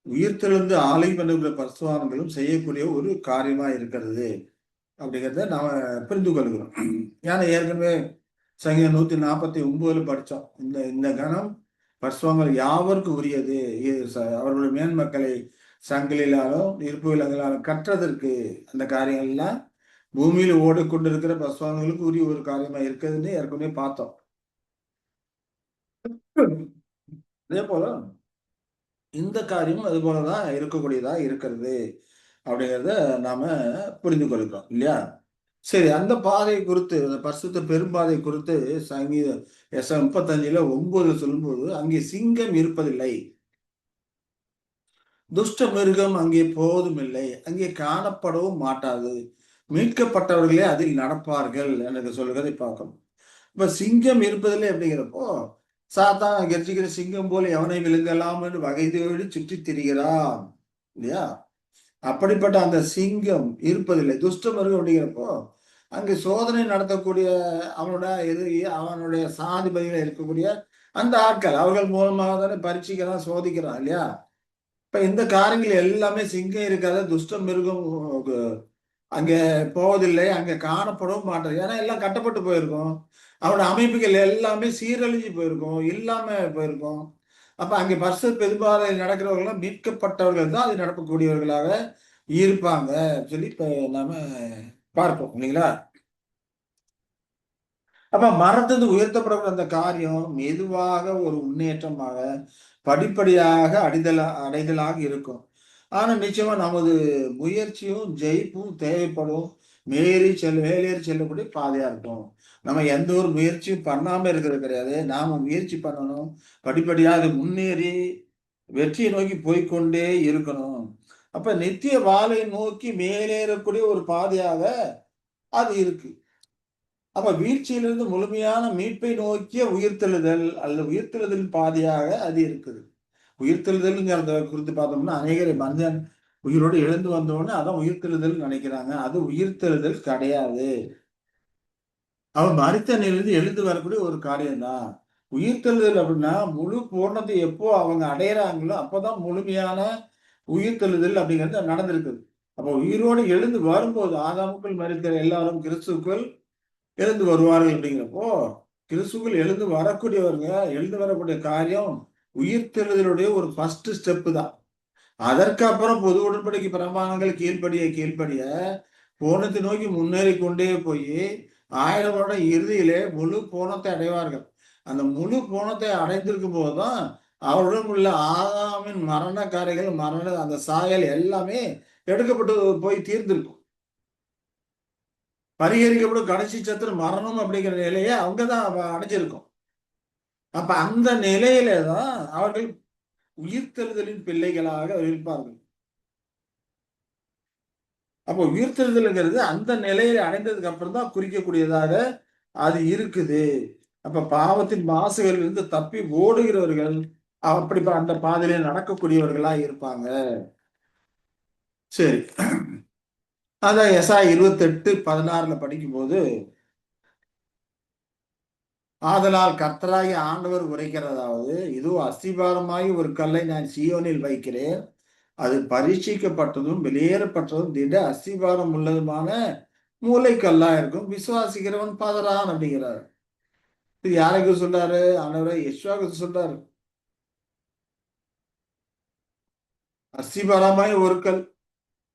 உயிர்த்தெழுந்து ஆலை பண்ணுகிற பரிசுத்தவான்களும் செய்யக்கூடிய ஒரு காரியமா இருக்கிறது அப்படிங்கிறத நாம புரிந்து கொள்கிறோம். ஏன்னா ஏற்கனவே சங்கீதம் 149 படிச்சோம். இந்த இந்த கணம் பரிசுத்தவான்கள் யாவருக்கு உரியது, அவர்களுடைய மேன்மக்களை சங்கிலாலும் இருப்பு விலங்களாலும் கற்றதற்கு அந்த காரியங்கள்லாம் பூமியில ஓடிக்கொண்டிருக்கிற பரிசுத்தவான்களுக்கு உரிய ஒரு காரியமா இருக்குதுன்னு ஏற்கனவே பார்த்தோம். அதே போல இந்த காரியமும் அது போலதான் இருக்கக்கூடியதா இருக்கிறது அப்படிங்கிறத நாம புரிந்து கொள்கிறோம் இல்லையா? சரி, அந்த பாதை குறித்து, அந்த பரிசுத்த பெரும்பாதை குறித்து சங்கீத 35:9 சொல்லும்போது, அங்கே சிங்கம் இருப்பதில்லை, துஷ்ட மிருகம் அங்கே போவதும் இல்லை, அங்கே காணப்படவும் மாட்டாது, மீட்கப்பட்டவர்களே அதில் நடப்பார்கள் என்று சொல்லுகிறதை பார்க்கணும். இப்ப சிங்கம் இருப்பதில்லை அப்படிங்கிறப்போ, சாத்தான் கெர்ச்சிக்கிற சிங்கம் போல எவனை விழுங்கலாம் என்று வகை தேடி சுற்றி திரிகிறான் இல்லையா? அப்படிப்பட்ட அந்த சிங்கம் இருப்பதில்லை. துஷ்ட மிருகம் அப்படிங்கிறப்போ அங்கு சோதனை நடத்தக்கூடிய அவனுடைய சாதிபதிகளை இருக்கக்கூடிய அந்த ஆட்கள், அவர்கள் மூலமாக தானே பரீட்சிக்கிறான், சோதிக்கிறான் இல்லையா? இப்ப இந்த காரியங்கள் எல்லாமே சிங்கம் இருக்காத துஷ்ட மிருகம் அங்கே போவதில்லை, அங்கே காணப்படவும் மாட்டது. ஏன்னா எல்லாம் கட்டப்பட்டு போயிருக்கும், அவனோட அமைப்புகள் எல்லாமே சீரழிஞ்சு போயிருக்கும், இல்லாம போயிருக்கும். அப்ப அங்கே பரிசுத்த பெரும்பாலையில் நடக்கிறவர்கள் மீட்கப்பட்டவர்கள் தான் அது நடக்கக்கூடியவர்களாக இருப்பாங்க சொல்லி இப்ப நாம பார்ப்போம் இல்லைங்களா? அப்ப மரத்திலிருந்து உயர்த்தப்படக்கூடிய அந்த காரியம் மெதுவாக ஒரு முன்னேற்றமாக படிப்படியாக அடைதலாக இருக்கும். ஆனா நிச்சயமா நமது முயற்சியும் ஜெயிப்பும் தேவைப்படும். மேலேறி செல்லக்கூடிய பாதையா இருக்கும். நம்ம எந்த ஒரு முயற்சியும் பண்ணாம இருக்கிறது கிடையாது. நாம முயற்சி பண்ணணும். படிப்படியாக முன்னேறி வெற்றியை நோக்கி போய்கொண்டே இருக்கணும். அப்ப நித்திய வாளை நோக்கி மேலேறக்கூடிய ஒரு பாதையாக அது இருக்கு. அப்ப வீழ்ச்சியிலிருந்து முழுமையான மீட்பை நோக்கிய உயிர்த்தெழுதல் அல்லது உயிர்த்தெழுதல் பாதையாக அது இருக்குது. உயிர்த்தெழுதல்ங்கிறத குறித்து பார்த்தோம்னா அநேகர் மனிதன் உயிரோடு எழுந்து வந்தோடனே அதான் உயிர்த்தெழுதல் நினைக்கிறாங்க. அது உயிர்த்தெழுதல் கிடையாது. அவன் மரித்த நிலையிலிருந்து எழுந்து வரக்கூடிய ஒரு காரியம்தான். உயிர்த்தெழுதல் அப்படின்னா முழு பூர்ணத்தை எப்போ அவங்க அடையிறாங்களோ அப்பதான் முழுமையான உயிர்த்தெழுதல் அப்படிங்கிறது நடந்திருக்குது. அப்போ உயிரோடு எழுந்து வரும்போது ஆதாமுக்குள் மரித்த எல்லாரும் கிறிஸ்துக்குள் எழுந்து வருவார்கள் அப்படிங்கிறப்போ, கிறிஸ்துக்குள் எழுந்து வரக்கூடியவங்க, எழுந்து வரக்கூடிய காரியம் உயிர்த்தெழுதலுடைய ஒரு ஃபர்ஸ்ட் ஸ்டெப்பு தான். அதற்கு அப்புறம் பொது உடன்படிக்கை பிரமாணங்கள் கீழ்ப்படிய பூரணத்தை நோக்கி முன்னேறி கொண்டே போய் 1000 வருட இறுதியிலே முழு பூரணத்தை அடைவார்கள். அந்த முழு கோணத்தை அடைந்திருக்கும் போதுதான் அவருடன் உள்ள ஆதாமின் மரண காரைகள், மரண அந்த சாயல் எல்லாமே எடுக்கப்பட்டு போய் தீர்ந்திருக்கும். பரிகரிக்கப்படும் கடைசி சத்துரு மரணம் அப்படிங்கிற நிலையை அவங்கதான் அடைஞ்சிருக்கும். அப்ப அந்த நிலையில தான் அவர்கள் உயிர்த்தெழுதலின் பிள்ளைகளாக இருப்பார்கள். அப்போ உயிர்த்தெழுதல்ங்கிறது அந்த நிலையை அடைந்ததுக்கு அப்புறம் தான் குறிக்கக்கூடியதாக அது இருக்குது. அப்ப பாவத்தின் மாசுகளில் இருந்து தப்பி ஓடுகிறவர்கள் அப்படி அந்த பாதையில நடக்கக்கூடியவர்களா இருப்பாங்க. சரி, அதான் எசாயா 28:16 படிக்கும்போது, ஆதலால் கர்த்தராகிய ஆண்டவர் உரைக்கிறதாவது, இதோ அஸ்திபாரமாகி ஒரு கல்லை நான் சீயோனில் வைக்கிறேன், அது பரீட்சிக்கப்பட்டதும் வெளியேறப்பட்டதும் திட அஸ்திபாரம் உள்ளதுமான மூளைக்கல்லா இருக்கும், விசுவாசிக்கிறவன் பதறான் அப்படிங்கிறார். இது யாருக்கு சொல்றாரு? ஆண்டவரை யெஷுவாவுக்கு சொல்றாரு. அஸ்திபாரமாய் ஒரு கல்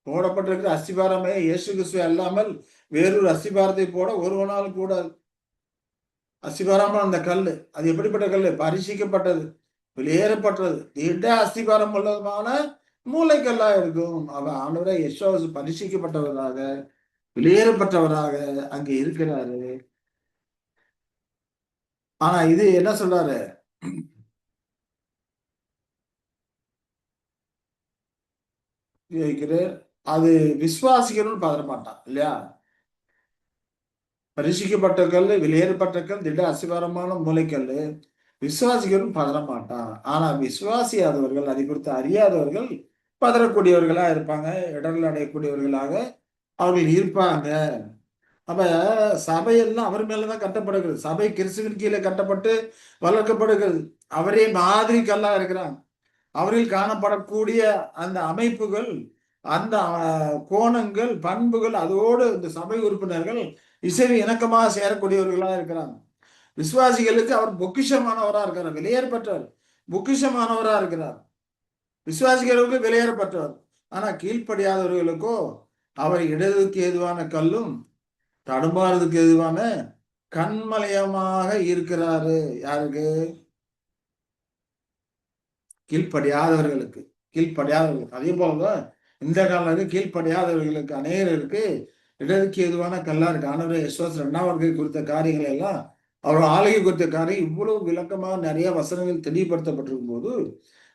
போடப்பட்டிருக்கிற அஸ்திபாரமே இயேசு கிறிஸ்து அல்லாமல் வேறொரு அஸ்திபாரத்தை போட ஒருவனால் கூடாது. அஸ்திபாரமா அந்த கல்லு, அது எப்படிப்பட்ட கல்லு? பரிசிக்கப்பட்டது, வெளியேறப்பட்டது, திட அஸ்திபாரம் உள்ளதுமான மூளைக்கல்லா இருக்கும். அவன் ஆண்டவரை யெஷுவா பரிசிக்கப்பட்டவராக, வெளியேறப்பட்டவராக அங்கே இருக்கிறாரு. ஆனா இது என்ன சொல்றாரு? அது விசுவாசிக்கணும்னு பதற மாட்டான் இல்லையா? பரிசிக்கப்பட்ட கல், வெளியேறப்பட்ட கல், திட அசிவாரமான மூளைக்கல். விசுவாசிகளும் பதற மாட்டான். ஆனா விசுவாசியாதவர்கள், அதை குறித்து அறியாதவர்கள் பதறக்கூடியவர்களா இருப்பாங்க, இடர்கள் அடையக்கூடியவர்களாக அவர்கள் இருப்பாங்க. அப்ப சபையெல்லாம் அவர் மேலதான் கட்டப்படுகிறது. சபை கிறிஸ்துவின் கீழே கட்டப்பட்டு வளர்க்கப்படுகிறது. அவரே மாதிரி கல்லா இருக்கிறாங்க. அவரில் காணப்படக்கூடிய அந்த அமைப்புகள், அந்த கோணங்கள், பண்புகள், அதோடு இந்த சபை உறுப்பினர்கள் இசைவு இணக்கமாக சேரக்கூடியவர்களா இருக்கிறாங்க. விசுவாசிகளுக்கு அவர் பொக்கிஷமானவரா இருக்கிறார். வெளியேறப்பட்டவர் பொக்கிஷமானவரா இருக்கிறார். விசுவாசிகளுக்கு வெளியேறப்பட்டவர். ஆனா கீழ்ப்படியாதவர்களுக்கோ அவர் இடதுக்கு ஏதுவான கல்லும் தடுமாறுறதுக்கு ஏதுவான கண்மலையமாக இருக்கிறாரு. யாருக்கு? கீழ்ப்படியாதவர்களுக்கு. கீழ்ப்படியாதவர்களுக்கு அதே போலதான் இந்த காலம் கீழ்ப்படியாதவர்களுக்கு அநேகருக்கு இடதுக்கு ஏதுவான கல்லா இருக்கு. ஆண்டவரே யெசுவா 2ஆம் குறித்த காரியங்கள் எல்லாம் அவர் ஆளுகை குறித்த காரியம் இவ்வளவு விளக்கமாக நிறைய வசனங்கள் தெளிவுபடுத்தப்பட்டிருக்கும் போது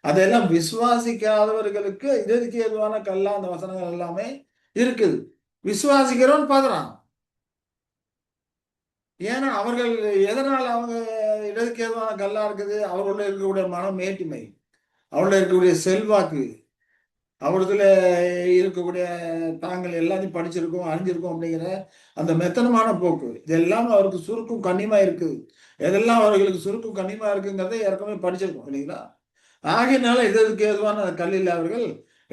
அதெல்லாம் விசுவாசிக்காதவர்களுக்கு இடதுக்கு ஏதுவான கல்லா அந்த வசனங்கள் எல்லாமே இருக்குது. விசுவாசிக்கிறோன்னு பாக்குறான். ஏன்னா அவர்கள் எதனால் அவங்க இடதுக்கு ஏதுவான கல்லா இருக்குது? அவர்களுடைய இருக்கக்கூடிய மன மேட்டிமை, அவருடைய இருக்கக்கூடிய செல்வாக்கு, அவரதுல இருக்கக்கூடிய தாங்கள் எல்லாத்தையும் படிச்சிருக்கோம், அறிஞ்சிருக்கோம் அப்படிங்கிற அந்த மெத்தனமான போக்கு, இதெல்லாம் அவருக்கு சுருக்கும் கண்ணியமா இருக்குது. எதெல்லாம் அவர்களுக்கு சுருக்கும் கண்ணியமா இருக்குங்கிறத ஏற்கனவே படிச்சிருக்கோம் இல்லைங்களா? ஆகையினால இதற்கு ஏதுவான கல்லில் அவர்கள்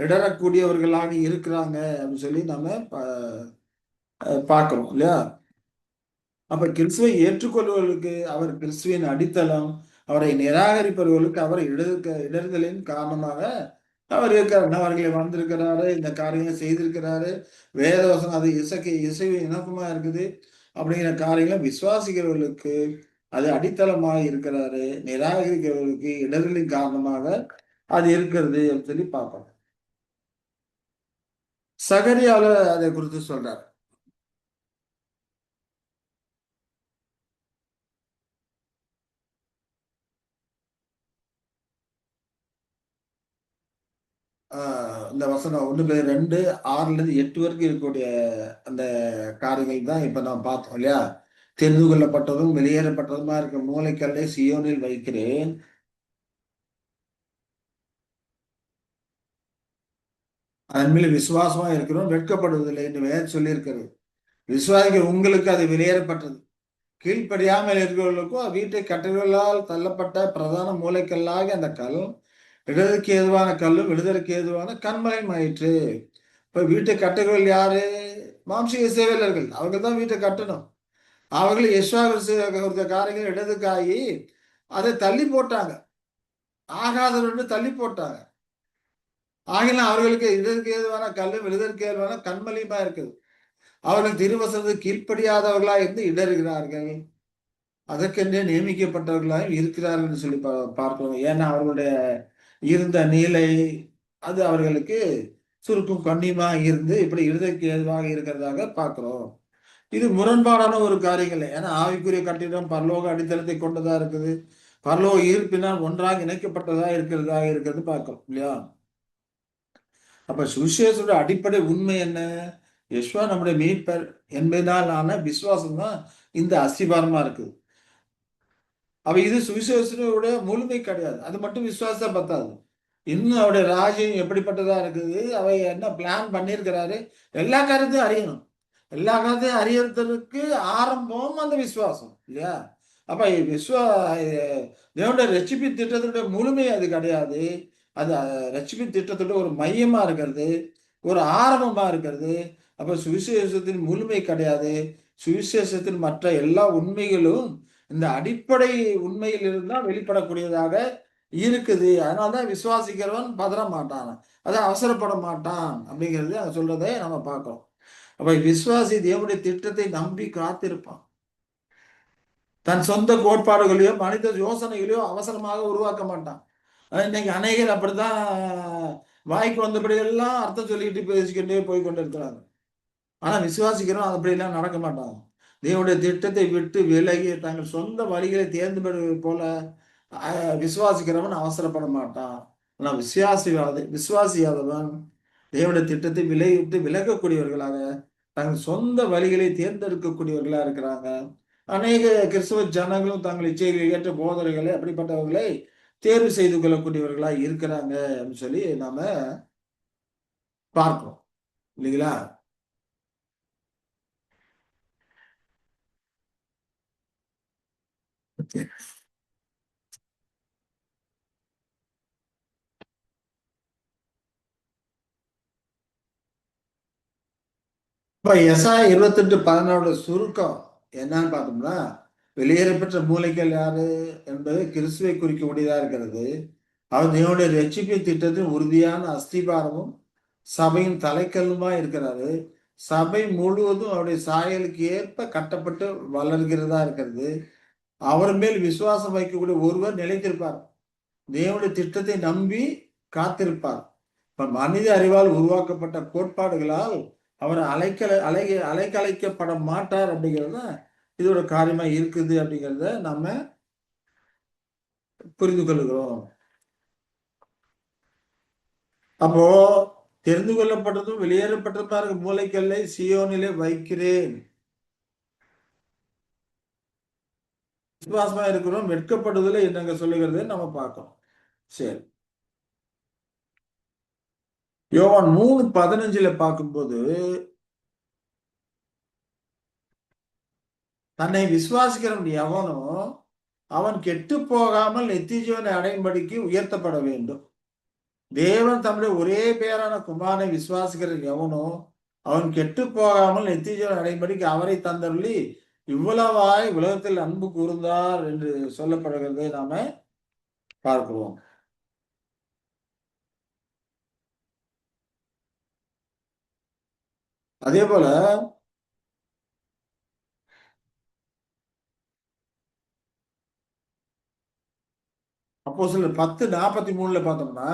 இடரக்கூடியவர்களாக இருக்கிறாங்க அப்படின்னு சொல்லி நம்ம பார்க்கிறோம் இல்லையா? அப்ப கிறிஸ்துவை ஏற்றுக்கொள்வர்களுக்கு அவர் கிறிஸ்துவின் அடித்தளம், அவரை நிராகரிப்பவர்களுக்கு அவர் இடறுதலின் காரணமாக அவர் இருக்கிறார். அவர்களை வந்திருக்கிறாரு, இந்த காரியங்களை செய்திருக்கிறாரு, வேதவசனம் அது இசைவு இணக்கமா இருக்குது அப்படிங்கிற காரியங்களை விசுவாசிக்கிறவர்களுக்கு அது அடித்தளமாக இருக்கிறாரு, நிராகரிக்கிறவர்களுக்கு இடர்களின் காரணமாக அது இருக்கிறது அப்படின்னு சொல்லி பார்ப்போம். சகரியால அதை குறித்து சொல்றார். இந்த வசனம் 1-2, 6-8 வரைக்கும் இருக்கக்கூடிய அந்த காரியங்கள் தான் இப்ப நான் பார்த்தோம் இல்லையா? தெரிந்து கொள்ளப்பட்டதும் வெளியேறப்பட்டதுமா இருக்க மூளைக்கல்லை சியோனில் வைக்கிறேன். அதன் மேல் விசுவாசமா இருக்கிறோம், வெட்கப்படுவதில்லை என்று வேதம் சொல்லியிருக்கிறது. விசுவாசிகள் உங்களுக்கு அது வெளியேறப்பட்டது. கீழ்ப்படியாமல் இருக்கிறவர்களுக்கும் வீட்டை கட்டுகளால் தள்ளப்பட்ட பிரதான மூளைக்கல்லாக அந்த கல் இடதுக்கு ஏதுவான கல்லும் விடுதலுக்கு ஏதுவான கண்மலையும் ஆயிற்று. இப்ப வீட்டை கட்டுகள் யாரு? மாம்சீக சேவலர்கள். அவர்கள் தான் வீட்டை கட்டணும். அவர்கள் யெஷுவா கொடுத்த காரியங்கள் இடதுக்காகி அதை தள்ளி போட்டாங்க. ஆகாதவர்கள் தள்ளி போட்டாங்க. ஆகினா அவர்களுக்கு இடதுக்கு ஏதுவான கல்லும் விடுதலுக்கு ஏதுவான கண்மலையுமா இருக்குது. அவர்கள் திருவசனத்துக்கு கீழ்ப்படியாதவர்களா இருந்து இடறுகிறார்கள். அதற்கென்றே நியமிக்கப்பட்டவர்களாக இருக்கிறார்கள் என்று சொல்லி பார்க்கிறோம். ஏன்னா அவர்களுடைய இருந்த நிலை அது அவர்களுக்கு சுருக்கும் கண்ணியமா இருந்து இப்படி இருதற்கு ஏதுவாக இருக்கிறதாக பார்க்கிறோம். இது முரண்பாடான ஒரு காரியங்கள். ஏன்னா ஆவிக்குரிய கட்டிடம் பரலோக அடித்தளத்தை கொண்டதா இருக்குது. பரலோக ஈர்ப்பினால் ஒன்றாக இணைக்கப்பட்டதா இருக்கிறது பார்க்கிறோம் இல்லையா? அப்ப சுவிசேஷோட அடிப்படை உண்மை என்ன? யெகோவா நம்முடைய மீட்பர் என்பதனால் ஆன விசுவாசம் தான் இந்த அஸ்திபாரமா இருக்குது. அப்ப இது சுவிசேஷனோட முழுமை கிடையாது. அது மட்டும் விசுவாசா பத்தாது. இன்னும் அவருடைய ராஜ்யம் எப்படிப்பட்டதா இருக்குது, அவை என்ன பிளான் பண்ணியிருக்கிறாரு, எல்லா காரியத்தையும் அறியணும். எல்லா காரியத்தையும் அறியறதுக்கு ஆரம்பம் அந்த விசுவாசம் இல்லையா? அப்ப தேவனுடைய ரட்சிப்பு திட்டத்துடைய முழுமை அது கிடையாது. அது ரட்சிப்பு திட்டத்தோட ஒரு மையமா இருக்கிறது, ஒரு ஆரம்பமா இருக்கிறது. அப்ப சுவிசேஷத்தின் முழுமை கிடையாது. சுவிசேஷத்தின் மற்ற எல்லா உண்மைகளும் இந்த அடிப்படை உண்மையிலிருந்து தான் வெளிப்படக்கூடியதாக இருக்குது. அதனாலதான் விசுவாசிக்கிறவன் பதற மாட்டான், அதான் அவசரப்பட மாட்டான் அப்படிங்கிறது அங்க சொல்றதை நம்ம பார்க்கிறோம். அப்ப விசுவாசி தேவனுடைய திட்டத்தை நம்பி காத்திருப்பான். தன் சொந்த கோட்பாடுகளையோ மனித யோசனைகளையோ அவசரமாக உருவாக்க மாட்டான். இன்னைக்கு அநேகர் அப்படித்தான் வாய்க்கு வந்தபடி எல்லாம் அர்த்தம் சொல்லிக்கிட்டு பேசிக்கிட்டே போய் கொண்டு இருக்கிறாங்க. ஆனா விசுவாசிக்கிறோம் அப்படியெல்லாம் நடக்க மாட்டாங்க. தேவனுடைய திட்டத்தை விட்டு விலகி தங்கள் சொந்த வழிகளை தேர்ந்தெடுப்பது போல விசுவாசிக்கிறவன் அவசரப்பட மாட்டான். ஆனா விசுவாசியாதவன் தேவனுடைய திட்டத்தை விலகிட்டு விலகக்கூடியவர்களாக தங்கள் சொந்த வழிகளை தேர்ந்தெடுக்கக்கூடியவர்களா இருக்கிறாங்க. அநேக கிறிஸ்தவ ஜனங்களும் தங்கள் இச்சைகளை ஏற்ற போதனைகளை அப்படிப்பட்டவர்களை தேர்வு செய்து கொள்ளக்கூடியவர்களா இருக்கிறாங்க அப்படின்னு சொல்லி நாம பார்க்கிறோம் இல்லைங்களா? இப்ப எஸ்ஐயா 28:14 சுருக்கம் என்னன்னு பார்த்தோம்னா, வெளியேறப்பெற்ற மூலைகள் யாரு என்பது கிறிஸ்துவை குறிக்கக்கூடியதா இருக்கிறது. அவர் தேவனுடைய ரட்சிப்பு திட்டத்தின் உறுதியான அஸ்திபாரமும் சபையின் தலைக்கல்லுமா இருக்கிறாரு. சபை முழுவதும் அவருடைய சாயலுக்கு ஏற்ப கட்டப்பட்டு வளர்கிறதா இருக்கிறது. அவர் மேல் விசுவாசம் வைக்கக்கூடிய ஒருவர் நிலைத்திருப்பார். தேவனுடைய திட்டத்தை நம்பி காத்திருப்பார். இப்ப மனித அறிவால் உருவாக்கப்பட்ட கோட்பாடுகளால் அவர் அலைக்கலைக்கப்பட மாட்டார் அப்படிங்கிறது இதோட காரியமா இருக்குது அப்படிங்கிறத நம்ம புரிந்து கொள்கிறோம். அப்போ தெரிந்து கொள்ளப்பட்டதும் வெளியேறப்பட்டதுமா இருக்க மூளைக்கல்லை சியோனிலே வைக்கிறேன். விசுவாசமா இருக்கிறோம், வெட்கப்படுவதில் என்னங்க சொல்லுகிறது நம்ம பார்க்கணும். சரி, யோவான் 3:15 பார்க்கும்போது, தன்னை விசுவாசிக்கிறவன் எவனோ அவன் கெட்டு போகாமல் நித்திய அடையும்படிக்கு உயர்த்தப்பட வேண்டும். தேவன் தம்முடைய ஒரே பேரான குமாரனை விசுவாசிக்கிற எவனோ அவன் கெட்டு போகாமல் நித்திய அடையும்படிக்கு அவரை தந்தருளி இவ்வளவாய் உலகத்தில் அன்பு கூர்ந்தார் என்று சொல்லப்படுகிறதை நாம பார்க்கிறோம். அதே போல அப்போஸ்தலர் 10:43 பார்த்தோம்னா,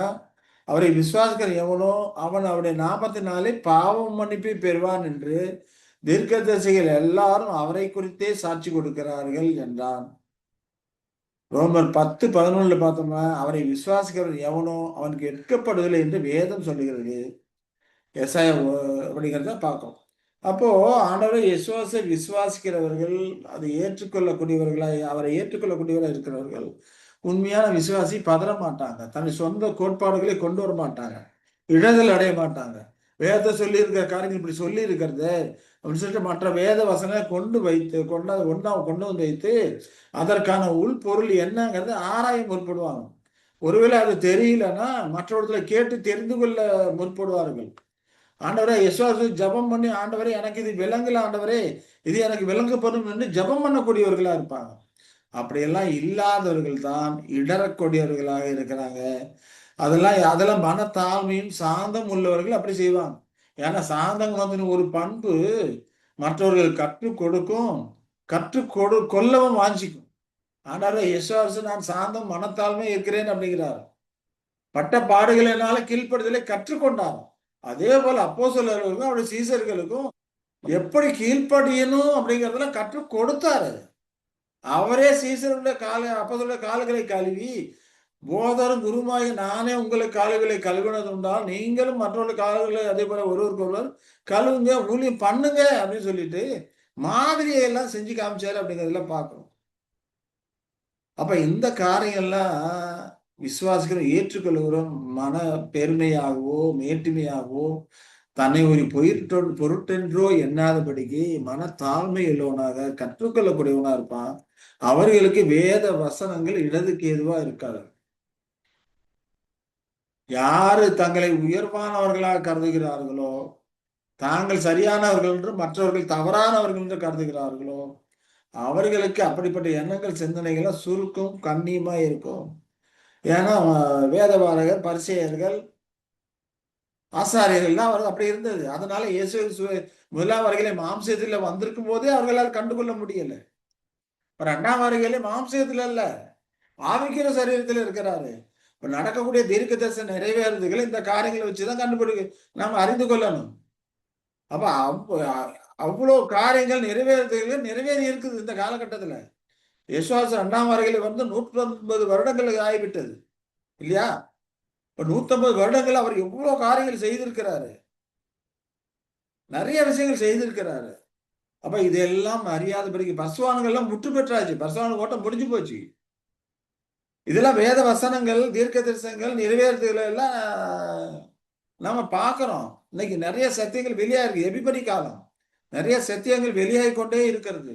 அவரை விசுவாசிக்கிற எவனோ அவன் அவருடைய 44 பாவம் மன்னிப்பை பெறுவான் என்று தீர்க்கதரிசிகள் எல்லாரும் அவரை குறித்தே சாட்சி கொடுக்கிறார்கள் என்றான். ரோமர் 10:11 பார்த்தோம்னா, அவரை விசுவாசிக்கிறவன் எவனோ அவனுக்கு எடுக்கப்படுவதில்லை என்று வேதம் சொல்லுகிறது. எஸ்ஐயா அப்படிங்கிறத பார்க்கிறோம். அப்போ ஆண்டவரை யெசுவாசை விசுவாசிக்கிறவர்கள் அதை ஏற்றுக்கொள்ளக்கூடியவர்களாய் அவரை ஏற்றுக்கொள்ளக்கூடியவர்களாக இருக்கிறவர்கள் உண்மையான விசுவாசி பதற மாட்டாங்க. தன் சொந்த கோட்பாடுகளை கொண்டு வர மாட்டாங்க, இடர்கள் அடைய மாட்டாங்க. வேத சொல்லி இருக்கிற காரியங்கள் இப்படி சொல்லி இருக்கிறது அப்படின்னு சொல்லிட்டு மற்ற வேத வசனங்களை கொண்டு வந்து வைத்து அதற்கான உள்பொருள் என்னங்கிறத ஆராய முற்படுவாங்க. ஒருவேளை அது தெரியலன்னா மற்றவர்களை கேட்டு தெரிந்து கொள்ள முற்படுவார்கள். ஆண்டவரே யெசுவாசு ஜபம் பண்ணி, ஆண்டவரே எனக்கு இது விளங்கல, ஆண்டவரே இது எனக்கு விளங்கப்படும் என்று ஜபம் பண்ணக்கூடியவர்களா இருப்பாங்க. அப்படியெல்லாம் இல்லாதவர்கள் தான் இடரக்கூடியவர்களாக இருக்கிறாங்க. அதெல்லாம் மனத்தாழ்மையும் சாந்தம் உள்ளவர்கள் அப்படி செய்வாங்க. ஏன்னா சாந்தம் குணத்தின் ஒரு பண்பு மற்றவர்கள் கற்றுக் கொடுக்கும், கொள்ளவும் வாஞ்சிக்கும். ஆனாலும் யெசுவாசு நான் சாந்தம் மனத்தாழ்மை இருக்கிறேன் அப்படிங்கிறார். பட்ட பாடுகளினால கீழ்ப்படுதலை கற்றுக்கொண்டார். அதே போல அப்போஸ்தலர்களுக்கும் அவருடைய சீசர்களுக்கும் எப்படி கீழ்ப்படியணும் அப்படிங்கறதுல கற்றுக் கொடுத்தாரு. அவரே சீசருடைய அப்போஸ்தலருடைய கால்களை கழுவி, போதரும் குருமாகிய நானே உங்களுக்கு கால்களை கழுவினது உண்டால் நீங்களும் மற்றவர்கள் கால்களை அதே போல ஒருவருக்கு ஒருவர் கழுவுங்க, ஊழியம் பண்ணுங்க அப்படின்னு சொல்லிட்டு மாதிரியை எல்லாம் செஞ்சு காமிச்சாரு அப்படிங்கிறதுல பார்க்கிறோம். அப்ப இந்த காரியங்கள்லாம் விசுவாசிக்கிறோம், ஏற்றுக்கொள்கிறோம். மன பெருமையாகவோ மேட்டுமையாகவோ தன்னை ஒரு பொருட்டென்றோ எண்ணாதபடிக்கு மன தாழ்மை உள்ளவனாக கற்றுக்கொள்ளக்கூடியவனா இருப்பான். அவர்களுக்கு வேத வசனங்கள் இடதுக்கு ஏதுவா இருக்காது. யாரு தங்களை உயர்வானவர்களாக கருதுகிறார்களோ, தாங்கள் சரியானவர்கள் என்று மற்றவர்கள் தவறானவர்கள் என்று கருதுகிறார்களோ, அவர்களுக்கு அப்படிப்பட்ட எண்ணங்கள் சிந்தனைகள் சுருக்கும் கண்ணியமா இருக்கும். ஏன்னா வேதபாரகர் பரிசேயர்கள் ஆசாரியர்கள்லாம் அவர் அப்படி இருந்தது. அதனால இயேசு முதலாம் வருகையில மாம்சத்துல வந்திருக்கும் போதே அவர்களால் கண்டுகொள்ள முடியல. இரண்டாம் வருகையில மாம்சத்துல அல்ல, ஆவிக்கிற சரீரத்தில் இருக்கிறாரு. இப்ப நடக்கக்கூடிய தீர்க்க தரிசன நிறைவேறுதுகளை இந்த காரியங்களை வச்சுதான் நாம அறிந்து கொள்ளணும். அப்ப அவ்வளவு காரியங்கள் நிறைவேறி இருக்குது இந்த காலகட்டத்துல. யெசுவாசு 2ஆம் வருகையில வந்து 150 வருடங்களுக்கு ஆகிவிட்டது இல்லையா? இப்ப 150 வருடங்கள் அவர் எவ்வளவு காரியங்கள் செய்திருக்கிறாரு, நிறைய விஷயங்கள் செய்திருக்கிறாரு. அப்ப இதெல்லாம் அறியாதபடிக்கு பரிசுத்தவான்கள் முற்று பெற்றாச்சு, பரிசுத்தவான் ஓட்டம் முடிஞ்சு போச்சு. இதெல்லாம் வேத வசனங்கள் தீர்க்க தரிசனங்கள் நிறைவேறதுல எல்லாம் நாம பார்க்கிறோம். இன்னைக்கு நிறைய சத்தியங்கள் வெளியா இருக்கு. எபிபடி காலம் நிறைய சத்தியங்கள் வெளியாகி கொண்டே இருக்கிறது.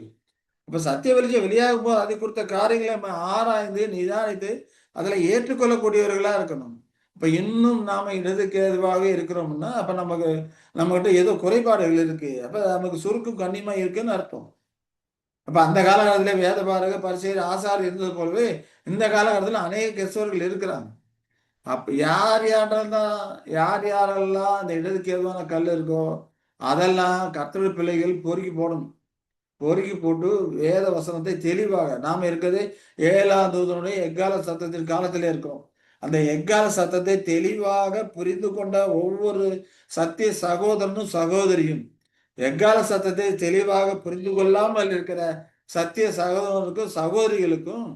இப்ப சத்திய வெளிச்சம் வெளியாகும் போது அதை குறித்த காரியங்களை நம்ம ஆராய்ந்து நிதானித்து அதுல ஏற்றுக்கொள்ளக்கூடியவர்களா இருக்கணும். இப்ப இன்னும் நாம இடதுக்கு எதுவாக இருக்கிறோம்னா அப்ப நம்மகிட்ட ஏதோ குறைபாடுகள் இருக்கு. அப்ப நமக்கு சுருக்கும் கண்ணியமா இருக்குன்னு அர்த்தம். அப்ப அந்த காலகட்டத்திலே வேத பாரக பரிசேயர் ஆசார் இருந்தது போலவே இந்த காலகட்டத்தில் அநேக கிறிஸ்தவர்கள் இருக்கிறாங்க. அப்ப யார் யாரெல்லாம் அந்த இடதுக்கு எதுவான கல் இருக்கோ அதெல்லாம் கர்த்தருடைய பிள்ளைகள் பொறுக்கி போடணும். பொறுக்கி போட்டு வேத வசனத்தை தெளிவாக நாம இருக்கிறது 7ஆம் தூதனுடைய எக்கால சத்தத்தின் காலத்திலே இருக்கிறோம். அந்த எக்கால சத்தத்தை தெளிவாக புரிந்து கொண்ட ஒவ்வொரு சத்திய சகோதரனும் சகோதரியும் எக்கால சத்தத்தை தெளிவாக புரிந்து கொள்ளாமல் இருக்கிற சத்திய சகோதரனுக்கும் சகோதரிகளுக்கும்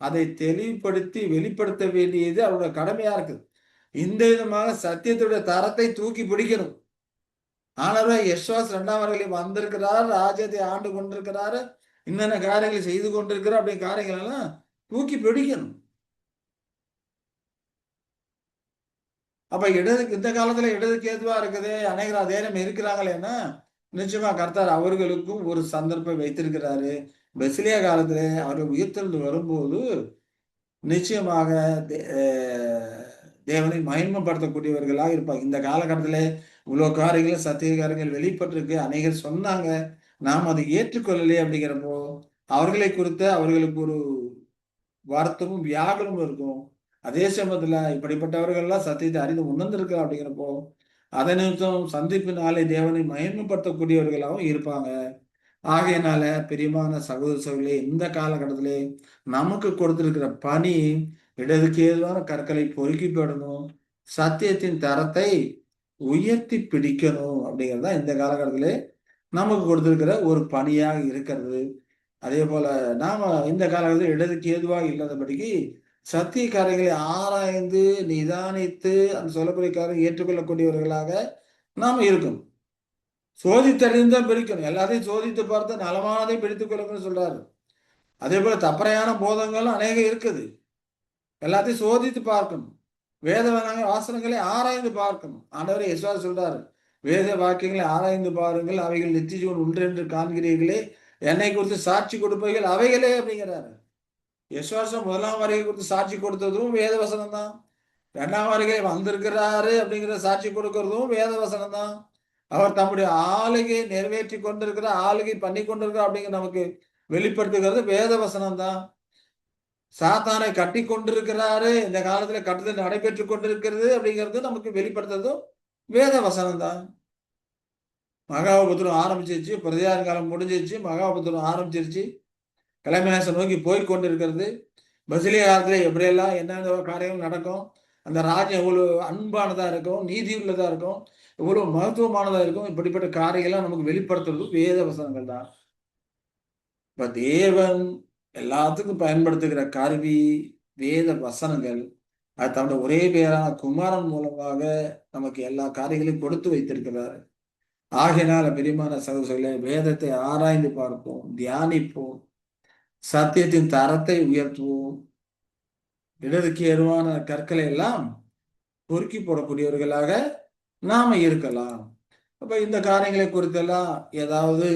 அதை தெளிவுபடுத்தி வெளிப்படுத்த வேண்டியது அவருடைய கடமையா இருக்குது. இந்த விதமாக சத்தியத்துடைய தரத்தை தூக்கி பிடிக்கணும். ஆனவர் யெசுவாஸ் 2ஆம் வருகையில் வந்திருக்கிறார், ராஜ்யத்தை ஆண்டு கொண்டிருக்கிறாரு, இன்னென்ன காரியங்களை செய்து கொண்டிருக்கிறார் அப்படிங்கிற காரியங்கள் எல்லாம் தூக்கி பிடிக்கணும். அப்ப இந்த காலத்துல இடதுக்கு ஏதுவா இருக்குது, அநேகர் அதே நேரம் இருக்கிறாங்களேன்னா நிச்சயமா கர்த்தர் அவர்களுக்கும் ஒரு சந்தர்ப்பம் வைத்திருக்கிறாரு. பெசிலியா காலத்துல அவர்கள் உயிர்த்தெழுந்து வரும்போது நிச்சயமாக தேவனை மகிமைப்படுத்தக்கூடியவர்களாக இருப்பாங்க. இந்த காலகட்டத்துல இவ்வளவு காரியங்கள் சத்திய காரியங்கள் வெளிப்பட்டிருக்கு, அநேகர் சொன்னாங்க, நாம் அதை ஏற்றுக்கொள்ளலையே அப்படிங்கிறப்போ அவர்களை குறித்த அவர்களுக்கு ஒரு வருத்தமும் வியாகுலமும் இருக்கும். அதே சமயத்துல இப்படிப்பட்டவர்கள்லாம் சத்தியத்தை அறிந்து உணர்ந்திருக்க அப்படிங்கிறப்போ அதை நிமித்தம் சந்திப்பினாலே தேவனை மகிமைப்படுத்தக்கூடியவர்களாகவும் இருப்பாங்க. ஆகையினால பிரியமான சகோதர சகோதரிகளே, இந்த காலகட்டத்திலே நமக்கு கொடுத்திருக்கிற பணி இடதுக்கு ஏதுவான கற்களை பொறுக்கி போடணும், சத்தியத்தின் தரத்தை உயர்த்தி பிடிக்கணும் அப்படிங்கிறது தான் இந்த காலகட்டத்திலே நமக்கு கொடுத்திருக்கிற ஒரு பணியாக இருக்கிறது. அதே போல நாம இந்த காலகட்டத்தில் இடதுக்கு ஏதுவாக இல்லாதபடிக்கு சத்திய காரியங்களை ஆராய்ந்து நிதானித்து அந்த சொல்லக்கூடிய காரியம் ஏற்றுக்கொள்ளக்கூடியவர்களாக நாம இருக்கணும். சோதித்தறிந்துதான் பிரிக்கணும். எல்லாத்தையும் சோதித்து பார்த்து நலமானதை பிடித்துக் கொள்ளுங்கன்னு சொல்றாரு. அதே போல தப்பறையான போதங்களும் அநேகம் இருக்குது. எல்லாத்தையும் சோதித்து பார்க்கணும். வேத வாசனங்களை ஆராய்ந்து பார்க்கணும். ஆண்டவரே யெசுவா சொல்றாரு, வேத வாக்கியங்களை ஆராய்ந்து பாருங்கள், அவைகள் நித்திய ஜீவன் ஒன்று என்று காண்கிறீர்களே, என்னை குறித்து சாட்சி கொடுப்பவைகள் அவைகளே அப்படிங்கிறாரு. யெசுவாசம் 1ஆம் வருகை குறித்து சாட்சி கொடுத்ததும் வேத வசனம் தான். 2ஆம் வருகை வந்திருக்கிறாரு அப்படிங்கிற சாட்சி கொடுக்கறதும் வேத வசனம் தான். அவர் தம்முடைய ஆளுகை நிறைவேற்றி கொண்டிருக்கிற ஆளுகை பண்ணி கொண்டிருக்கிறார் அப்படிங்கிற நமக்கு வெளிப்படுத்துகிறது வேத வசனம் தான். சாத்தானை கட்டி கொண்டிருக்கிறாரு, இந்த காலத்துல கட்டுதல் நடைபெற்று கொண்டிருக்கிறது அப்படிங்கிறது நமக்கு வெளிப்படுத்துறதும் வேத வசனம் தான். மகாபுத்திரம் ஆரம்பிச்சிருச்சு, பிரதியார காலம் முடிஞ்சிருச்சு, மகாபுத்திரம் ஆரம்பிச்சிருச்சு. கிளைமேக்ஸை நோக்கி போய் கொண்டிருக்கிறது. பசிலிய காலத்துல எப்படியெல்லாம் என்னென்ன காரியங்கள் நடக்கும், அந்த ராஜ்யம் எவ்வளவு அன்பானதா இருக்கும், நீதி உள்ளதா இருக்கும், எவ்வளவு மகத்துவமானதா இருக்கும். இப்படிப்பட்ட காரியங்கள்லாம் நமக்கு வெளிப்படுத்துறது வேத வசனங்கள் தான். இப்ப தேவன் எல்லாத்துக்கும் பயன்படுத்துகிற கருவி வேத வசனங்கள். அது தன்னுடைய ஒரே பேரான குமாரன் மூலமாக நமக்கு எல்லா காரியங்களையும் கொடுத்து வைத்திருக்கிறார். ஆகையினால பிரியமான சகோதரர்களே, வேதத்தை ஆராய்ந்து பார்ப்போம், தியானிப்போம், சத்தியத்தின் தரத்தை உயர்த்துவோம். இடருக்கு ஏதுவான கற்களை எல்லாம் பொறுக்கி போடக்கூடியவர்களாக நாம இருக்கலாம். அப்ப இந்த காரியங்களை குறித்தெல்லாம் ஏதாவது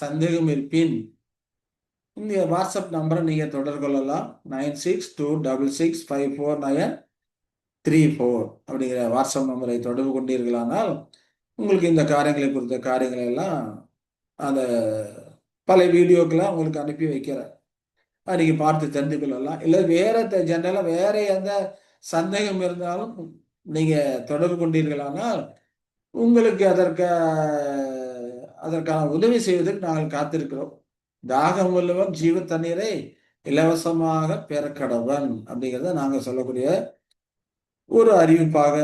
சந்தேகம் இருப்பின் இந்த வாட்ஸ்அப் நம்பரை நீங்க தொடர்பு கொள்ளலாம். 9626654934 அப்படிங்கிற வாட்ஸ்அப் நம்பரை தொடர்பு கொண்டீர்களானால் உங்களுக்கு இந்த காரியங்களை குறித்த காரியங்களை எல்லாம் அந்த பல வீடியோக்கெல்லாம் உங்களுக்கு அனுப்பி வைக்கிறேன். நீங்க பார்த்து தெரிந்து கொள்ளலாம். இல்லை வேற ஜெனரலா வேற எந்த சந்தேகம் இருந்தாலும் நீங்க தொடர்பு கொண்டீர்களானால் உங்களுக்கு அதற்கான உதவி செய்வதற்கு நாங்கள் காத்திருக்கிறோம். தாகம் உள்ளவன் ஜீவ தண்ணீரை இலவசமாக பெற கடவன் அப்படிங்கிறத நாங்க சொல்லக்கூடிய ஒரு அறிவிப்பாக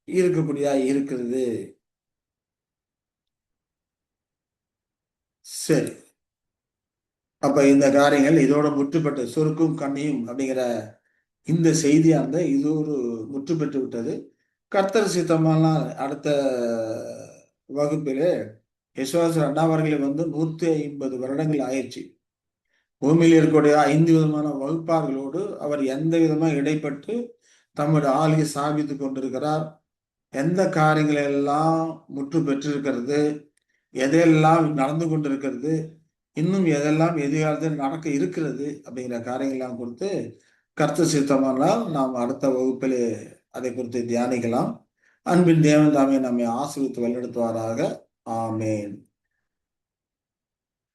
இருக்கக்கூடியதா இருக்கிறது. சரி, அப்ப இந்த காரியங்கள் இதோட முற்றுப்பட்டு சுருக்கும் கண்ணியும் அப்படிங்கிற இந்த செய்தியானது இது ஒரு முற்று பெற்று விட்டது. கர்த்தர் சித்தமானால் அடுத்த வகுப்பிலே யசுவாசர் அண்ணாவர்களை 150 வருடங்கள் ஆயிடுச்சு. பூமியில் இருக்கக்கூடிய 5 விதமான வகுப்பார்களோடு அவர் எந்த விதமாக இடைப்பட்டு தம்முடைய ஆளுகை சாபித்துக் கொண்டிருக்கிறார். எந்த காரியங்கள் எல்லாம் முற்று பெற்றிருக்கிறது, எதையெல்லாம் நடந்து கொண்டிருக்கிறது, இன்னும் எதெல்லாம் எதிர்காலத்தில் நடக்க இருக்கிறது அப்படிங்கிற காரியங்கள்லாம் குறித்து கர்த்தர் சித்தமானால் நாம் அடுத்த வகுப்பிலே அதை குறித்து தியானிக்கலாம். அன்பின் தேவன் தாமே நம்மை ஆசீர்வதித்து வழிநடத்துவாராக. ஆமேன்.